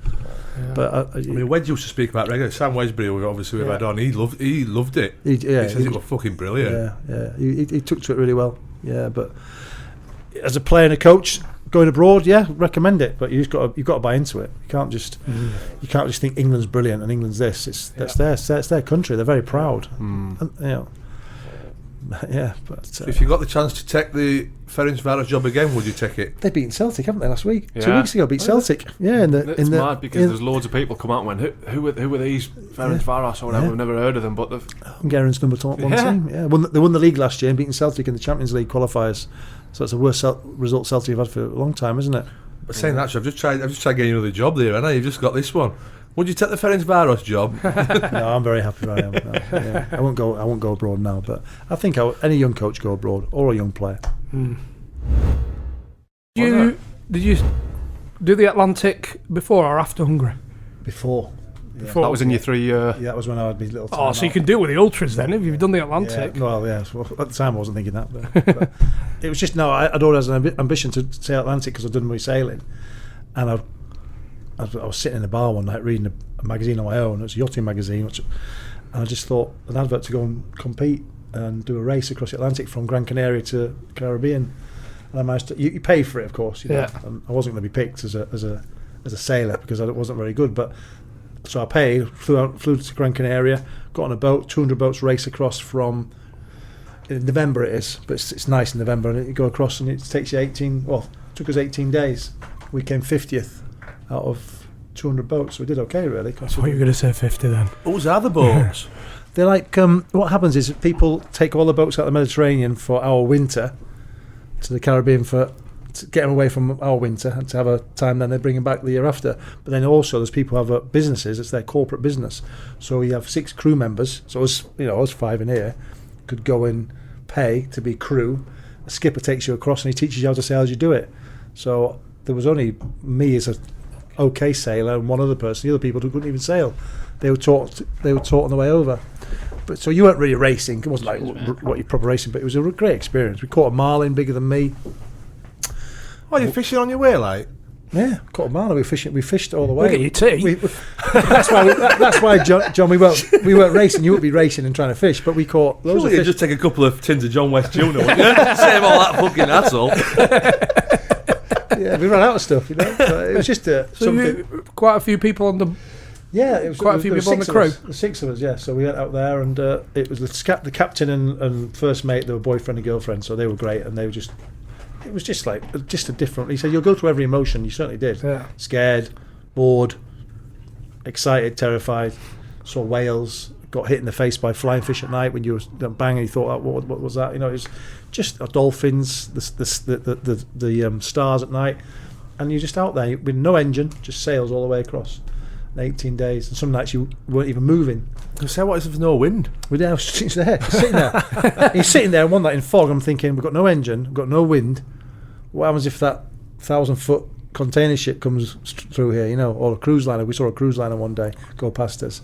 Yeah. But I mean, Wedge used to speak about regularly. Sam Wesbury, we've had on. He loved it. He says it was fucking brilliant. Yeah. He took to it really well. Yeah, but as a player and a coach, going abroad, recommend it, but you've got to buy into it. You can't just think England's brilliant and England's this. That's their country. They're very proud. And, but if you got the chance to take the Ferencváros job again, would you take it? They've beaten Celtic, haven't they, last week? Yeah. 2 weeks ago, beat Celtic. Yeah, it's mad because there's loads of people come out and went, who were these Ferencváros or whatever? We've never heard of them, but the Hungarians number 1 team. Yeah, they won the league last year and beaten Celtic in the Champions League qualifiers. So it's the worst result Celtic have had for a long time, isn't it? But saying that, I've just tried getting you another job there, and you've just got this one. Would you take the Ferencváros job? No, I'm very happy where I am. No, I won't go abroad now, but I think any young coach go abroad or a young player. Did you do the Atlantic before or after Hungary? Before. That was in your 3 year. Yeah, that was when I had my little time so you can do it with the ultras then if you've done the Atlantic. Yeah, well, yeah. Well, at the time I wasn't thinking that, but it was just I'd always had an ambition to say Atlantic because I'd done my sailing, and I was sitting in a bar one night reading a magazine on my own. It was a yachting magazine, and I just thought an advert to go and compete and do a race across the Atlantic from Gran Canaria to Caribbean. And I managed to. You pay for it, of course. And I wasn't going to be picked as a sailor because I wasn't very good, but. So I paid, flew to Gran Canaria, got on a boat, 200 boats race across from, in November it is, but it's nice in November, and you go across and it takes you it took us 18 days. We came 50th out of 200 boats, so we did okay really. I thought you were going to say 50 then. Who's other boats? They're like, what happens is people take all the boats out of the Mediterranean for our winter to the Caribbean to get them away from our winter and to have a time, then they bring them back the year after. But then also there's people who have businesses, it's their corporate business. So we have 6 crew members, so us 5 in here could go and pay to be crew. A skipper takes you across and he teaches you how to sail as you do it. So there was only me as a okay sailor and one other person. The other people who couldn't even sail, they were taught on the way over. But so you weren't really racing, it wasn't like what you proper racing, but it was a great experience. We caught a marlin bigger than me. Oh, you're fishing on your way, like? Yeah, caught a marlin. We fished all the way. Look at your tea. That's why, John. We weren't racing. You would be racing and trying to fish, but we caught loads of fish. You just take a couple of tins of John West tuna, wouldn't you? Save all that fucking hassle. Yeah, we ran out of stuff, So it was just quite a few people on the. Yeah, it was quite a few people on the crew. The 6 of us, yeah. So we went out there, and it was the captain and first mate. They were boyfriend and girlfriend, so they were great, and they were just. It was just a different. He said, "You'll go through every emotion." You certainly did. Yeah. Scared, bored, excited, terrified. Saw whales, got hit in the face by flying fish at night when you were bang and you thought, what was that? You know, it's just dolphins, the stars at night, and you're just out there with no engine, just sails all the way across. 18 days, and some nights you weren't even moving. So what if there's no wind? We're there, sitting there. He's sitting there one night in fog. I'm thinking, we've got no engine, we've got no wind. What happens if that 1,000-foot container ship comes through here? You know, or a cruise liner. We saw a cruise liner one day go past us,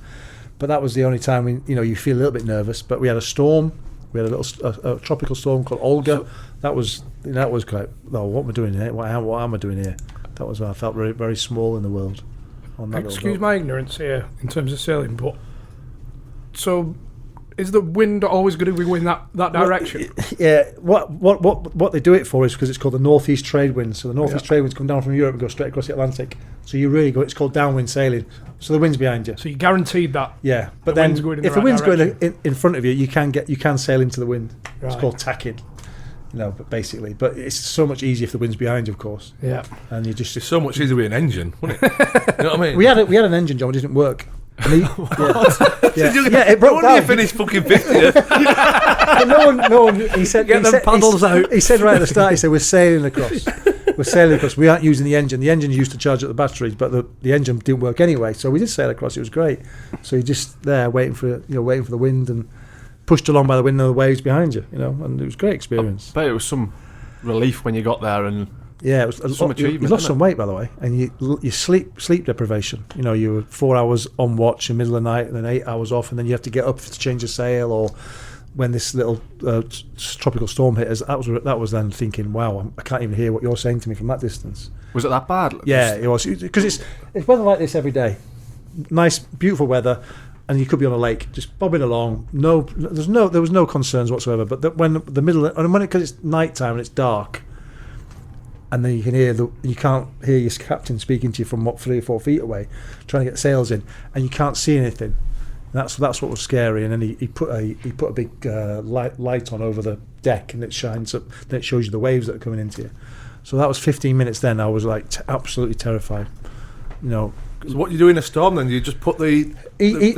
but that was the only time you feel a little bit nervous. But we had a storm. We had a tropical storm called Olga. That was quite. Oh, what am I doing here? What am I doing here? That was. I felt very, very small in the world. Excuse my ignorance here in terms of sailing, but so is the wind always going to be going that direction? Yeah. What they do it for is because it's called the northeast trade winds. So the northeast trade winds come down from Europe and go straight across the Atlantic. So you really go. It's called downwind sailing. So the wind's behind you. So you're guaranteed that. Yeah, but then if the wind's going in front of you, you can sail into the wind. Right. It's called tacking. You know, but basically, it's so much easier if the wind's behind you, of course. Yeah, and you just it's so much easier with an engine, wouldn't it? You know what I mean? We had an engine, John. It didn't work. And it broke down. When you finished fucking 50th. no one. He said, "Get them paddles out." He said right at the start. He said, "We're sailing across. We're sailing across. We aren't using the engine. The engine used to charge up the batteries, but the engine didn't work anyway. So we did sail across. It was great. So you're just there waiting for the wind and pushed along by the wind and the waves behind you. You know, and it was a great experience. But it was some relief when you got there and. Yeah, it was some achievement. You lost some weight, by the way, and you sleep deprivation. You know, you were 4 hours on watch in the middle of the night, and then 8 hours off, and then you have to get up to change the sail. Or when this little tropical storm hit us, that was then thinking, wow, I can't even hear what you're saying to me from that distance. Was it that bad? Yeah, it was, because it's weather like this every day. Nice, beautiful weather. And you could be on a lake, just bobbing along. There was no concerns whatsoever. But because it's night time and it's dark, and then you can't hear your captain speaking to you from 3 or 4 feet away, trying to get sails in, and you can't see anything. And that's what was scary. And then he put a big light on over the deck, and it shines up. Then it shows you the waves that are coming into you. So that was 15 minutes. Then I was like absolutely terrified. You know. So what you do in a storm then? You just put the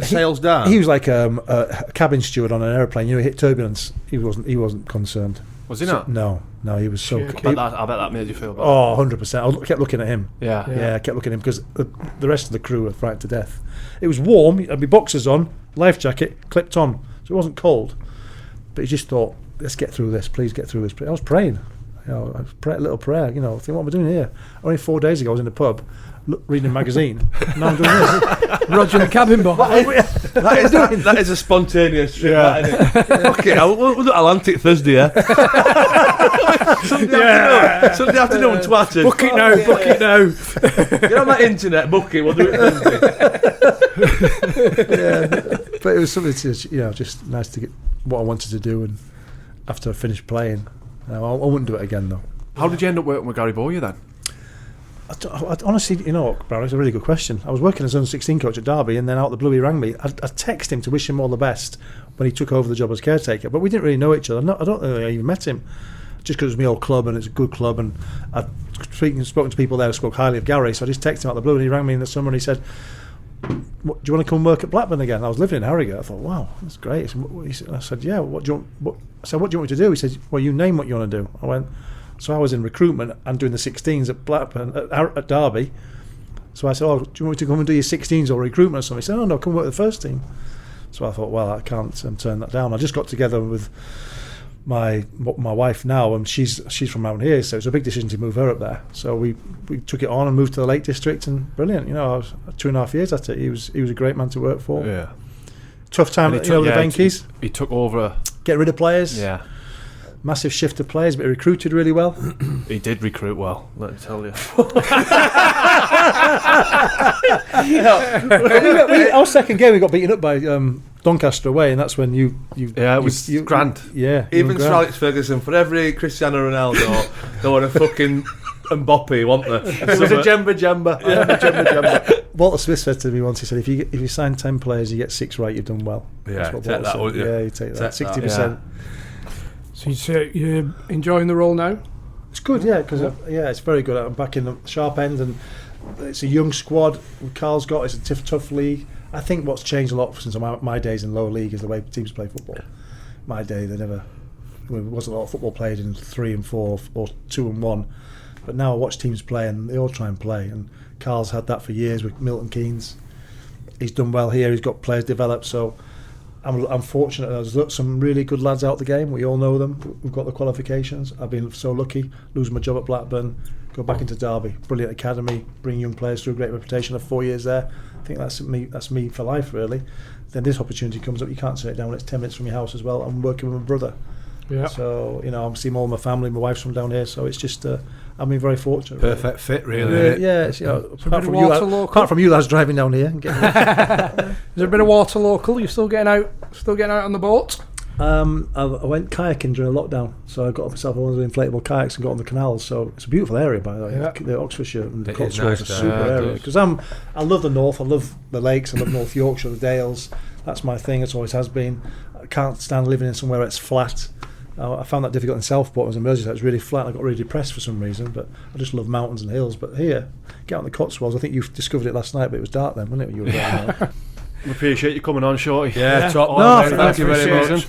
sails down? He was like a cabin steward on an airplane. You know, he hit turbulence. He wasn't concerned. Was he not? No, he was so. I bet that made you feel bad. Oh, 100%. I kept looking at him. Yeah. I kept looking at him because the rest of the crew were frightened to death. It was warm. He had my boxers on, life jacket clipped on, so it wasn't cold. But he just thought, let's get through this. Please get through this. I was praying. You know, I was a little prayer. You know, think what am I doing here? Only 4 days ago I was in the pub. Reading a magazine. Now I'm doing this. Roger the cabin boy. That is a spontaneous trip. Yeah. Okay, we'll do Atlantic Thursday. Yeah. Sunday afternoon, twatted. Book it now. Get on that internet, book it. We'll do it Thursday. Yeah, but it was something to just nice to get what I wanted to do, and after I finished playing, I wouldn't do it again though. How did you end up working with Gary Bowyer then? I honestly, Barry, it's a really good question. I was working as under-16 coach at Derby, and then out of the blue he rang me. I texted him to wish him all the best when he took over the job as caretaker, but we didn't really know each other. I don't think I even met him, just because it was my old club and it's a good club, and I'd spoken to people there who spoke highly of Gary, so I just texted him out of the blue, and he rang me in the summer and he said, do you want to come work at Blackburn again? I was living in Harrogate. I thought, wow, that's great. I said, yeah, what do you want me to do? He said, well, you name what you want to do. I went, so I was in recruitment and doing the 16s at Blackburn, at Derby. So I said, do you want me to come and do your 16s or recruitment or something? He said, no, come work with the first team. So I thought, well, I can't turn that down. I just got together with my wife now, and she's from around here, so it's a big decision to move her up there. So we took it on and moved to the Lake District, and brilliant. I was 2.5 years at it. He was a great man to work for. Yeah. Tough time with the Venkies. He took over. Get rid of players. Yeah. Massive shift of players, but he recruited really well. He did recruit well, let me tell you. Our second game, we got beaten up by Doncaster away, and that's when you it was grand. Yeah, even Sir Alex Ferguson, for every Cristiano Ronaldo, they want a fucking Mbappe, want they? It was a Jemba. Yeah. Walter Smith said to me once, he said, if you sign 10 players, you get 6 right, you've done well. Yeah, that's what take that, said. you? Yeah, you take that. 60%. So you're enjoying the role now? It's good, yeah, because it's very good. I'm back in the sharp end, and it's a young squad. Carl's got it's a tough league. I think what's changed a lot since my days in lower league is the way teams play football. My day, there wasn't a lot of football played in 3 and 4 or 2 and 1. But now I watch teams play and they all try and play. And Carl's had that for years with Milton Keynes. He's done well here. He's got players developed. So I'm fortunate. There's some really good lads out the game. We all know them. We've got the qualifications. I've been so lucky. Losing my job at Blackburn, go back into Derby. Brilliant academy. Bring young players through a great reputation. I've 4 years there. I think that's me for life, really. Then this opportunity comes up. You can't turn it down when it's 10 minutes from your house as well. I'm working with my brother. Yeah. So, I'm seeing all my family. My wife's from down here. So it's just, I've been very fortunate. Perfect fit, really. Yeah. It's, apart from you lads driving down here. And getting Is there a bit of water local? You're still getting out on the boat? I went kayaking during lockdown, so I got myself one of the inflatable kayaks and got on the canals. So it's a beautiful area, by the way. Yeah. The Oxfordshire and the Cotswolds are super area. Because I love the north. I love the lakes. I love North Yorkshire, the Dales. That's my thing. It always has been. I can't stand living in somewhere that's flat. I found that difficult in Southport. I was in Merseyside. It was really flat. I got really depressed for some reason. But I just love mountains and hills. But here, get on the Cotswolds. I think you discovered it last night, but it was dark then, wasn't it? When you were there. We appreciate you coming on, Shorty. Yeah, top. No, thank you very much.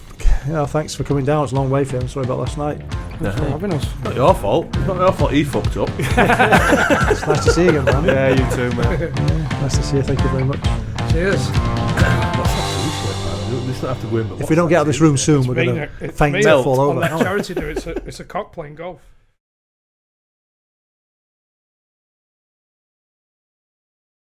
Thanks for coming down. It's a long way for him. Sorry about last night. Thanks for having us. Not your fault. It's not your fault he fucked up. It's nice to see you again, man. Yeah, you too, mate. Nice to see you. Thank you very much. Cheers. This not have to go in, but if we don't get out of this room soon, we're going to faint and fall over. On that charity do, it's a cock playing golf.